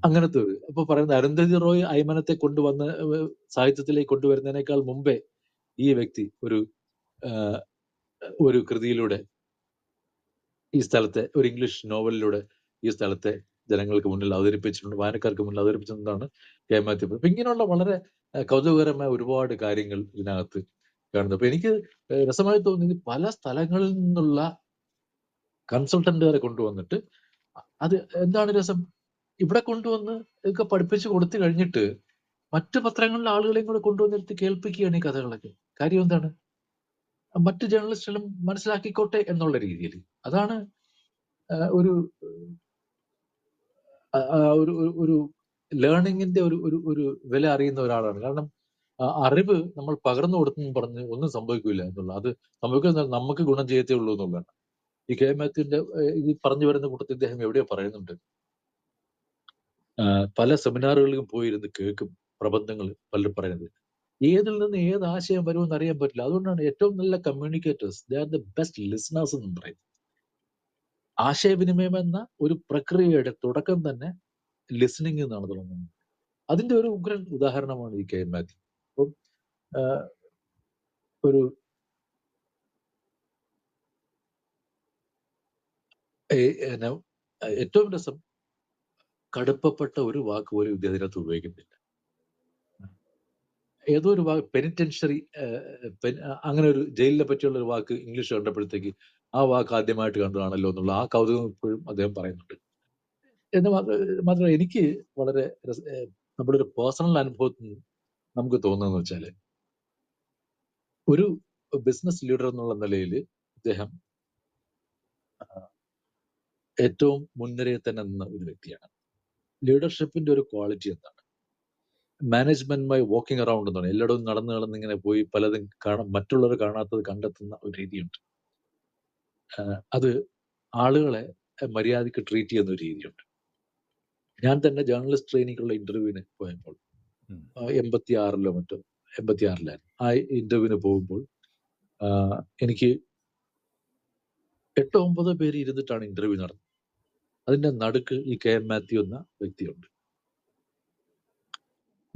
അങ്ങനത്തെ അപ്പൊ പറയുന്നത്, അരുന്ധതി റോയ് ഐമനത്തെ കൊണ്ടുവന്ന് സാഹിത്യത്തിലേക്ക് കൊണ്ടുവരുന്നതിനേക്കാൾ മുമ്പേ ഈ വ്യക്തി ഒരു കൃതിയിലൂടെ ഈ സ്ഥലത്തെ, ഒരു ഇംഗ്ലീഷ് നോവലിലൂടെ ഈ സ്ഥലത്തെ ജനങ്ങൾക്ക് മുന്നിൽ അവതരിപ്പിച്ചിട്ടുണ്ട്, വായനക്കാർക്ക് മുന്നിൽ അവതരിപ്പിച്ചതാണ് കെ മാത്യു. അപ്പൊ ഇങ്ങനെയുള്ള വളരെ കൗതുകകരമായ ഒരുപാട് കാര്യങ്ങൾ ഇതിനകത്ത് കാണുന്നു. അപ്പൊ എനിക്ക് രസമായി തോന്നിയത് പല സ്ഥലങ്ങളിൽ നിന്നുള്ള കൺസൾട്ടന്റുകാരെ കൊണ്ടുവന്നിട്ട്, അത് എന്താണ് രസം, ഇവിടെ കൊണ്ടുവന്ന് ഇതൊക്കെ പഠിപ്പിച്ചു കൊടുത്തു കഴിഞ്ഞിട്ട് മറ്റു പത്രങ്ങളിലെ ആളുകളെയും കൂടെ കൊണ്ടുവന്നിരുത്തി കേൾപ്പിക്കുകയാണ് ഈ കഥകളൊക്കെ. കാര്യം എന്താണ്, മറ്റു ജേർണലിസ്റ്റുകളും മനസ്സിലാക്കിക്കോട്ടെ എന്നുള്ള രീതിയിൽ. അതാണ് ഒരു ഒരു ലേണിങ്ങിന്റെ ഒരു വില അറിയുന്ന ഒരാളാണ്. കാരണം അറിവ് നമ്മൾ പകർന്നു കൊടുത്തെന്ന് പറഞ്ഞ് ഒന്നും സംഭവിക്കില്ല എന്നുള്ള, അത് സംഭവിക്കുന്ന നമുക്ക് ഗുണം ചെയ്യത്തേ ഉള്ളൂ എന്നുള്ളതാണ്. ഈ കെ മാത്യുവിന്റെ ഇത് പറഞ്ഞു വരുന്ന കൂട്ടത്തിൽ ഇദ്ദേഹം എവിടെയോ പറയുന്നുണ്ട്, പല സെമിനാറുകളിലും പോയിരുന്ന് കേൾക്കും പ്രബന്ധങ്ങൾ പലരും പറയുന്നത്. ഏതിൽ നിന്ന് ഏത് ആശയം വരുമെന്ന് അറിയാൻ പറ്റില്ല. അതുകൊണ്ടാണ് ഏറ്റവും നല്ല communicators, they are the best listeners എന്ന് പറയുന്നത്. ആശയവിനിമയം എന്ന ഒരു പ്രക്രിയയുടെ തുടക്കം തന്നെ ലിസണിങ് എന്നാണ് തുടങ്ങുന്നത്. അതിന്റെ ഒരു ഉഗ്രൻ ഉദാഹരണമാണ് ഈ കെ മാത്യു. അപ്പം ഒരു ഏറ്റവും രസം, കടുപ്പപ്പെട്ട ഒരു വാക്ക് പോലും ഇതിനകത്ത് ഉപയോഗിക്കുന്നില്ല. ഏതോ ഒരു വാക്ക്, പെനിറ്റൻഷ്യറി, അങ്ങനെ ഒരു ജയിലിനെ പറ്റിയുള്ള ഒരു വാക്ക് ഇംഗ്ലീഷ് കണ്ടപ്പോഴത്തേക്ക് ആ വാക്ക് ആദ്യമായിട്ട് കണ്ടതാണല്ലോ എന്നുള്ള ആ കൗതുകം ഇപ്പോഴും അദ്ദേഹം പറയുന്നുണ്ട്. എന്ന് മാത്രമല്ല എനിക്ക് വളരെ നമ്മുടെ ഒരു പേഴ്സണൽ അനുഭവത്തിൽ നമുക്ക് തോന്നുന്നതെന്ന് വെച്ചാല്, ഒരു ബിസിനസ് ലീഡർ എന്നുള്ള നിലയിൽ ഇദ്ദേഹം ഏറ്റവും മുൻനിരയിൽ തന്നെ നിന്ന ഒരു വ്യക്തിയാണ്. ലീഡർഷിപ്പിന്റെ ഒരു ക്വാളിറ്റി എന്താണ്? മാനേജ്മെന്റുമായി വാക്കിംഗ് അറൗണ്ട് എന്നാണ്, എല്ലായിടവും നടന്ന് ഇങ്ങനെ പോയി പലതും മറ്റുള്ളവർ കാണാത്തത് കണ്ടെത്തുന്ന ഒരു രീതിയുണ്ട്. അത് ആളുകളെ മര്യാദയ്ക്ക് ട്രീറ്റ് ചെയ്യുന്ന ഒരു രീതിയുണ്ട്. ഞാൻ തന്നെ ജേർണലിസ്റ്റ് ട്രെയിനിങ്ങുള്ള ഇന്റർവ്യൂവിന് പോയപ്പോൾ 86 മറ്റോ 86 ആ ഇന്റർവ്യൂവിന് പോകുമ്പോൾ എനിക്ക് 8-9 പേര് ഇരുന്നിട്ടാണ് ഇന്റർവ്യൂ നടന്നത്. അതിന്റെ നടുക്ക് ഈ കെ എം മാത്യു എന്ന വ്യക്തിയുണ്ട്.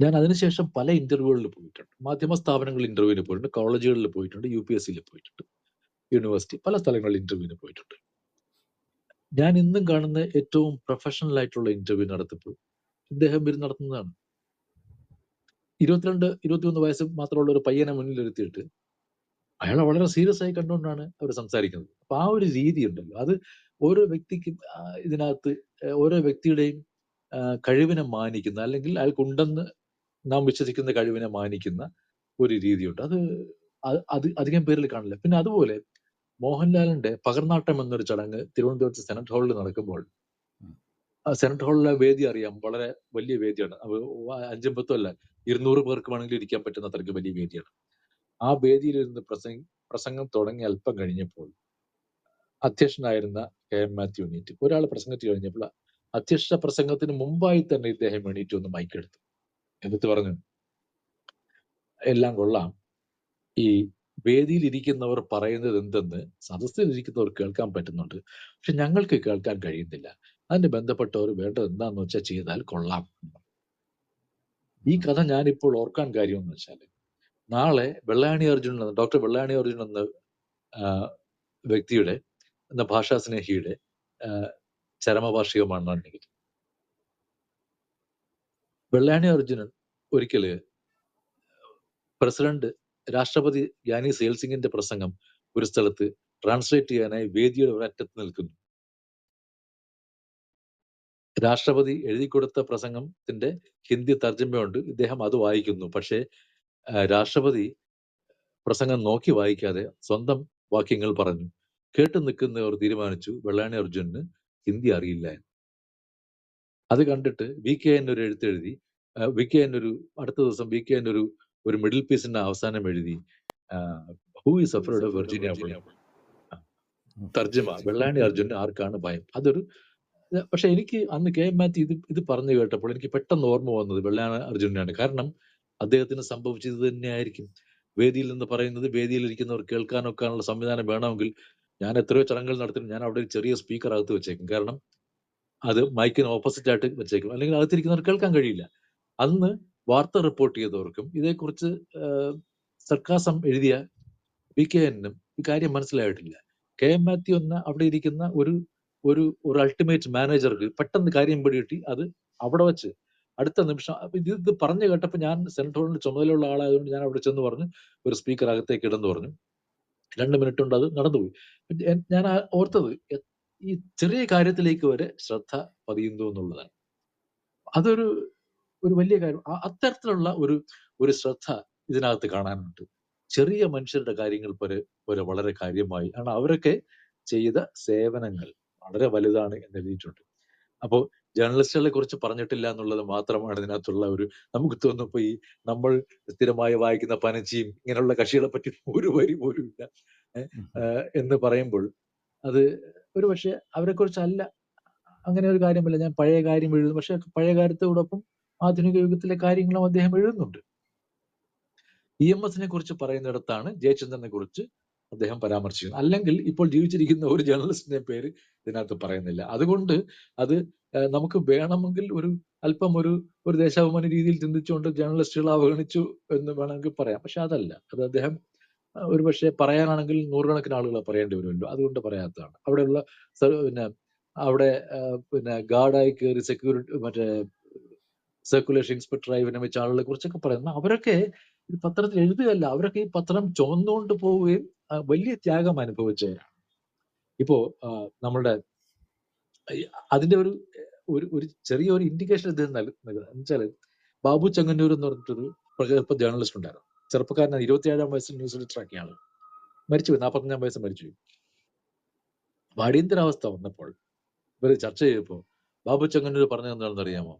ഞാൻ അതിനുശേഷം പല ഇന്റർവ്യൂകളിൽ പോയിട്ടുണ്ട്. മാധ്യമ സ്ഥാപനങ്ങളിൽ ഇന്റർവ്യൂവിന് പോയിട്ടുണ്ട്, കോളേജുകളിൽ പോയിട്ടുണ്ട്, UPSCയിൽ പോയിട്ടുണ്ട്, യൂണിവേഴ്സിറ്റി പല സ്ഥലങ്ങളിൽ ഇന്റർവ്യൂവിന് പോയിട്ടുണ്ട്. ഞാൻ ഇന്നും കാണുന്ന ഏറ്റവും പ്രൊഫഷണൽ ആയിട്ടുള്ള ഇന്റർവ്യൂ നടത്തപ്പോൾ ഇദ്ദേഹം പേര് നടത്തുന്നതാണ്. 22-21 വയസ്സ് മാത്രമുള്ള ഒരു പയ്യനെ മുന്നിൽ ഇരുത്തിയിട്ട് അയാളെ വളരെ സീരിയസ് ആയി കണ്ടുകൊണ്ടാണ് അവർ സംസാരിക്കുന്നത്. അപ്പൊ ആ ഒരു രീതി ഉണ്ടല്ലോ, അത് ഓരോ വ്യക്തിക്കും ഇതിനകത്ത് ഓരോ വ്യക്തിയുടെയും കഴിവിനെ മാനിക്കുന്ന, അല്ലെങ്കിൽ അയാൾക്കുണ്ടെന്ന് നാം വിശ്വസിക്കുന്ന കഴിവിനെ മാനിക്കുന്ന ഒരു രീതിയുണ്ട്. അത് അധികം പേരിൽ കാണില്ല. പിന്നെ അതുപോലെ മോഹൻലാലിന്റെ പകർനാട്ടം എന്നൊരു ചടങ്ങ് തിരുവനന്തപുരത്ത് സെനറ്റ് ഹാളിൽ നടക്കുമ്പോൾ, സെനറ്റ് ഹാളിലെ വേദി അറിയാം, വളരെ വലിയ വേദിയാണ്. 5-10 അല്ല, 200 പേർക്ക് വേണമെങ്കിൽ ഇരിക്കാൻ പറ്റുന്ന അത്രയ്ക്ക് വലിയ വേദിയാണ്. ആ വേദിയിലിരുന്ന് പ്രസംഗം തുടങ്ങി അല്പം കഴിഞ്ഞപ്പോൾ അധ്യക്ഷനായിരുന്ന കെ എം മാത്യു എണീറ്റ് ഒരാൾ പ്രസംഗിച്ചു കഴിഞ്ഞപ്പോൾ അധ്യക്ഷ പ്രസംഗത്തിന് മുമ്പായി തന്നെ ഇദ്ദേഹം എണീറ്റ് ഒന്ന് മൈക്കെടുത്തു. എന്നിട്ട് പറഞ്ഞു, എല്ലാം കൊള്ളാം, ഈ വേദിയിൽ ഇരിക്കുന്നവർ പറയുന്നത് എന്തെന്ന് സദസ്സിൽ ഇരിക്കുന്നവർ കേൾക്കാൻ പറ്റുന്നുണ്ട്, പക്ഷെ ഞങ്ങൾക്ക് കേൾക്കാൻ കഴിയുന്നില്ല. അതിന് ബന്ധപ്പെട്ടവർ വേണ്ടത് എന്താന്ന് വെച്ചാൽ ചെയ്താൽ കൊള്ളാം. ഈ കഥ ഞാനിപ്പോൾ ഓർക്കാൻ കാര്യം എന്ന് വെച്ചാൽ, നാളെ ഡോക്ടർ വെള്ളായണി അർജുനൻ എന്ന വ്യക്തിയുടെ, എന്ന ഭാഷാസ്നേഹിയുടെ ചരമവാർഷികമാണെന്നുണ്ടെങ്കിൽ, വെള്ളായണി അർജുനൻ ഒരിക്കല് രാഷ്ട്രപതി ഗ്യാനി സെയിൽ സിംഗിന്റെ പ്രസംഗം ഒരു സ്ഥലത്ത് ട്രാൻസ്ലേറ്റ് ചെയ്യാനായി വേദിയുടെ ഒരറ്റത്ത് നിൽക്കുന്നു. രാഷ്ട്രപതി എഴുതി കൊടുത്ത പ്രസംഗത്തിന്റെ ഹിന്ദി തർജ്ജമയുണ്ട്, ഇദ്ദേഹം അത് വായിക്കുന്നു. പക്ഷേ രാഷ്ട്രപതി പ്രസംഗം നോക്കി വായിക്കാതെ സ്വന്തം വാക്യങ്ങൾ പറഞ്ഞു. കേട്ടു നിൽക്കുന്നവർ തീരുമാനിച്ചു വെള്ളായണി അർജുനന് ഹിന്ദി അറിയില്ല എന്ന്. അത് കണ്ടിട്ട് VKN ഒരു എഴുത്തെഴുതി, അടുത്ത ദിവസം VKN ഒരു മിഡിൽ പീസിന്റെ അവസാനം എഴുതി, who is afraid of Virginia Woolf, തർജ്ജമ, വെള്ളായണി അർജുനന് ആർക്കാണ് ഭയം. പക്ഷെ എനിക്ക് അന്ന് കെ എം മാത്യു ഇത് പറഞ്ഞു കേട്ടപ്പോൾ എനിക്ക് പെട്ടെന്ന് ഓർമ്മ വന്നത് വെള്ളായണി അർജുനനാണ്. കാരണം അദ്ദേഹത്തിന് സംഭവിച്ചത് തന്നെയായിരിക്കും. വേദിയിൽ നിന്ന് പറയുന്നത് വേദിയിൽ ഇരിക്കുന്നവർ കേൾക്കാനൊക്കെയുള്ള സംവിധാനം വേണമെങ്കിൽ ഞാൻ എത്രയോ ചടങ്ങുകൾ നടത്തുന്നു, ഞാൻ അവിടെ ഒരു ചെറിയ സ്പീക്കർ അകത്ത് വെച്ചേക്കും. കാരണം അത് മൈക്കിന് ഓപ്പോസിറ്റ് ആയിട്ട് വെച്ചേക്കും, അല്ലെങ്കിൽ അകത്തിരിക്കുന്നവർ കേൾക്കാൻ കഴിയില്ല. അന്ന് വാർത്ത റിപ്പോർട്ട് ചെയ്തവർക്കും ഇതേക്കുറിച്ച് സർക്കാസം എഴുതിയ VKNനും ഈ കാര്യം മനസ്സിലായിട്ടില്ല. കെ എം മാത്യു എന്ന അവിടെ ഇരിക്കുന്ന ഒരു അൾട്ടിമേറ്റ് മാനേജർക്ക് പെട്ടെന്ന് കാര്യം പിടികിട്ടി. അത് അവിടെ വെച്ച് അടുത്ത നിമിഷം ഇത് പറഞ്ഞു കേട്ടപ്പോൾ, ഞാൻ സെനറ്റ് ഹോളിന്റെ ചുമതലയുള്ള ആളായതുകൊണ്ട് ഞാൻ അവിടെ ചെന്ന് പറഞ്ഞു, ഒരു സ്പീക്കർ അകത്തേക്ക് ഇടെന്ന് പറഞ്ഞു. 2 മിനിറ്റ് കൊണ്ട് അത് നടന്നുപോയി. ഞാൻ ഓർത്തത് ഈ ചെറിയ കാര്യത്തിലേക്ക് വരെ ശ്രദ്ധ പതിയുന്നു എന്നുള്ളതാണ്. അതൊരു വലിയ കാര്യം. അത്തരത്തിലുള്ള ഒരു ശ്രദ്ധ ഇതിനകത്ത് കാണാനുണ്ട്. ചെറിയ മനുഷ്യരുടെ കാര്യങ്ങൾ പോലെ വളരെ കാര്യമായി ആണ് അവരൊക്കെ ചെയ്ത സേവനങ്ങൾ വളരെ വലുതാണ് എന്ന് എഴുതിയിട്ടുണ്ട്. അപ്പോൾ ജേർണലിസ്റ്റുകളെ കുറിച്ച് പറഞ്ഞിട്ടില്ല എന്നുള്ളത് മാത്രമാണ് ഇതിനകത്തുള്ള നമുക്ക് തോന്നുന്നു, ഈ നമ്മൾ സ്ഥിരമായി വായിക്കുന്ന പനച്ചിയും ഇങ്ങനെയുള്ള കക്ഷികളെ പറ്റി ഒരു വരി പോലും ഇല്ല എന്ന് പറയുമ്പോൾ, അത് ഒരു പക്ഷെ അവരെ കുറിച്ചല്ല, അങ്ങനെ ഒരു കാര്യമല്ല. ഞാൻ പഴയ കാര്യം എഴുതുന്നു, പക്ഷെ പഴയ കാര്യത്തോടൊപ്പം ആധുനിക യുഗത്തിലെ കാര്യങ്ങളും അദ്ദേഹം എഴുതുന്നുണ്ട്. EMSനെ കുറിച്ച് പറയുന്നിടത്താണ് ജയചന്ദ്രനെ കുറിച്ച് അദ്ദേഹം പരാമർശിക്കുന്നത്. അല്ലെങ്കിൽ ഇപ്പോൾ ജീവിച്ചിരിക്കുന്ന ഒരു ജേർണലിസ്റ്റിന്റെ പേര് ഇതിനകത്ത് പറയുന്നില്ല. അതുകൊണ്ട് അത് നമുക്ക് വേണമെങ്കിൽ അല്പം ഒരു ദേശാഭിമാനി രീതിയിൽ ചിന്തിച്ചുകൊണ്ട് ജേർണലിസ്റ്റുകളെ അവഗണിച്ചു എന്ന് വേണമെങ്കിൽ പറയാം. പക്ഷെ അതല്ല. അത് അദ്ദേഹം ഒരു പക്ഷെ പറയാനാണെങ്കിൽ നൂറുകണക്കിന് ആളുകളെ പറയേണ്ടി വരുമല്ലോ, അതുകൊണ്ട് പറയാത്തതാണ്. അവിടെയുള്ള ഗാർഡായി കയറി സെക്യൂരിറ്റി സർക്കുലേഷൻ ഇൻസ്പെക്ടറായി വിരമിച്ച ആളുകളെ കുറിച്ചൊക്കെ പറയുന്നത്, അവരൊക്കെ ഇത് പത്രത്തിൽ എഴുതുകയല്ല, അവരൊക്കെ ഈ പത്രം ചുമന്നുകൊണ്ട് പോവുകയും വലിയ ത്യാഗം അനുഭവിച്ചവരാണ്. ഇപ്പോ നമ്മളുടെ അതിന്റെ ഒരു ചെറിയൊരു ഇൻഡിക്കേഷൻ അദ്ദേഹം നൽകുന്നത് എന്നുവെച്ചാൽ, ബാബു ചെങ്ങന്നൂർ എന്ന് പറഞ്ഞിട്ടൊരു പ്രഗത്ഭ ജേർണലിസ്റ്റ് ഉണ്ടായിരുന്നു. ചെറുപ്പക്കാരനാണ്, 27-ാം വയസ്സിൽ ന്യൂസ് എഡിറ്റർ ആക്കിയ ആള് മരിച്ചുപോയി, 45-ാം വയസ്സ് മരിച്ചുപോയി. അടിയന്തരാവസ്ഥ വന്നപ്പോൾ ഇവർ ചർച്ച ചെയ്തപ്പോൾ ബാബു ചെങ്ങന്നൂർ പറഞ്ഞത് എന്താണെന്ന് അറിയാമോ?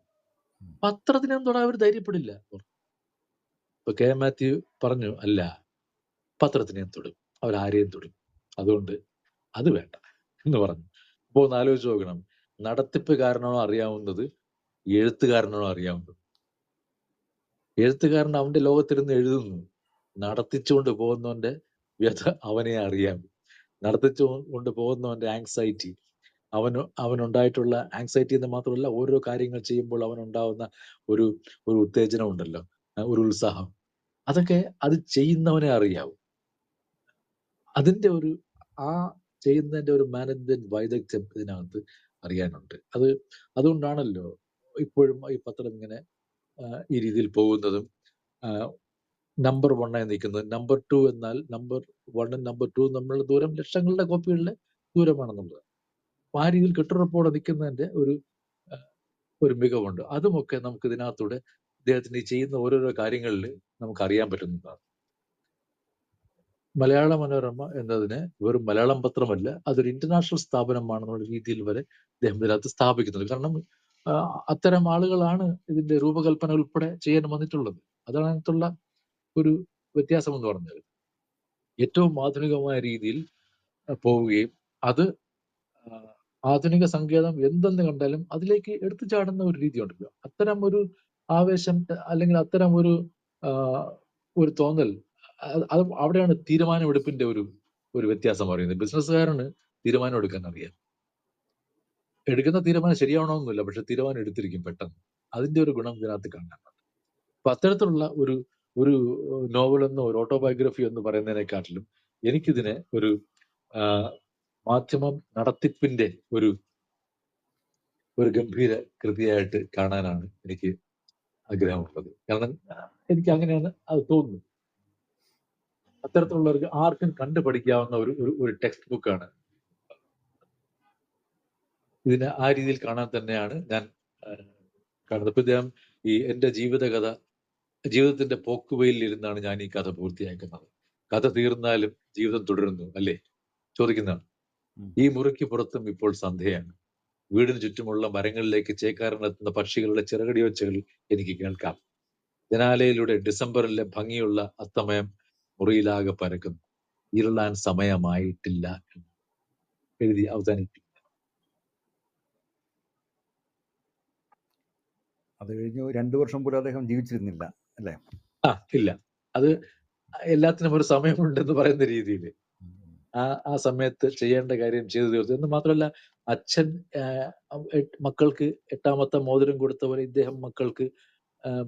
പത്രത്തിനും തൊടാൻ അവർ ധൈര്യപ്പെടില്ല. ഇപ്പൊ കെ എം മാത്യു പറഞ്ഞു, അല്ല, പത്രത്തിനെയും തൊടും, അവരാരെയും തൊടും, അതുകൊണ്ട് അത് വേണ്ട എന്ന് പറഞ്ഞു. അപ്പോൾ ഒന്ന് ആലോചിച്ച് നോക്കണം, നടത്തിപ്പുകാരനാണോ അറിയാവുന്നത്, എഴുത്തുകാരനാണോ അറിയാവുന്നത്? എഴുത്തുകാരൻ അവന്റെ ലോകത്തിരുന്ന് എഴുതുന്നു, നടത്തിച്ചുകൊണ്ട് പോകുന്നവന്റെ വ്യഥ അവനെ അറിയാം. നടത്തിച്ചു കൊണ്ട് പോകുന്നവന്റെ ആങ്സൈറ്റി, അവനുണ്ടായിട്ടുള്ള ആങ്സൈറ്റി എന്ന് മാത്രമല്ല, ഓരോ കാര്യങ്ങൾ ചെയ്യുമ്പോൾ അവനുണ്ടാവുന്ന ഒരു ഒരു ഉത്തേജനം ഉണ്ടല്ലോ, ഒരു ഉത്സാഹം, അതൊക്കെ അത് ചെയ്യുന്നവനെ അറിയാവും. അതിന്റെ ഒരു ആ ചെയ്യുന്നതിന്റെ ഒരു മാനേജ്മെന്റ് വൈദഗ്ധ്യം ഇതിനകത്ത് അറിയാനുണ്ട്. അതുകൊണ്ടാണല്ലോ ഇപ്പോഴും ഈ പത്രം ഇങ്ങനെ ഈ രീതിയിൽ പോകുന്നതും നമ്പർ 1 നിൽക്കുന്നത്. നമ്പർ 2 എന്നാൽ നമ്പർ 1 നമ്പർ 2 നമ്മളുടെ ദൂരം ലക്ഷങ്ങളുടെ കോപ്പികളുടെ ദൂരമാണെന്നുള്ളത്. അപ്പൊ ആ രീതിയിൽ കെട്ടുറപ്പോടെ നിൽക്കുന്നതിന്റെ ഒരു മികവുണ്ട്. അതുമൊക്കെ നമുക്ക് ഇതിനകത്തൂടെ അദ്ദേഹത്തിന് ചെയ്യുന്ന ഓരോരോ കാര്യങ്ങളിൽ നമുക്ക് അറിയാൻ പറ്റുന്നതാണ്. മലയാള മനോരമ എന്നതിന് വെറും മലയാളം പത്രമല്ല, അതൊരു ഇന്റർനാഷണൽ സ്ഥാപനമാണെന്നുള്ള രീതിയിൽ വരെ അദ്ദേഹം ഇതിനകത്ത് സ്ഥാപിക്കുന്നുണ്ട്. കാരണം അത്തരം ആളുകളാണ് ഇതിന്റെ രൂപകൽപ്പന ഉൾപ്പെടെ ചെയ്യാൻ വന്നിട്ടുള്ളത്. അതാണ് അതിനകത്തുള്ള ഒരു വ്യത്യാസം എന്ന് പറഞ്ഞത്. ഏറ്റവും ആധുനികമായ രീതിയിൽ പോവുകയും അത് ആധുനിക സങ്കേതം എന്തെന്ന് കണ്ടാലും അതിലേക്ക് എടുത്തു ചാടുന്ന ഒരു രീതി ഉണ്ടല്ലോ. അത്തരം ഒരു ആവേശം അല്ലെങ്കിൽ അത്തരം ഒരു തോന്നൽ, അത് അവിടെയാണ് തീരുമാനമെടുപ്പിന്റെ ഒരു വ്യത്യാസം പറയുന്നത്. ബിസിനസ്സുകാരന് തീരുമാനം എടുക്കാൻ അറിയാം. എടുക്കുന്ന തീരുമാനം ശരിയാവണമെന്നില്ല, പക്ഷെ തീരുമാനം എടുത്തിരിക്കും പെട്ടെന്ന്. അതിന്റെ ഒരു ഗുണം ഇതിനകത്ത് കാണാനുണ്ട്. അപ്പൊ അത്തരത്തിലുള്ള ഒരു നോവലെന്നോ ഒരു ഓട്ടോബയോഗ്രഫി എന്ന് പറയുന്നതിനെക്കാട്ടിലും എനിക്കിതിനെ ഒരു മാധ്യമം നടത്തിപ്പിന്റെ ഒരു ഗംഭീര കൃതിയായിട്ട് കാണാനാണ് എനിക്ക് ആഗ്രഹമുള്ളത്. കാരണം എനിക്ക് അങ്ങനെയാണ് അത് തോന്നുന്നത്. അത്തരത്തിലുള്ളവർക്ക് ആർക്കും കണ്ടുപഠിക്കാവുന്ന ഒരു ടെക്സ്റ്റ് ബുക്കാണ്. ഇതിനെ ആ രീതിയിൽ കാണാൻ തന്നെയാണ് ഞാൻ കാണുന്നത്. ഇപ്പൊ ഇദ്ദേഹം ഈ എന്റെ ജീവിതത്തിന്റെ പോക്കുവയിലിൽ ഇരുന്നാണ് ഞാൻ ഈ കഥ പൂർത്തിയാക്കുന്നത്. കഥ തീർന്നാലും ജീവിതം തുടരുന്നു അല്ലേ ചോദിക്കുന്നതാണ്. ഈ മുറിക്ക് പുറത്തും ഇപ്പോൾ സന്ധ്യയാണ്. വീടിന് ചുറ്റുമുള്ള മരങ്ങളിലേക്ക് ചേക്കാറിനെത്തുന്ന പക്ഷികളുടെ ചിറകടി ഒച്ചകൾ എനിക്ക് കേൾക്കാം. ജനാലയിലൂടെ ഡിസംബറിലെ ഭംഗിയുള്ള അസ്തമയം മുറിയിലാകെ പരക്കുന്നു. ഇരുളാൻ സമയമായിട്ടില്ല എന്ന് എഴുതി അവസാനിപ്പിക്കും. അത് കഴിഞ്ഞു 2 വർഷം പോലും അദ്ദേഹം ജീവിച്ചിരുന്നില്ല അല്ലേ? ഇല്ല. അത് എല്ലാത്തിനും ഒരു സമയമുണ്ടെന്ന് പറയുന്ന രീതിയിൽ ആ സമയത്ത് ചെയ്യേണ്ട കാര്യം ചെയ്തു തീർത്തു. എന്ന് മാത്രമല്ല, അച്ഛൻ മക്കൾക്ക് 8ാമത്തെ മോതിരം കൊടുത്ത പോലെ ഇദ്ദേഹം മക്കൾക്ക്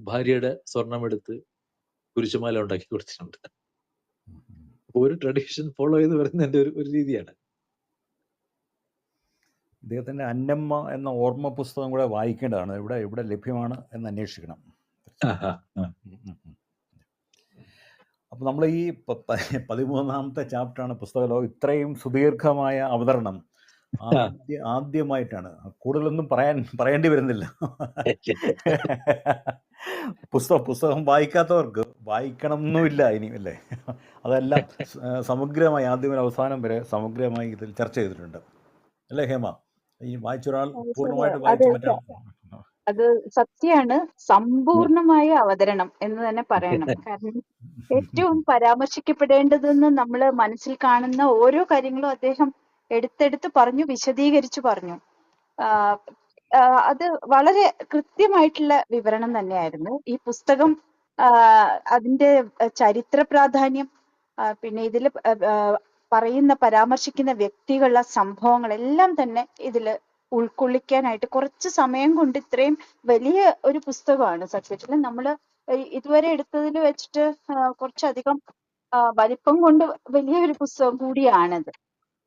ഭാര്യയുടെ സ്വർണമെടുത്ത് കുരിശുമാല ഉണ്ടാക്കി കൊടുത്തിട്ടുണ്ട്. ഒരു ട്രഡീഷൻ ഫോളോ ചെയ്ത് വരുന്നതിന്റെ ഒരു രീതിയാണ്. ഇദ്ദേഹത്തിന്റെ അന്നമ്മ എന്ന ഓർമ്മ പുസ്തകം കൂടെ വായിക്കേണ്ടതാണ്. ഇവിടെ ലഭ്യമാണ് എന്ന് അന്വേഷിക്കണം. അപ്പൊ നമ്മൾ ഈ 13ാമത്തെ ചാപ്റ്ററാണ് പുസ്തകലോകം. ഇത്രയും സുദീർഘമായ അവതരണം ആദ്യമായിട്ടാണ്. കൂടുതലൊന്നും പറയേണ്ടി വരുന്നില്ല. പുസ്തകം വായിക്കാത്തവർക്ക് വായിക്കണം എന്നുമില്ല ഇനി അല്ലേ? അതെല്ലാം സമഗ്രമായി ആദ്യം മുതൽ അവസാനം വരെ സമഗ്രമായി ഇതിൽ ചർച്ച ചെയ്തിട്ടുണ്ട് അല്ലേ ഹേമ? ഈ വായിച്ചൊരാൾ പൂർണ്ണമായിട്ട് വായിച്ചു മറ്റാൾ. അത് സത്യമാണ്. സമ്പൂർണമായ അവതരണം എന്ന് തന്നെ പറയണം. കാരണം ഏറ്റവും പരാമർശിക്കപ്പെടേണ്ടതെന്ന് നമ്മൾ മനസ്സിൽ കാണുന്ന ഓരോ കാര്യങ്ങളും അദ്ദേഹം എടുത്തെടുത്ത് പറഞ്ഞു, വിശദീകരിച്ചു പറഞ്ഞു. അത് വളരെ കൃത്യമായിട്ടുള്ള വിവരണം തന്നെയായിരുന്നു. ഈ പുസ്തകം അതിന്റെ ചരിത്ര പ്രാധാന്യം, പിന്നെ ഇതിൽ പരാമർശിക്കുന്ന വ്യക്തികളുടെ സംഭവങ്ങളെല്ലാം തന്നെ ഇതില് ഉൾക്കൊള്ളിക്കാനായിട്ട് കുറച്ച് സമയം കൊണ്ട് ഇത്രയും വലിയ ഒരു പുസ്തകമാണ് സത്യത്തിൽ നമ്മൾ ഇതുവരെ എടുത്തതിൽ വെച്ചിട്ട് കുറച്ചധികം വലിപ്പം കൊണ്ട് വലിയൊരു പുസ്തകം കൂടിയാണത്.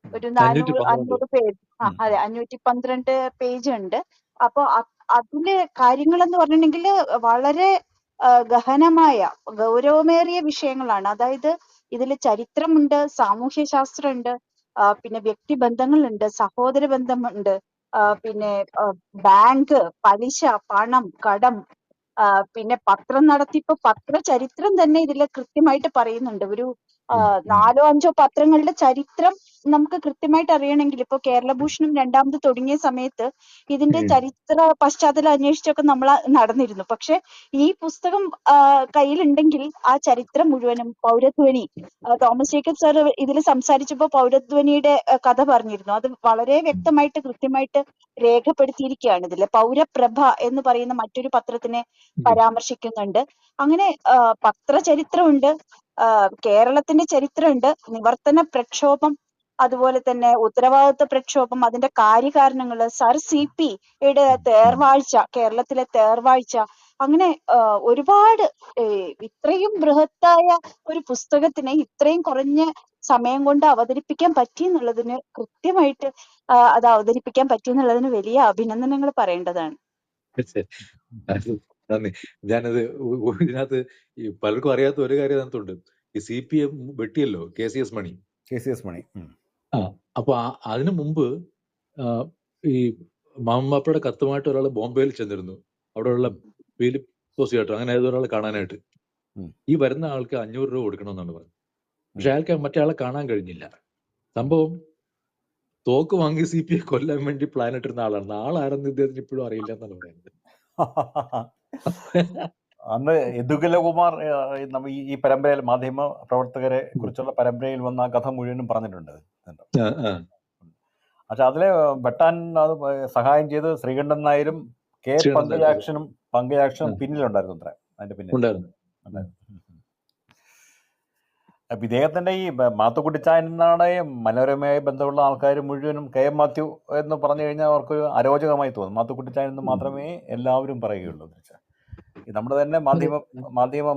ഒരു 400-500 പേജ്. അതെ, 512 പേജ് ഉണ്ട്. അപ്പൊ അതിലെ കാര്യങ്ങളെന്ന് പറഞ്ഞിട്ടുണ്ടെങ്കിൽ വളരെ ഗഹനമായ ഗൗരവമേറിയ വിഷയങ്ങളാണ്. അതായത് ഇതിൽ ചരിത്രമുണ്ട്, സാമൂഹ്യ ശാസ്ത്രമുണ്ട്, പിന്നെ വ്യക്തിബന്ധങ്ങളുണ്ട്, സഹോദര ബന്ധമുണ്ട്, പിന്നെ ബാങ്ക്, പലിശ, പണം, കടം, പിന്നെ പത്രം നടത്തിപ്പ്, പത്രചരിത്രം തന്നെ ഇതിൽ കൃത്യമായിട്ട് പറയുന്നുണ്ട്. ഒരു 4-5 പത്രങ്ങളുടെ ചരിത്രം നമുക്ക് കൃത്യമായിട്ട് അറിയണമെങ്കിൽ ഇപ്പൊ കേരളഭൂഷണം രണ്ടാമത് തുടങ്ങിയ സമയത്ത് ഇതിന്റെ ചരിത്ര പശ്ചാത്തലം അന്വേഷിച്ചൊക്കെ നമ്മൾ നടന്നിരുന്നു. പക്ഷെ ഈ പുസ്തകം കയ്യിലുണ്ടെങ്കിൽ ആ ചരിത്രം മുഴുവനും പൗരധ്വനി തോമസ് ജേക്കബ് സാർ ഇതിൽ സംസാരിച്ചപ്പോൾ പൗരധ്വനിയുടെ കഥ പറഞ്ഞിരുന്നു. അത് വളരെ വ്യക്തമായിട്ട് കൃത്യമായിട്ട് രേഖപ്പെടുത്തിയിരിക്കുകയാണ് ഇതില്. പൗരപ്രഭ എന്ന് പറയുന്ന മറ്റൊരു പത്രത്തിനെ പരാമർശിക്കുന്നുണ്ട്. അങ്ങനെ പത്രചരിത്രമുണ്ട്, കേരളത്തിന്റെ ചരിത്രമുണ്ട്, നിവർത്തന പ്രക്ഷോഭം, അതുപോലെ തന്നെ ഉത്തരവാദിത്വ പ്രക്ഷോഭം, അതിന്റെ കാര്യകാരണങ്ങള്, സർ CP യുടെ തേർവാഴ്ച, കേരളത്തിലെ തേർവാഴ്ച, അങ്ങനെ ഒരുപാട് ഇത്രയും ബൃഹത്തായ ഒരു പുസ്തകത്തിനെ ഇത്രയും കുറഞ്ഞ സമയം കൊണ്ട് അവതരിപ്പിക്കാൻ പറ്റി എന്നുള്ളതിന് കൃത്യമായിട്ട് അത് അവതരിപ്പിക്കാൻ പറ്റി എന്നുള്ളതിന് വലിയ അഭിനന്ദനങ്ങൾ പറയേണ്ടതാണ്. നന്ദി. ഞാനത് ഇതിനകത്ത് ഈ പലർക്കും അറിയാത്ത ഒരു കാര്യം അതിനകത്തുണ്ട്. ഈ CPM വെട്ടിയല്ലോ KCS മണി. അപ്പൊ അതിനു മുമ്പ് ഈ മാമ്മപ്പയുടെ കത്തുമായിട്ട് ഒരാൾ ബോംബെയിൽ ചെന്നിരുന്നു. അവിടെയുള്ള ഫിലിപ്പ് സോസിയാട്ടോ അങ്ങനെ ഏതൊരാൾ കാണാനായിട്ട്. ഈ വരുന്ന ആൾക്ക് 500 രൂപ കൊടുക്കണമെന്നാണ് പറഞ്ഞത്. പക്ഷെ അയാൾക്ക് മറ്റേ ആളെ കാണാൻ കഴിഞ്ഞില്ല. സംഭവം തോക്ക് വാങ്ങി CPയെ കൊല്ലാൻ വേണ്ടി പ്ലാൻ ഇട്ടിരുന്ന ആളാണ്. ആളാരെന്ന് ഇദ്ദേഹത്തിന് ഇപ്പോഴും അറിയില്ല എന്നാണ് പറയുന്നത്. അന്ന് യദുകുലകുമാർ ഈ പരമ്പരയിൽ മാധ്യമ പ്രവർത്തകരെ കുറിച്ചുള്ള പരമ്പരയിൽ വന്ന ആ കഥ മുഴുവനും പറഞ്ഞിട്ടുണ്ട്. പക്ഷെ അതിലെ വെട്ടാൻ അത് സഹായം ചെയ്ത് ശ്രീകണ്ഠൻ നായരും പങ്കജാക്ഷനും പിന്നിലുണ്ടായിരുന്നു. അത്ര അതിന്റെ പിന്നിൽ അപ്പൊ ഇദ്ദേഹത്തിന്റെ ഈ മാത്തുക്കുട്ടിച്ചായൻ എന്നാണ് മനോരമയുമായി ബന്ധമുള്ള ആൾക്കാർ മുഴുവനും KM മാത്യു എന്ന് പറഞ്ഞു കഴിഞ്ഞാൽ അവർക്കൊരു അരോചകമായി തോന്നും. മാത്തുക്കുട്ടിച്ചായൻ എന്ന് മാത്രമേ എല്ലാവരും പറയുകയുള്ളൂ. നമ്മുടെ തന്നെ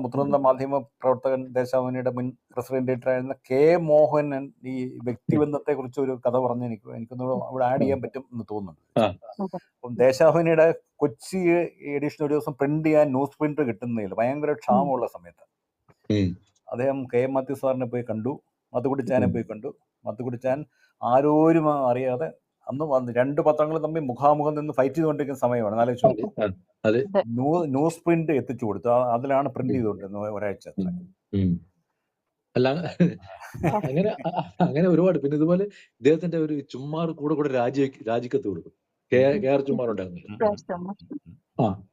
മുതിർന്ന മാധ്യമ പ്രവർത്തകൻ ദേശാഭിമാനിയുടെ മുൻ പ്രസിഡന്റ് ആയിരുന്ന K. മോഹനൻ ഈ വ്യക്തിബന്ധത്തെ കുറിച്ച് ഒരു കഥ പറഞ്ഞ് എനിക്കൊന്ന് അവിടെ ആഡ് ചെയ്യാൻ പറ്റും എന്ന് തോന്നുന്നുണ്ട്. അപ്പം ദേശാഭിമാനിയുടെ കൊച്ചി എഡിഷൻ ഒരു ദിവസം പ്രിന്റ് ചെയ്യാൻ ന്യൂസ് പ്രിന്റർ കിട്ടുന്നില്ല, ഭയങ്കര ക്ഷാമമുള്ള സമയത്ത് അദ്ദേഹം KM മാത്യു സാറിനെ പോയി കണ്ടു, മാത്തുക്കുട്ടിച്ചായനെ പോയി കണ്ടു. മാത്തുക്കുട്ടിച്ചായൻ ആരോരും അറിയാതെ അന്ന് 2 പത്രങ്ങൾ തമ്മിൽ മുഖാമുഖം നിന്ന് ഫൈറ്റ് ചെയ്തുകൊണ്ടിരിക്കുന്ന സമയമാണ്. ന്യൂസ് പ്രിന്റ് എത്തിച്ചു കൊടുത്തു. അതിലാണ് പ്രിന്റ് ചെയ്തുകൊണ്ടിരുന്നത് ഒരാഴ്ച. അല്ല അങ്ങനെ ഒരുപാട്. പിന്നെ ഇതുപോലെ ഇദ്ദേഹത്തിന്റെ ഒരു ചുമ്മാർ കൂടെ രാജിക്കത്ത് കൊടുക്കും. KR ചുമ്മാർ ഉണ്ടായിരുന്നു.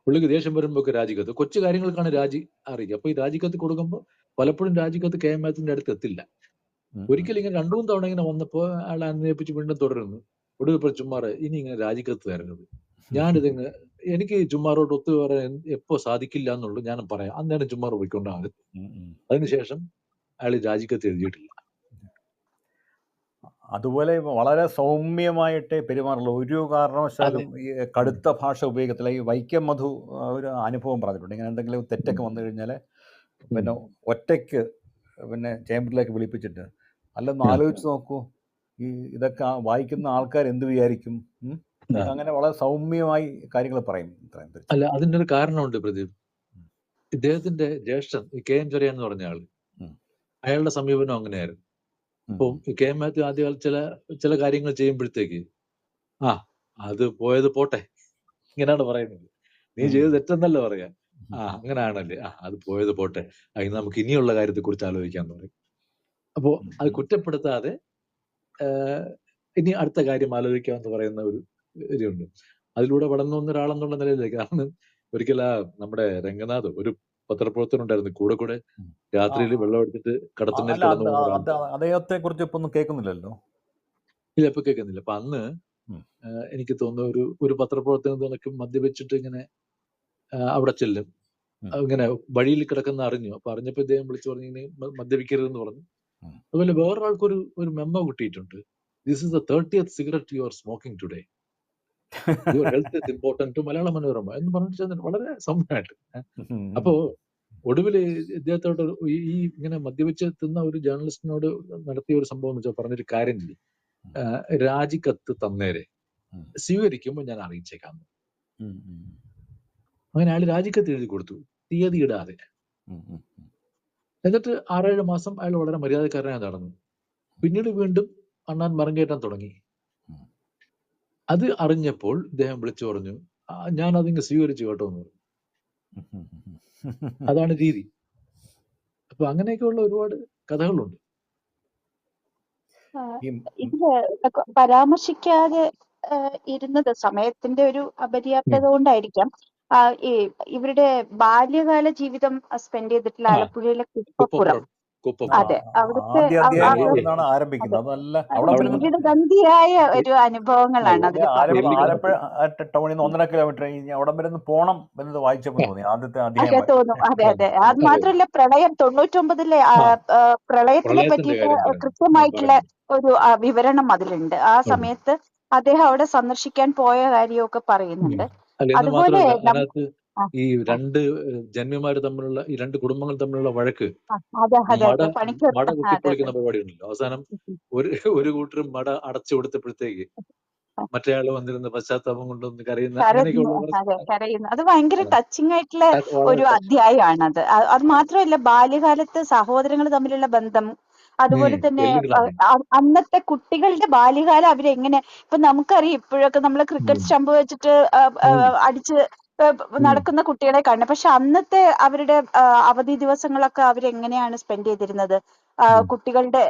പുള്ളിക്ക് ദേഷ്യം വരുമ്പോ രാജിക്കത്ത്, കൊച്ചു കാര്യങ്ങൾക്കാണ് രാജി അറിയിക്കുക. അപ്പൊ ഈ രാജിക്കത്ത് കൊടുക്കുമ്പോൾ പലപ്പോഴും രാജിക്കത്ത് KM മാത്യുവിന്റെ അടുത്ത് എത്തില്ല. ഒരിക്കലും ഇങ്ങനെ 2-3 തവണ ഇങ്ങനെ വന്നപ്പോ അയാളെ അന്വേഷിച്ച് വീണ്ടും തുടരുന്നു. ഒടുവിൽ ചുമ്മാറ് ഇനി ഇങ്ങനെ രാജിക്കത്ത് തരുന്നത് ഞാനിതിങ്ങ് എനിക്ക് ചുമ്മാറോട്ട് ഒത്തു പറയാൻ എപ്പോ സാധിക്കില്ല എന്നുള്ളൂ ഞാൻ പറയാം. അന്നേരം ചുമ്മാറ് പോയിക്കൊണ്ടാണ്. അതിനുശേഷം അയാൾ രാജിക്കത്ത് എഴുതിയിട്ടില്ല. അതുപോലെ വളരെ സൗമ്യമായിട്ട് പെരുമാറുള്ള, ഒരു കാരണവശാലും ഈ കടുത്ത ഭാഷ ഉപയോഗിക്കത്തില്ല. ഈ വൈക്കം മധു ഒരു അനുഭവം പറഞ്ഞിട്ടുണ്ട്. ഇങ്ങനെ എന്തെങ്കിലും തെറ്റൊക്കെ വന്നു കഴിഞ്ഞാൽ പിന്നെ ഒറ്റയ്ക്ക് ചേംബറിലേക്ക് വിളിപ്പിച്ചിട്ട് അല്ലെന്ന് ആലോചിച്ച് നോക്കൂ, ഇതൊക്കെ വായിക്കുന്ന ആൾക്കാർ എന്ത് വിചാരിക്കും, അങ്ങനെ വളരെ സൗമ്യമായി കാര്യങ്ങൾ പറയും. അല്ല, അതിൻ്റെ ഒരു കാരണമുണ്ട് പ്രദീപ്. ഇദ്ദേഹത്തിന്റെ ജ്യേഷ്ഠൻ KM ചെറിയാൻ എന്ന് പറഞ്ഞ ആള്, അയാളുടെ സമീപനം അങ്ങനെയായിരുന്നു. ഇപ്പം KM മാത്യു ആദ്യകാലം ചില കാര്യങ്ങൾ ചെയ്യുമ്പോഴത്തേക്ക് അത് പോയത് പോട്ടെ ഇങ്ങനെയാണ് പറയുന്നത്. നീ ചെയ്ത് തെറ്റെന്നല്ല പറയാ, അങ്ങനെയാണല്ലേ, അത് പോയത് പോട്ടെ, അതിന് നമുക്ക് ഇനിയുള്ള കാര്യത്തെ കുറിച്ച് ആലോചിക്കാന്ന് പറയും. അപ്പോ അത് കുറ്റപ്പെടുത്താതെ ഇനി അടുത്ത കാര്യം ആലോചിക്കാമെന്ന് പറയുന്ന ഒരു ഇതുണ്ട്. അതിലൂടെ വളർന്നു വന്ന ഒരാളെന്നുള്ള നിലയിലേക്ക്. കാരണം ഒരിക്കൽ നമ്മുടെ രംഗനാഥ് ഒരു പത്രപ്രവർത്തനുണ്ടായിരുന്നു, കൂടെ രാത്രിയിൽ വെള്ളം എടുത്തിട്ട് കടത്തുന്നതിൽ അദ്ദേഹത്തെ കുറിച്ച് ഇപ്പൊ ഒന്നും കേൾക്കുന്നില്ലല്ലോ. ഇല്ല, ഇപ്പൊ കേൾക്കുന്നില്ല. അപ്പൊ അന്ന് എനിക്ക് തോന്നുന്നു ഒരു പത്രപ്രവർത്തനം മദ്യപിച്ചിട്ട് ഇങ്ങനെ അവിടെ ചെല്ലും. ഇങ്ങനെ വഴിയിൽ കിടക്കുന്ന അറിഞ്ഞു. അപ്പൊ അറിഞ്ഞപ്പോ ഇദ്ദേഹം വിളിച്ചു പറഞ്ഞു ഇങ്ങനെ മദ്യപിക്കരുതെന്ന് പറഞ്ഞു. അതുപോലെ വേറൊരാൾക്കൊരു മെമ്മോ കിട്ടിയിട്ടുണ്ട്. This is the 30th cigarette you are smoking today. Your health is important to Malayala Manorama എന്ന് പറഞ്ഞിട്ട് വളരെ സൗമ്യമായിട്ട്. അപ്പോ ഒടുവിൽ ഇദ്ദേഹത്തോട് ഈ ഇങ്ങനെ മദ്യപിച്ച് എത്തുന്ന ഒരു ജേർണലിസ്റ്റിനോട് നടത്തിയ ഒരു സംഭവം എന്ന് വെച്ചാൽ പറഞ്ഞൊരു കാര്യം ചെയ്യും, രാജിക്കത്ത് തന്നേരെ സ്വീകരിക്കുമ്പോൾ ഞാൻ അറിയിച്ചേക്കാം. അങ്ങനെ അയാൾ രാജിക്കത്ത് എഴുതി കൊടുത്തു, തീയതി ഇടാതെ. എന്നിട്ട് 6-7 മാസം അയാൾ വളരെ മര്യാദക്കാരനായി നടന്നു. പിന്നീട് വീണ്ടും അണ്ണാൻ മരം കയറ്റാൻ തുടങ്ങി. അത് അറിഞ്ഞപ്പോൾ ഇദ്ദേഹം വിളിച്ചു പറഞ്ഞു, ഞാൻ അതിങ്ങ് സ്വീകരിച്ചു കേട്ടോ എന്ന് പറഞ്ഞു. അതാണ് രീതി. അപ്പൊ അങ്ങനെയൊക്കെയുള്ള ഒരുപാട് കഥകളുണ്ട്. ആ, ഈ ഇതില് പരാമർശിക്കാതെ ഇരുന്നത് സമയത്തിന്റെ ഒരു അപര്യാപ്തത കൊണ്ടായിരിക്കാം. ആ, ഈ ഇവരുടെ ബാല്യകാല ജീവിതം സ്പെൻഡ് ചെയ്തിട്ടുള്ള ആ ആലപ്പുഴയിലെ കുപ്പപ്പുറം. കുപ്പപ്പുറം ആ, കുപ്പപ്പുറം അതെ, അവിടുത്തെ ആദ്യ അത് അധ്യായം അത് അവിടുന്നാണ് അതെ, ആരംഭിക്കുന്നത്. അത് നല്ല അത് അവിടെ അവിടുന്ന് വരുന്ന ജീവിതഗന്ധിയായ ഡെ- ഒരു അനുഭവങ്ങളാണ് അതെ അതിൽ ആലപ്പുഴ പറയുന്നത്. ടൗണിൽ നിന്ന് 1.5 കിലോമീറ്റർ കഴിഞ്ഞ് അവിടെ വരുന്ന പോണം എന്നത് വായിച്ചപ്പോൾ തോന്നി ആദ്യത്തെ അധ്യായം ഒക്കെ തോന്നും. അതെ അതെ, അത് അതെ മാത്രമല്ല പ്രളയം 99-ലെ ആ പ്രളയത്തിനെ പ്രളയത്തിന്റെ പറ്റിയിട്ട് കാര്യം പറയുന്നു കൃത്യമായിട്ടുള്ള പറയുന്നു ഒരു വിവരണം അതിലുണ്ട്. ആ ഉണ്ട്. സമയത്ത് അദ്ദേഹം അവിടെ സന്ദർശിക്കാൻ പോയ കാര്യമൊക്കെ പറയുന്നുണ്ട്. അല്ല എന്ന് അതുപോലെ മാത്രമല്ല നം- അതിനകത്ത് ആ, ഈ ആ, രണ്ട് ജന്മിമാര് തമ്മിലുള്ള ഈ രണ്ട് കുടുംബങ്ങൾ തമ്മിലുള്ള വഴക്ക് ആ, അതെ അതെ മട അതെ, പണിക്കർ. മട അതെ അതെ. കുത്തിപ്പൊളിക്കുന്ന പരിപാടി ഉണ്ടല്ലോ. അവസാനം ഒരു ഒരു കൂട്ടരും മട അടച്ചു കൊടുത്തപ്പോഴത്തേക്ക് മറ്റേ ആള് വന്നിരുന്ന പശ്ചാത്താപം കൊണ്ടൊന്ന് കരയുന്ന കരഞ്ഞു, അങ്ങനെയൊക്കെയുള്ള അതെ, കരയുന്നു. അത് ഭയങ്കര ടച്ചിങ് ആയിട്ടുള്ള വളരെ ഒരു touching. അധ്യായമാണത്. അത് മാത്രമല്ല ബാല്യകാലത്ത് സഹോദരങ്ങൾ തമ്മിലുള്ള ബന്ധം, അതുപോലെ തന്നെ എല്ലികളാണ്. അന്നത്തെ കുട്ടികളുടെ ബാല്യകാലം അവരെങ്ങനെ, ഇപ്പൊ നമുക്കറിയാം ഇപ്പോഴൊക്കെ നമ്മൾ ക്രിക്കറ്റ് സ്റ്റമ്പ് വെച്ചിട്ട് അടിച്ച് നടക്കുന്ന കുട്ടികളെ കാണുന്നത്. പക്ഷെ അന്നത്തെ അവരുടെ അവധി ദിവസങ്ങളൊക്കെ അവരെങ്ങനെയാണ് സ്പെൻഡ് ചെയ്തിരുന്നത്, കുട്ടികളുടെ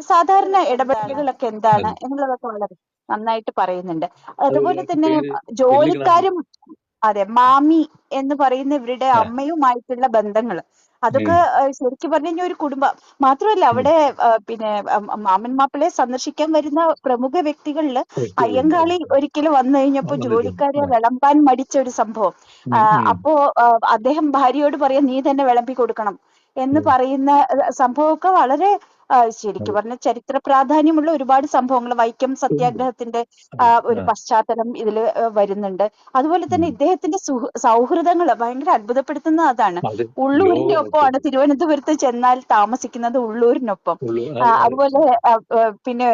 സാധാരണ ഇടപെടലുകളൊക്കെ എന്താണ് എന്നുള്ളതൊക്കെ വളരെ നന്നായിട്ട് പറയുന്നുണ്ട്. അതുപോലെ അതിനകത്ത് തന്നെ പേര് എല്ലികളാണ്. ജോലിക്കാരും, അതെ, മാമി എന്ന് പറയുന്ന ഇവരുടെ അമ്മയുമായിട്ടുള്ള ബന്ധങ്ങൾ, അതൊക്കെ ശരിക്കും പറഞ്ഞു കഴിഞ്ഞാൽ ഒരു കുടുംബം മാത്രമല്ല. അവിടെ പിന്നെ മാമൻ മാപ്പിളയെ സന്ദർശിക്കാൻ വരുന്ന പ്രമുഖ വ്യക്തികളില് അയ്യങ്കാളി ഒരിക്കൽ വന്നു കഴിഞ്ഞപ്പോ ജോലിക്കാരെ വിളമ്പാൻ മടിച്ച ഒരു സംഭവം. അപ്പോ അദ്ദേഹം ഭാര്യയോട് പറയാം, നീ തന്നെ വിളമ്പി കൊടുക്കണം എന്ന് പറയുന്ന സംഭവമൊക്കെ വളരെ ശരിക്കും പറഞ്ഞ ചരിത്ര പ്രാധാന്യമുള്ള ഒരുപാട് സംഭവങ്ങൾ, വൈക്കം സത്യാഗ്രഹത്തിന്റെ ഒരു പശ്ചാത്തലം ഇതിൽ വരുന്നുണ്ട്. അതുപോലെ തന്നെ ഇദ്ദേഹത്തിന്റെ സൗഹൃദങ്ങൾ ഭയങ്കര അത്ഭുതപ്പെടുത്തുന്ന അതാണ്. ഉള്ളൂരിന്റെ ഒപ്പമാണ് തിരുവനന്തപുരത്ത് ചെന്നാൽ താമസിക്കുന്നത്, ഉള്ളൂരിനൊപ്പം. അതുപോലെ പിന്നെ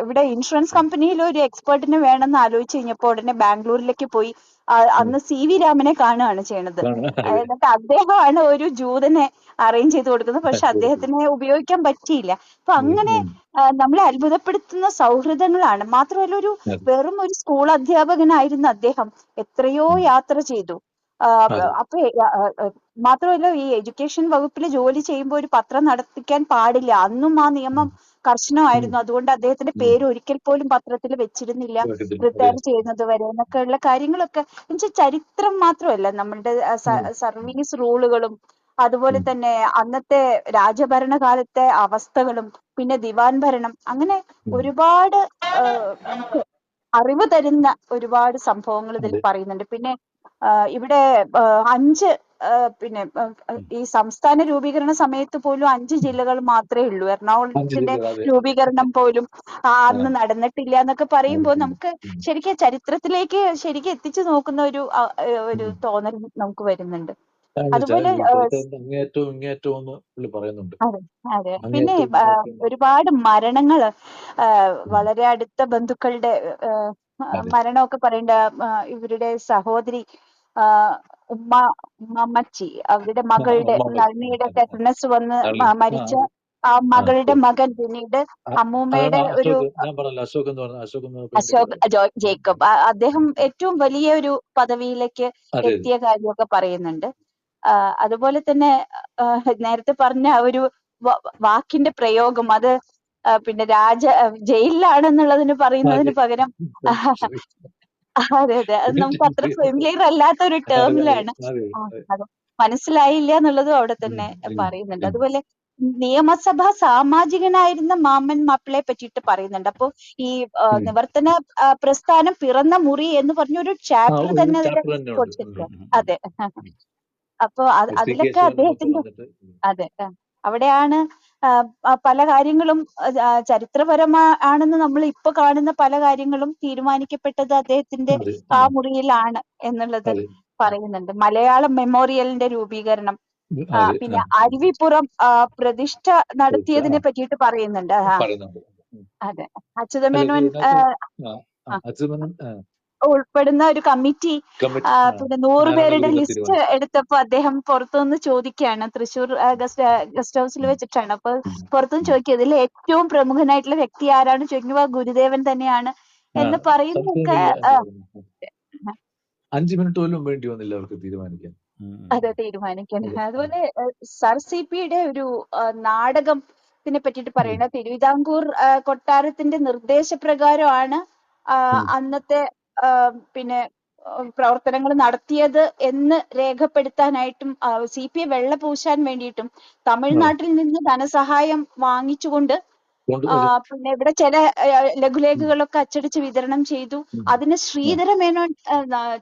ഇവിടെ ഇൻഷുറൻസ് കമ്പനിയിൽ ഒരു എക്സ്പേർട്ടിനെ വേണമെന്ന് ആലോചിച്ച് കഴിഞ്ഞപ്പോ ഉടനെ ബാംഗ്ലൂരിലേക്ക് പോയി അന്ന് CV രാമനെ കാണുകയാണ് ചെയ്യണത്. എന്നിട്ട് അദ്ദേഹമാണ് ഒരു ജൂതനെ അറേഞ്ച് ചെയ്ത് കൊടുക്കുന്നത്. പക്ഷെ അദ്ദേഹത്തിനെ ഉപയോഗിക്കാൻ പറ്റിയില്ല. അപ്പൊ അങ്ങനെ നമ്മളെ അത്ഭുതപ്പെടുത്തുന്ന സൗഹൃദങ്ങളാണ്. മാത്രമല്ല വെറും ഒരു സ്കൂൾ അധ്യാപകനായിരുന്ന അദ്ദേഹം എത്രയോ യാത്ര ചെയ്തു. അപ്പൊ മാത്രമല്ല ഈ എഡ്യൂക്കേഷൻ വകുപ്പിൽ ജോലി ചെയ്യുമ്പോൾ ഒരു പത്രം നടത്തിക്കാൻ പാടില്ല. അന്നും ആ നിയമം കർശനമായിരുന്നു. അതുകൊണ്ട് അദ്ദേഹത്തിന്റെ പേര് ഒരിക്കൽ പോലും പത്രത്തിൽ വെച്ചിരുന്നില്ല റിട്ടയർ ചെയ്യുന്നത് വരെ എന്നൊക്കെയുള്ള കാര്യങ്ങളൊക്കെ. എന്നുവെച്ചാൽ ചരിത്രം മാത്രമല്ല, നമ്മളുടെ സർവീസ് റൂളുകളും അതുപോലെ തന്നെ അന്നത്തെ രാജഭരണകാലത്തെ അവസ്ഥകളും പിന്നെ ദിവാൻ ഭരണം, അങ്ങനെ ഒരുപാട് നമുക്ക് അറിവ് തരുന്ന ഒരുപാട് സംഭവങ്ങൾ ഇതിൽ പറയുന്നുണ്ട്. പിന്നെ ഇവിടെ 5 പിന്നെ ഈ സംസ്ഥാന രൂപീകരണ സമയത്ത് പോലും 5 ജില്ലകൾ മാത്രമേ ഉള്ളൂ. എറണാകുളത്തിന്റെ രൂപീകരണം പോലും അന്ന് നടന്നിട്ടില്ല എന്നൊക്കെ പറയുമ്പോൾ നമുക്ക് ശരിക്കും ചരിത്രത്തിലേക്ക് ശരിക്കും എത്തിച്ചു നോക്കുന്ന ഒരു തോന്നൽ നമുക്ക് വരുന്നുണ്ട്. അതുപോലെ അങ്ങേയറ്റവും ഇങ്ങേയറ്റവും എന്ന് പുള്ളി പറയുന്നുണ്ട്. അതെ അതെ. പിന്നെ ഒരുപാട് മരണങ്ങള് വളരെ അടുത്ത ബന്ധുക്കളുടെ മരണമൊക്കെ പറയണ്ട. ഇവരുടെ സഹോദരി ഉമ്മച്ചി, അവരുടെ മകളുടെ നളിനിയുടെ ടെറ്റനസ് വന്ന് മരിച്ച ആ മകളുടെ മകൻ പിന്നീട് അമ്മൂമ്മയുടെ ഒരു ഞാൻ പറഞ്ഞല്ലോ അശോക് എന്ന് പറഞ്ഞ അശോക് ജേക്കബ്, അദ്ദേഹം ഏറ്റവും വലിയ ഒരു പദവിയിലേക്ക് എത്തിയ കാര്യമൊക്കെ പറയുന്നുണ്ട്. അതുപോലെ തന്നെ നേരത്തെ പറഞ്ഞ ഒരു വാക്കിന്റെ പ്രയോഗം, അത് പിന്നെ ജയിലിലാണെന്നുള്ളതിന് പറയുന്നതിന് പകരം അതെ അതെ, അത് നമുക്ക് അത്ര ഫെമിലിയർ അല്ലാത്ത ഒരു ടേമിലാണ്. അത് മനസ്സിലായില്ല എന്നുള്ളതും അവിടെ തന്നെ പറയുന്നുണ്ട്. അതുപോലെ നിയമസഭാ സാമാജികനായിരുന്ന മാമൻ മാപ്പിളയെ പറ്റിയിട്ട് പറയുന്നുണ്ട്. അപ്പൊ ഈ നിവർത്തന പ്രസ്ഥാനം പിറന്ന മുറി എന്ന് പറഞ്ഞൊരു ചാപ്റ്റർ തന്നെ അതിൽ കൊടുത്തിട്ടുണ്ട്. അതെ. അപ്പൊ അതിലൊക്കെ അദ്ദേഹത്തിന്റെ അതെ അവിടെയാണ് പല കാര്യങ്ങളും ചരിത്രപരമാണെന്ന് നമ്മൾ ഇപ്പൊ കാണുന്ന പല കാര്യങ്ങളും തീരുമാനിക്കപ്പെട്ടത് അദ്ദേഹത്തിന്റെ ആ മുറിയിലാണ് എന്നുള്ളത് പറയുന്നുണ്ട്. മലയാളം മെമ്മോറിയലിന്റെ രൂപീകരണം, പിന്നെ അരുവിപ്പുറം പ്രതിഷ്ഠ നടത്തിയതിനെ പറ്റിയിട്ട് പറയുന്നുണ്ട്. അതെ, അച്യുതമേനോൻ ഉൾപ്പെടുന്ന ഒരു കമ്മിറ്റി, പിന്നെ 100 പേരുടെ ലിസ്റ്റ് എടുത്തപ്പോ അദ്ദേഹം പുറത്തുനിന്ന് ചോദിക്കുകയാണ്, തൃശ്ശൂർ ഗസ്റ്റ് ഹൗസിൽ വെച്ചിട്ടാണ്. അപ്പൊ പുറത്തുനിന്ന് ചോദിക്കുക, ഇതിൽ ഏറ്റവും പ്രമുഖനായിട്ടുള്ള വ്യക്തി ആരാണ് ചോദിക്കുമ്പോ ഗുരുദേവൻ തന്നെയാണ് എന്ന് പറയുന്നൊക്കെ 5 മിനിറ്റ് പോലും വേണ്ടി വന്നില്ല അവർക്ക് തീരുമാനിക്കാൻ. അതെ, തീരുമാനിക്കാൻ. അതുപോലെ സർ CP യുടെ ഒരു നാടകം പറ്റിയിട്ട് പറയുന്നത്. തിരുവിതാംകൂർ കൊട്ടാരത്തിന്റെ നിർദ്ദേശപ്രകാരമാണ് ഉം. അന്നത്തെ പിന്നെ പ്രവർത്തനങ്ങൾ നടത്തിയത് എന്ന് രേഖപ്പെടുത്താനായിട്ടും CPI വെള്ള പൂശാൻ വേണ്ടിയിട്ടും തമിഴ്നാട്ടിൽ നിന്ന് ധനസഹായം വാങ്ങിച്ചുകൊണ്ട് പിന്നെ ഇവിടെ ചില ലഘുലേഖകളൊക്കെ അച്ചടിച്ച് വിതരണം ചെയ്തു. അതിന് ശ്രീധര മേനോൻ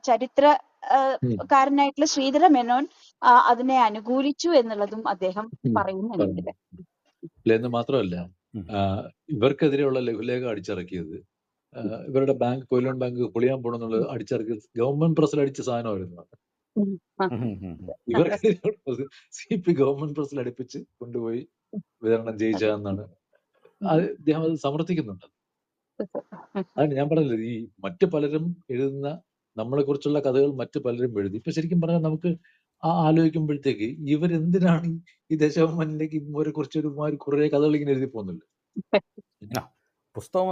ചരിത്രകാരനായിട്ടുള്ള ശ്രീധര മേനോൻ അതിനെ അനുകൂലിച്ചു എന്നുള്ളതും അദ്ദേഹം പറയുന്നുണ്ട് ഇതില്. എന്ന് മാത്രമല്ല, ഇവർക്കെതിരെയുള്ള ലഘുലേഖ അടിച്ചിറക്കിയത് ഇവരുടെ ബാങ്ക്, കൊയിലോൺ ബാങ്ക് പൊളിയാൻ പോണെന്നുള്ളത് അടിച്ചിറക്കിയത് ഗവൺമെന്റ് പ്രസിൽ അടിച്ച സാധനമായിരുന്നു. ഇവർക്കെതിരെയുള്ളത് CP ഗവൺമെന്റ് പ്രസിൽ അടുപ്പിച്ച് കൊണ്ടുപോയി വിതരണം ചെയ്യിച്ചതെന്നാണ് അദ്ദേഹം അത് സമർത്ഥിക്കുന്നുണ്ട്. അതാണ് ഞാൻ പറഞ്ഞത്, ഈ മറ്റു പലരും എഴുതുന്ന നമ്മളെ കുറിച്ചുള്ള കഥകൾ മറ്റു പലരും എഴുതി. ഇപ്പൊ ശരിക്കും പറഞ്ഞാൽ നമുക്ക് ആലോചിക്കുമ്പോഴത്തേക്ക് ഇവരെന്തിനാണ് ഈ ദേശാഭിമാനിലേക്ക് ഇവരെ കുറിച്ച് കുറെ കഥകൾ ഇങ്ങനെ എഴുതി പോകുന്നില്ല. പുസ്തകം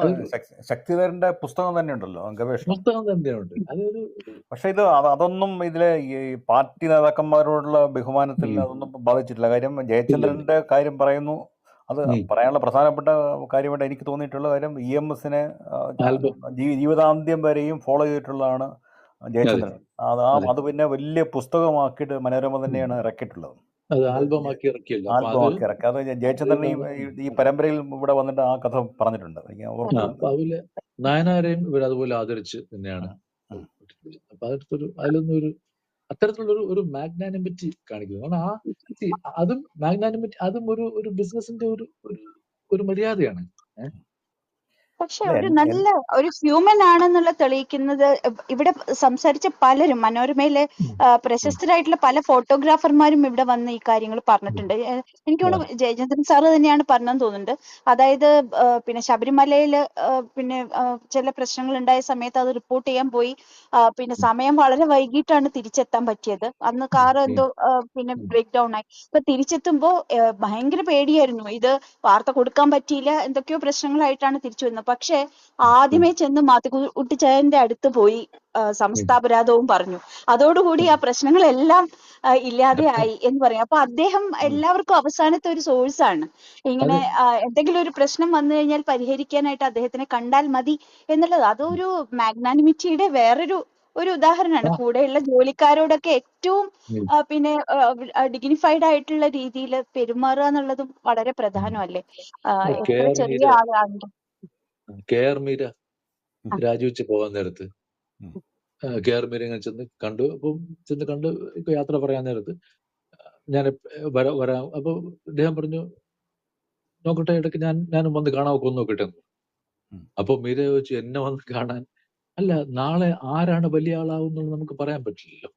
ശക്തിധരന്റെ പുസ്തകം തന്നെ ഉണ്ടല്ലോ, ഗവേഷണം പുസ്തകം തന്നെയുണ്ട്. അതൊരു പക്ഷെ ഇത് അതൊന്നും ഇതിലെ ഈ പാർട്ടി നേതാക്കന്മാരോടുള്ള ബഹുമാനത്തിൽ അതൊന്നും ബാധിച്ചിട്ടില്ല. കാര്യം ജയചന്ദ്രന്റെ കാര്യം പറയുന്നു, അത് പറയാനുള്ള പ്രധാനപ്പെട്ട കാര്യമായിട്ട് എനിക്ക് തോന്നിയിട്ടുള്ള കാര്യം EMSനെ ജീവിതാന്ത്യം വരെയും ഫോളോ ചെയ്തിട്ടുള്ളതാണ് ജയചന്ദ്രൻ. അത് പിന്നെ വലിയ പുസ്തകമാക്കിയിട്ട് മനോരമ തന്നെയാണ് ഇറക്കിയിട്ടുള്ളത്. ആൽബമാക്കി ഇറക്കി. അത് ജയചന്ദ്രൻ ഈ പരമ്പരയിൽ ഇവിടെ വന്നിട്ട് ആ കഥ പറഞ്ഞിട്ടുണ്ട്. അതുപോലെ നായനാരെയും ഇവർ അതുപോലെ ആദരിച്ച് തന്നെയാണ്. അപ്പൊ അതിലൊന്നും ഒരു അത്തരത്തിലുള്ള ഒരു മാഗ്നാനിമിറ്റി കാണിക്കുന്നത്. കാരണം അതും മാഗ്നാനിമിറ്റി, അതും ഒരു ബിസിനസിന്റെ ഒരു മര്യാദയാണ്. പക്ഷെ ഒരു നല്ല ഒരു ഹ്യൂമൻ ആണെന്നുള്ള തെളിയിക്കുന്നത് ഇവിടെ സംസാരിച്ച പലരും, മനോരമയിലെ പ്രശസ്തരായിട്ടുള്ള പല ഫോട്ടോഗ്രാഫർമാരും ഇവിടെ വന്ന് ഈ കാര്യങ്ങൾ പറഞ്ഞിട്ടുണ്ട്. എനിക്ക് തോന്നുന്നു ജയചന്ദ്രൻ സാറ് തന്നെയാണ് പറഞ്ഞെന്ന് തോന്നുന്നുണ്ട്. അതായത് പിന്നെ ശബരിമലയില് പിന്നെ ചില പ്രശ്നങ്ങൾ ഉണ്ടായ സമയത്ത് അത് റിപ്പോർട്ട് ചെയ്യാൻ പോയി. പിന്നെ സമയം വളരെ വൈകിട്ടാണ് തിരിച്ചെത്താൻ പറ്റിയത്. അന്ന് കാർ എന്തോ പിന്നെ ബ്രേക്ക് ഡൗൺ ആയി. അപ്പൊ തിരിച്ചെത്തുമ്പോ ഭയങ്കര പേടിയായിരുന്നു. ഇത് വാർത്ത കൊടുക്കാൻ പറ്റിയില്ല, എന്തൊക്കെയോ പ്രശ്നങ്ങളായിട്ടാണ് തിരിച്ചു വന്നത്. പക്ഷെ ആദ്യമേ ചെന്ന് മാത്തുക്കുട്ടിച്ചായന്റെ അടുത്ത് പോയി സംസ്ഥാപരാധവും പറഞ്ഞു. അതോടുകൂടി ആ പ്രശ്നങ്ങളെല്ലാം ഇല്ലാതെയായി എന്ന് പറയും. അപ്പൊ അദ്ദേഹം എല്ലാവർക്കും അവസാനത്തെ ഒരു സോഴ്സ് ആണ്. ഇങ്ങനെ എന്തെങ്കിലും ഒരു പ്രശ്നം വന്നു കഴിഞ്ഞാൽ പരിഹരിക്കാനായിട്ട് അദ്ദേഹത്തിനെ കണ്ടാൽ മതി എന്നുള്ളത്. അതൊരു മാഗ്നാനിമിറ്റിയുടെ വേറൊരു ഉദാഹരണമാണ്. കൂടെയുള്ള ജോലിക്കാരോടൊക്കെ ഏറ്റവും പിന്നെ ഡിഗ്നിഫൈഡ് ആയിട്ടുള്ള രീതിയിൽ പെരുമാറുക എന്നുള്ളതും വളരെ പ്രധാനമല്ലേ. എത്ര ചെറിയ ആളാണെങ്കിലും. KR മീര രാജിവെച്ച് പോകാൻ നേരത്ത് KR മീര ഇങ്ങനെ ചെന്ന് കണ്ടു. അപ്പം ചെന്ന് കണ്ട് ഇപ്പൊ യാത്ര പറയാൻ നേരത്ത് ഞാൻ വരാം. അപ്പൊ അദ്ദേഹം പറഞ്ഞു, നോക്കട്ടെ, ഇടയ്ക്ക് ഞാനും വന്ന് കാണാമൊക്കെ ഒന്ന് നോക്കട്ടെ. അപ്പൊ മീര ചോദിച്ചു, എന്നെ വന്ന് കാണാൻ? അല്ല, നാളെ ആരാണ് വലിയ ആളാവുന്നത് നമുക്ക് പറയാൻ പറ്റില്ലല്ലോ.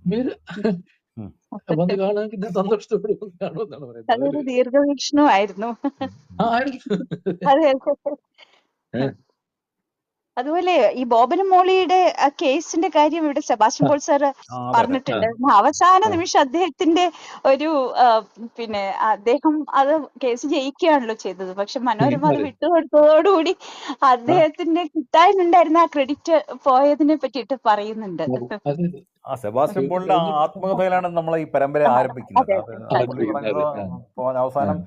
മീര വന്ന് കാണാൻ ഞാൻ സന്തോഷത്തോടെ കാണുമെന്നാണ് പറയുന്നത്. അതൊരു ദീർഘവീക്ഷണമായിരുന്നു. അതുപോലെ ഈ ബോബനും മോളിയുടെ കേസിന്റെ കാര്യം ഇവിടെ സെബാസ്റ്റ്യൻ പോൾ സാറ് പറഞ്ഞിട്ടുണ്ട്. അവസാന നിമിഷം അദ്ദേഹത്തിന്റെ ഒരു പിന്നെ അദ്ദേഹം അത് കേസ് ജയിക്കുകയാണല്ലോ ചെയ്തത്. പക്ഷെ മനോരമ അത് വിട്ടുകൊടുത്തതോടുകൂടി അദ്ദേഹത്തിന് കിട്ടാനുണ്ടായിരുന്ന ആ ക്രെഡിറ്റ് പോയതിനെ പറ്റിയിട്ട് പറയുന്നുണ്ട്. സെബാസ്റ്റ്യൻ പോളിന്റെ ആത്മകഥയിലാണ് നമ്മൾ ഈ പരമ്പര ആരംഭിക്കുന്നത്. അവസാനം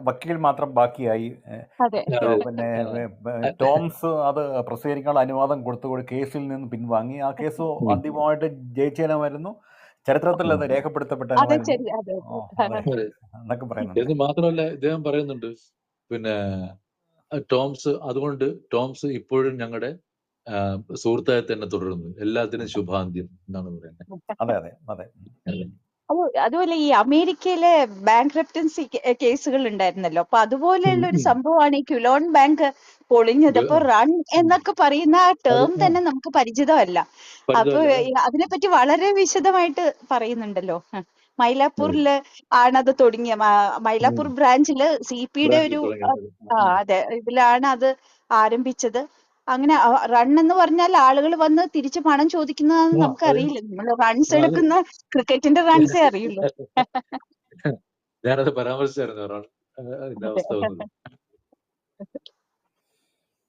വക്കീൽ മാത്രം ബാക്കിയായി. പിന്നെ ടോംസ് അത് പ്രസിദ്ധീകരിക്കാനുള്ള അനുവാദം കൊടുത്തുകൂടി കേസിൽ നിന്ന് പിൻവാങ്ങി. ആ കേസ് അന്തിമമായിട്ട് ജയിച്ചേനമായിരുന്നു. ചരിത്രത്തിൽ അത് രേഖപ്പെടുത്തപ്പെട്ട എന്നൊക്കെ പറയുന്നുണ്ട്. എന്ന് മാത്രമല്ല, ഇദ്ദേഹം പറയുന്നുണ്ട്, പിന്നെ ടോംസ്, അതുകൊണ്ട് ടോംസ് ഇപ്പോഴും ഞങ്ങളുടെ സുഹൃത്തായി തന്നെ തുടരുന്നു, എല്ലാത്തിനും ശുഭാന്ത്യം എന്നാണ് പറയുന്നത്. അതുപോലെ ഈ അമേരിക്കയിലെ ബാങ്ക്രപ്റ്റൻസി കേസുകൾ ഉണ്ടായിരുന്നല്ലോ. അപ്പൊ അതുപോലെയുള്ള ഒരു സംഭവമാണ് ഈ ക്യുലോൺ ബാങ്ക് പൊളിഞ്ഞത്. അപ്പൊ റൺ എന്നൊക്കെ പറയുന്ന ആ ടേം തന്നെ നമുക്ക് പരിചിതമല്ല. അപ്പൊ അതിനെപ്പറ്റി വളരെ വിശദമായിട്ട് പറയുന്നുണ്ടല്ലോ. മൈലാപ്പൂരില് ആണത് തുടങ്ങിയ, മൈലാപ്പൂർ ബ്രാഞ്ചില് CPയുടെ ഒരു അതെ ഇതിലാണ് അത് ആരംഭിച്ചത്. അങ്ങനെ റൺ എന്ന് പറഞ്ഞാൽ ആളുകൾ വന്ന് തിരിച്ച് പണം ചോദിക്കുന്നതാണെന്ന് നമുക്ക് അറിയില്ല. നമ്മൾ റൺസ് എടുക്കുന്ന ക്രിക്കറ്റിന്റെ റൺസേ അറിയുള്ളൂ. ഞാനത് പരാമർശിച്ചായിരുന്നു.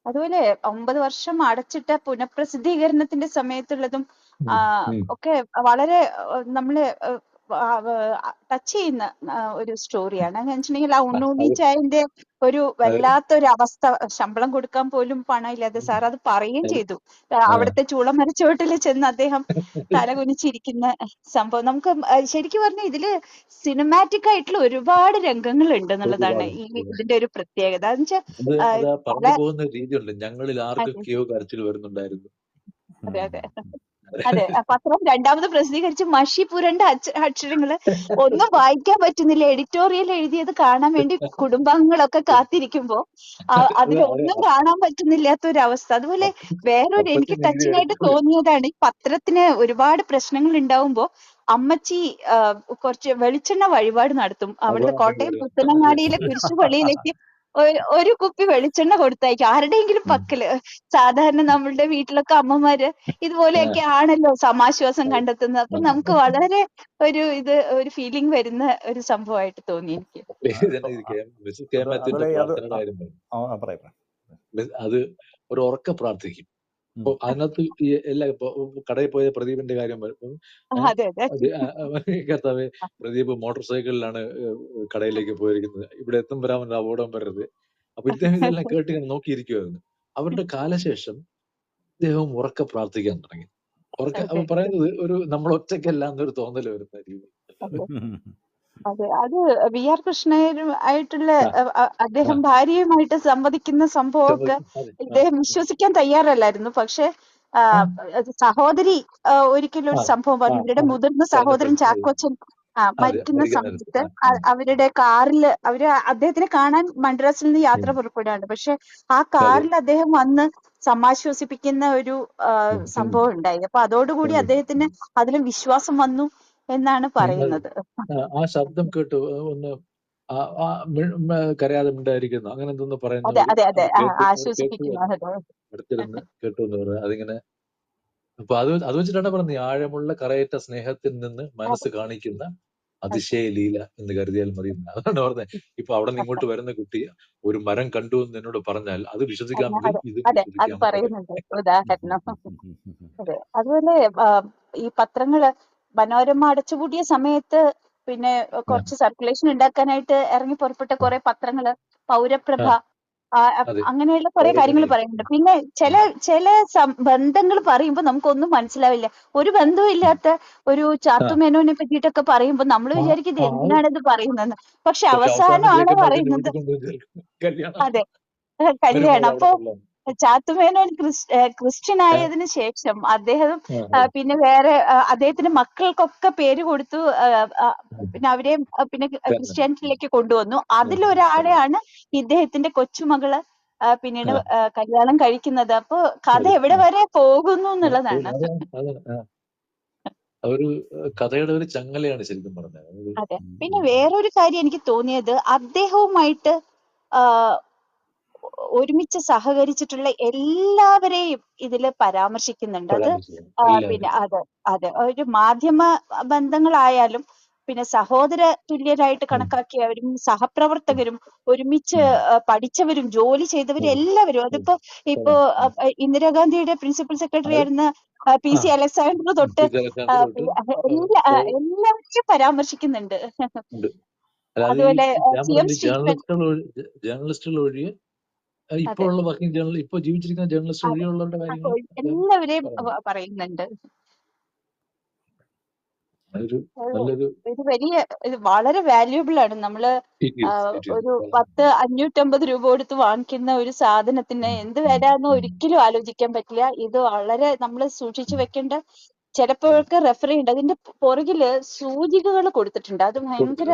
അതുപോലെ 9 വർഷം അടച്ചിട്ട പുനഃപ്രസിദ്ധീകരണത്തിന്റെ സമയത്തുള്ളതും ഒക്കെ വളരെ നമ്മള് ടച്ച് ചെയ്യുന്ന ഒരു സ്റ്റോറിയാണ്. എന്ന് വെച്ചിട്ടുണ്ടെങ്കിൽ ആ ആ, ഉണ്ണുണ്ണി അത് ചായന്റെ ഒരു അത് വല്ലാത്തൊരു അവസ്ഥ, ശമ്പളം കൊടുക്കാൻ പോലും പണമില്ലാതെ സാർ അത് പറയുകയും അത് ചെയ്തു. ആ, അവിടുത്തെ ചൂളമരച്ചോട്ടിൽ ചെന്ന് അദ്ദേഹം തലകുനിച്ചിരിക്കുന്ന സംഭവം നമുക്ക് ശരിക്കും പറഞ്ഞാൽ ഇതില് സിനിമാറ്റിക് ആയിട്ടുള്ള ഒരുപാട് രംഗങ്ങളുണ്ട് എന്നുള്ളതാണ് ഒരുപാട് ഈ ഇതിന്റെ ഒരു പ്രത്യേകത. എന്ന് വെച്ചാൽ അത് ആ പല പറഞ്ഞു പോകുന്ന രീതിയുണ്ട്. ഞങ്ങളിൽ അതെ ആർക്കൊക്കെയോ കരച്ചിൽ വരുന്നുണ്ടായിരുന്നു. അതെ അതെ അതെ, പത്രം രണ്ടാമത് പ്രസിദ്ധീകരിച്ച് മഷി പുരണ്ട അക്ഷരങ്ങള് ഒന്നും വായിക്കാൻ പറ്റുന്നില്ല. എഡിറ്റോറിയൽ എഴുതിയത് കാണാൻ വേണ്ടി കുടുംബാംഗങ്ങളൊക്കെ കാത്തിരിക്കുമ്പോ അത് അതിലൊന്നും കാണാൻ പറ്റുന്നില്ലാത്ത ഒരു അവസ്ഥ. അതുപോലെ വേറൊരു എനിക്ക് അപ്പച്ചൻ എഴുതി ടച്ചിങ് ആയിട്ട് എടുക്കുന്നത്. തോന്നിയതാണ്, ഈ പത്രത്തിന് ഒരുപാട് പ്രശ്നങ്ങൾ ഉണ്ടാവുമ്പോ അമ്മച്ചി കുറച്ച് വെളിച്ചെണ്ണ വഴിപാട് നടത്തും. അവിടുത്തെ കോട്ടയം അതെ പുത്തനങ്ങാടിയിലെ കുരിശുപള്ളിയിലേക്ക് ഒരു കുപ്പി വെളിച്ചെണ്ണ കൊടുത്തയക്കും ആരുടെയെങ്കിലും പക്കല്. സാധാരണ നമ്മളുടെ വീട്ടിലൊക്കെ അമ്മമാര് ഇതുപോലെയൊക്കെ ആണല്ലോ സമാശ്വാസം കണ്ടെത്തുന്നത്. അപ്പൊ നമുക്ക് വളരെ ഒരു ഫീലിംഗ് വരുന്ന ഒരു സംഭവമായിട്ട് തോന്നി എനിക്ക്. മിസ്സസ് കെ മാത്യുവിന്റെ പ്രാർത്ഥനയുടെ കാര്യം പറഞ്ഞു. അത് ഒരു ഉറക്ക പ്രാർത്ഥിക്കും. അപ്പൊ അതിനകത്ത് ഈ എല്ലാ ഇപ്പൊ കടയിൽ പോയ പ്രദീപിന്റെ കാര്യം പറയും. അതെ അതെ കർത്താവെ, പ്രദീപ് മോട്ടോർ സൈക്കിളിലാണ് കടയിലേക്ക് പോയിരിക്കുന്നത്, ഇവിടെ എത്തുമ്പോഴാമൻ അപകടം വരരുത്. അപ്പൊ ഇദ്ദേഹം ഇതെല്ലാം കേട്ട് ഇങ്ങനെ നോക്കിയിരിക്കുമായിരുന്നു. അവരുടെ കാലശേഷം ഇദ്ദേഹം ഉറക്ക പ്രാർത്ഥിക്കാൻ തുടങ്ങി. അപ്പൊ പറയുന്നത് ഒരു നമ്മൾ ഒറ്റയ്ക്കല്ല എന്നൊരു തോന്നൽ വരുന്ന രീതി. അതെ, അത് വി ആർ കൃഷ്ണനായിട്ടുള്ള അദ്ദേഹം ഭാര്യയുമായിട്ട് സംവദിക്കുന്ന സംഭവമൊക്കെ ഇദ്ദേഹം വിശ്വസിക്കാൻ തയ്യാറല്ലായിരുന്നു. പക്ഷെ സഹോദരി ഒരിക്കലും ഒരു സംഭവം പറഞ്ഞു. ഇവരുടെ മുതിർന്ന സഹോദരൻ ചാക്കോച്ചൻ മരിക്കുന്ന സമയത്ത് അവരുടെ കാറിൽ അദ്ദേഹത്തിനെ കാണാൻ മദ്രാസിൽ നിന്ന് യാത്ര പുറപ്പെടുകയാണ്. പക്ഷെ ആ കാറിൽ അദ്ദേഹം വന്ന് സമാശ്വസിപ്പിക്കുന്ന ഒരു സംഭവം ഉണ്ടായി. അപ്പൊ അതോടുകൂടി അദ്ദേഹത്തിന് അതിലും വിശ്വാസം വന്നു എന്നാണ് പറയുന്നത്. ആ ശബ്ദം കേട്ടു ഒന്ന് കരയാതെ ഉണ്ടായിരിക്കുന്നു, അങ്ങനെ എന്തൊന്ന് അതെ പറയുന്നത് അതെ അതെ ആശ്വസിപ്പിക്കുന്നത്. അടുത്തിരുന്ന് കേട്ടു എന്ന് പറയുന്നത്. അതിങ്ങനെ അപ്പൊ അത് വെച്ചിട്ടാണ് പറഞ്ഞത്, ആഴമുള്ള കറയേറ്റ സ്നേഹത്തിൽ നിന്ന് മനസ്സ് കാണിക്കുന്ന അതിശയ ലീല എന്ന് കരുതിയാൽ മതി. അതാണ് പറഞ്ഞത്. ഇപ്പൊ അവിടെ നിന്ന് ഇങ്ങോട്ട് വരുന്ന കുട്ടി ഒരു മരം കണ്ടു എന്ന് എന്നോട് പറഞ്ഞാൽ അത് വിശ്വസിക്കാമെങ്കിൽ ഇത് അതെ, അത് പറയുന്നുണ്ട് ഉദാഹരണം. അതെ, അതുപോലെ ഈ പത്രങ്ങള് മനോരമ അടച്ചുപൂട്ടിയ സമയത്ത് പിന്നെ കുറച്ച് സർക്കുലേഷൻ ഉണ്ടാക്കാനായിട്ട് ഇറങ്ങി പുറപ്പെട്ട കുറെ പത്രങ്ങള്, പൗരപ്രഭ, അങ്ങനെയുള്ള കുറെ കാര്യങ്ങൾ പറയുന്നുണ്ട്. പിന്നെ ചില ബന്ധങ്ങൾ പറയുമ്പോൾ നമുക്കൊന്നും മനസ്സിലാവില്ല. ഒരു ബന്ധവും ഇല്ലാത്ത ഒരു ചാത്തുമേനോനെ പറ്റിയിട്ടൊക്കെ പറയുമ്പോൾ നമ്മൾ വിചാരിക്കും ഇത് എന്തിനാണ് ഇത് പറയുന്നതെന്ന്. പക്ഷെ അവസാനമാണ് പറയുന്നത് അതെ കല്യാണം. അപ്പൊ ചാത്തുമേനോൻ ക്രിസ്ത്യൻ ആയതിനു ശേഷം അദ്ദേഹം പിന്നെ വേറെ അദ്ദേഹത്തിന്റെ മക്കൾക്കൊക്കെ പേര് കൊടുത്തു. പിന്നെ അവരെ പിന്നെ ക്രിസ്ത്യാനിറ്റിയിലേക്ക് കൊണ്ടുവന്നു. അതിലൊരാളെയാണ് ഇദ്ദേഹത്തിന്റെ കൊച്ചുമകള് പിന്നീട് കല്യാണം കഴിക്കുന്നത്. അപ്പൊ കഥ എവിടെ വരെ പോകുന്നു എന്നുള്ളതാണ്. ഒരു കഥയുടെ ഒരു ചങ്ങലയാണ് ശരിക്കും പറഞ്ഞത്. അതെ, പിന്നെ വേറൊരു കാര്യം എനിക്ക് തോന്നിയത്, അദ്ദേഹവുമായിട്ട് ഒരുമിച്ച് സഹകരിച്ചിട്ടുള്ള എല്ലാവരെയും ഇതില് പരാമർശിക്കുന്നുണ്ട്. അത് പിന്നെ അതെ ഒരു മാധ്യമ ബന്ധങ്ങളായാലും പിന്നെ സഹോദര തുല്യരായിട്ട് കണക്കാക്കിയവരും സഹപ്രവർത്തകരും ഒരുമിച്ച് പഠിച്ചവരും ജോലി ചെയ്തവരും എല്ലാവരും. അതിപ്പോ ഇന്ദിരാഗാന്ധിയുടെ പ്രിൻസിപ്പൽ സെക്രട്ടറി ആയിരുന്ന PC അലക്സാണ്ടർ തൊട്ട് എല്ലാവരെയും പരാമർശിക്കുന്നുണ്ട്. അതുപോലെ ജേർണലിസ്റ്റുകൾ ഒഴികെ ഇപ്പോൾ ഉള്ള വർക്കിംഗ് ജേർണലിസ്റ്റ്, ഇപ്പോൾ ജീവിച്ചിരിക്കുന്ന ജേർണലിസ്റ്റ് ഒഴികെയുള്ളവരുടെ കാര്യങ്ങൾ എല്ലാവരെയും പറയുന്നുണ്ട്. ഇത് വളരെ വാല്യൂബിൾ ആണ്. നമ്മള് ഒരു 550 രൂപ കൊടുത്ത് വാങ്ങിക്കുന്ന ഒരു സാധനത്തിന് എന്ത് വരാന്ന് ഒരിക്കലും ആലോചിക്കാൻ പറ്റില്ല. ഇത് വളരെ നമ്മൾ സൂക്ഷിച്ചു വെക്കേണ്ട. ചിലപ്പോഴൊക്കെ റെഫർ ചെയ്യേണ്ട. അതിന്റെ പുറകില് സൂചികകൾ കൊടുത്തിട്ടുണ്ട്. അത് ഭയങ്കര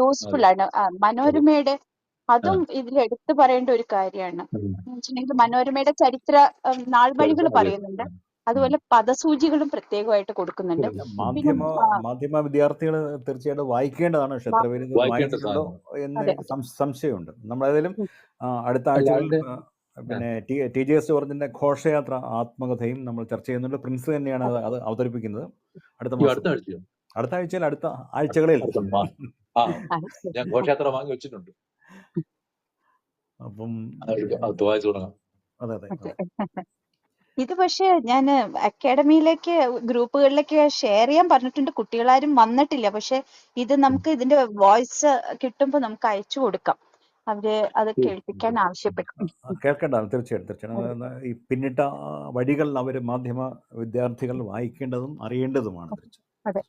യൂസ്ഫുൾ ആണ്. മനോരമയുടെ അതും ഇതിൽ എടുത്തു പറയേണ്ട ഒരു കാര്യമാണ്. വെച്ചിട്ടുണ്ടെങ്കിൽ മനോരമയുടെ ചരിത്ര നാൾവഴികൾ പറയുന്നുണ്ട്. അതുപോലെ പദസൂചികളും പ്രത്യേകമായിട്ട് കൊടുക്കുന്നുണ്ട്. മാധ്യമ വിദ്യാർത്ഥികൾ തീർച്ചയായിട്ടും വായിക്കേണ്ടതാണ്. പക്ഷെ എത്ര പേര് വായിച്ചിട്ടുണ്ടോ എന്ന് എനിക്ക് സംശയമുണ്ട്. നമ്മളേതായാലും അടുത്ത ആഴ്ചകളിൽ പിന്നെ TJS ജോർജിന്റെ ഘോഷയാത്ര ആത്മകഥയും നമ്മൾ ചർച്ച ചെയ്യുന്നുണ്ട്. പ്രിൻസ് തന്നെയാണ് അത് അവതരിപ്പിക്കുന്നത്. അടുത്ത ആഴ്ചയിൽ അടുത്ത ആഴ്ചകളിൽ ഞാൻ ഘോഷയാത്ര വാങ്ങി വെച്ചിട്ടുണ്ട്. അപ്പം അതെ. ഇത് പക്ഷെ ഞാൻ അക്കാഡമിയിലേക്ക് ഗ്രൂപ്പുകളിലേക്ക് ഷെയർ ചെയ്യാൻ പറഞ്ഞിട്ടുണ്ട്. കുട്ടികളാരും വന്നിട്ടില്ല. പക്ഷെ ഇത് നമുക്ക് ഇതിന്റെ വോയിസ് കിട്ടുമ്പോൾ നമുക്ക് അയച്ചു കൊടുക്കാം. അവര് അത് കേൾപ്പിക്കാൻ ആവശ്യപ്പെട്ടു. കേൾക്കേണ്ടതാണ് തീർച്ചയായിട്ടും. ഈ പിന്നിട്ട വഴികൾ അവർ മാധ്യമ വിദ്യാർത്ഥികൾ വായിക്കേണ്ടതും അറിയേണ്ടതുമാണ്. അതെ,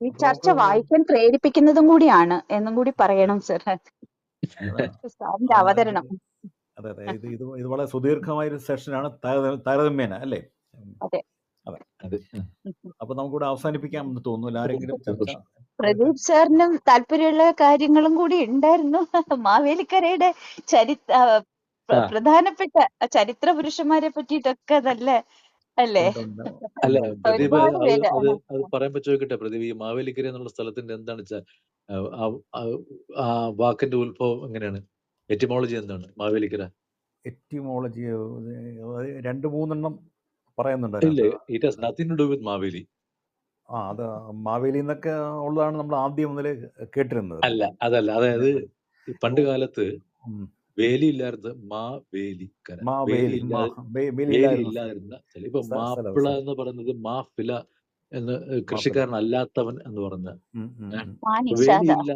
ഈ ചർച്ച വായിക്കാൻ പ്രേരിപ്പിക്കുന്നതും കൂടിയാണ് എന്നും കൂടി പറയണം സർ. സാറിന്റെ അവതരണം. അതെ അതെ, ഇത് വളരെ സുദീർഘമായൊരു സെഷനാണ് താരതമ്യേന, അല്ലേ? അതെ. അപ്പൊ നമുക്കിവിടെ അവസാനിപ്പിക്കാമെന്ന് തോന്നുന്നു. ആരെങ്കിലും ചർച്ച? പ്രദീപ് സാറിനും താല്പര്യമുള്ള കാര്യങ്ങളും കൂടി ഉണ്ടായിരുന്നു. മാവേലിക്കരയുടെ പ്രധാനപ്പെട്ട ചരിത്ര പുരുഷന്മാരെ പറ്റിയിട്ടൊക്കെ നല്ല അല്ലേ? അല്ല പ്രദീപ്, ഒരുപാട് പേര് അത് പറയുമ്പോ ചോദിക്കട്ടെ പ്രദീപ്, ഈ മാവേലിക്കര എന്നുള്ള സ്ഥലത്തിന്റെ എന്താണ് ആ വാക്കിന്റെ ഉത്ഭവം എങ്ങനെയാണ്? എറ്റിമോളജി എന്താണ് മാവേലിക്കര? എറ്റിമോളജി 2-3 പറയുന്നുണ്ട്. ഇല്ല, it has nothing to do with Maveli. അത് മാവേലി എന്നൊക്കെ ഉള്ളതാണ് നമ്മൾ ആദ്യം മുതലേ കേട്ടിരുന്നത്. അതല്ല, അതായത് പണ്ട് കാലത്ത് വേലി ഇല്ലായിരുന്നു, മാവേലിക്കര. വേലി ഇല്ലാതിരുന്ന സ്ഥലം. ഇപ്പൊ മാപ്പിള എന്ന് പറയുന്നത് മാഫില എന്ന്, കൃഷിക്കാരൻ അല്ലാത്തവൻ എന്ന് പറഞ്ഞ വേലിയില്ല.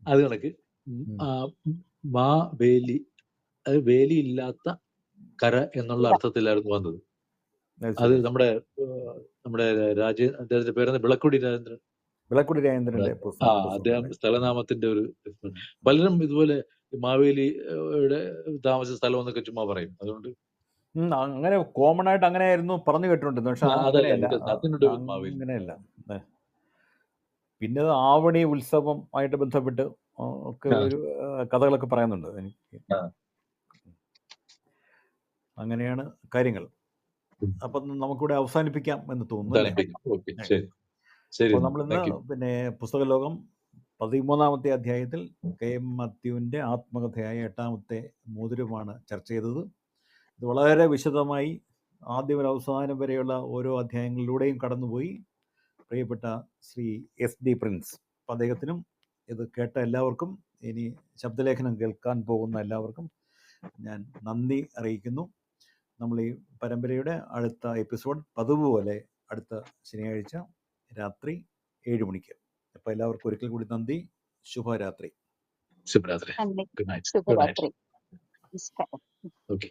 അത് കണക്ക് മാവേലി, അത് വേലിയില്ലാത്ത കര എന്നുള്ള അർത്ഥത്തിലായിരുന്നു വന്നത്. അത് നമ്മുടെ അദ്ദേഹത്തിന്റെ പേരെന്ന് വിളക്കുടി രാജേന്ദ്രൻ. അദ്ദേഹം സ്ഥലനാമത്തിന്റെ ഒരു പലരും ഇതുപോലെ മാവേലിയുടെ താമസ സ്ഥലം എന്നൊക്കെ ചുമ്മാ പറയും. അതുകൊണ്ട് അങ്ങനെ കോമൺ ആയിട്ട് അങ്ങനെയായിരുന്നു പറഞ്ഞു കേട്ടിട്ടുണ്ട്. പക്ഷെ അങ്ങനെയല്ല. പിന്നെ ആവണി ഉത്സവം ആയിട്ട് ബന്ധപ്പെട്ട് ഒക്കെ ഒരു കഥകളൊക്കെ പറയുന്നുണ്ട് എനിക്ക്. അങ്ങനെയാണ് കാര്യങ്ങൾ. അപ്പൊ നമുക്കിവിടെ അവസാനിപ്പിക്കാം എന്ന് തോന്നുന്നു. അപ്പോൾ നമ്മളിന്ന് പിന്നെ പുസ്തകലോകം 13ാമത്തെ അധ്യായത്തിൽ KM മാത്യുവിൻ്റെ ആത്മകഥയായ 8ാമത്തെ മോതിരമാണ് ചർച്ച ചെയ്തത്. ഇത് വളരെ വിശദമായി ആദ്യം മുതൽ അവസാനം വരെയുള്ള ഓരോ അധ്യായങ്ങളിലൂടെയും കടന്നുപോയി പ്രിയപ്പെട്ട ശ്രീ SD പ്രിൻസ്. അപ്പം അദ്ദേഹത്തിനും ഇത് കേട്ട എല്ലാവർക്കും, ഇനി ശബ്ദലേഖനം കേൾക്കാൻ പോകുന്ന എല്ലാവർക്കും ഞാൻ നന്ദി അറിയിക്കുന്നു. നമ്മൾ ഈ പരമ്പരയുടെ അടുത്ത എപ്പിസോഡ് പതിവ് പോലെ അടുത്ത ശനിയാഴ്ച രാത്രി 7 മണിക്ക്. അപ്പോൾ എല്ലാവർക്കും ഒരിക്കൽ കൂടി നന്ദി. ശുഭരാത്രി. ശുഭരാത്രി. Good night. ശുഭരാത്രി. ഓക്കെ.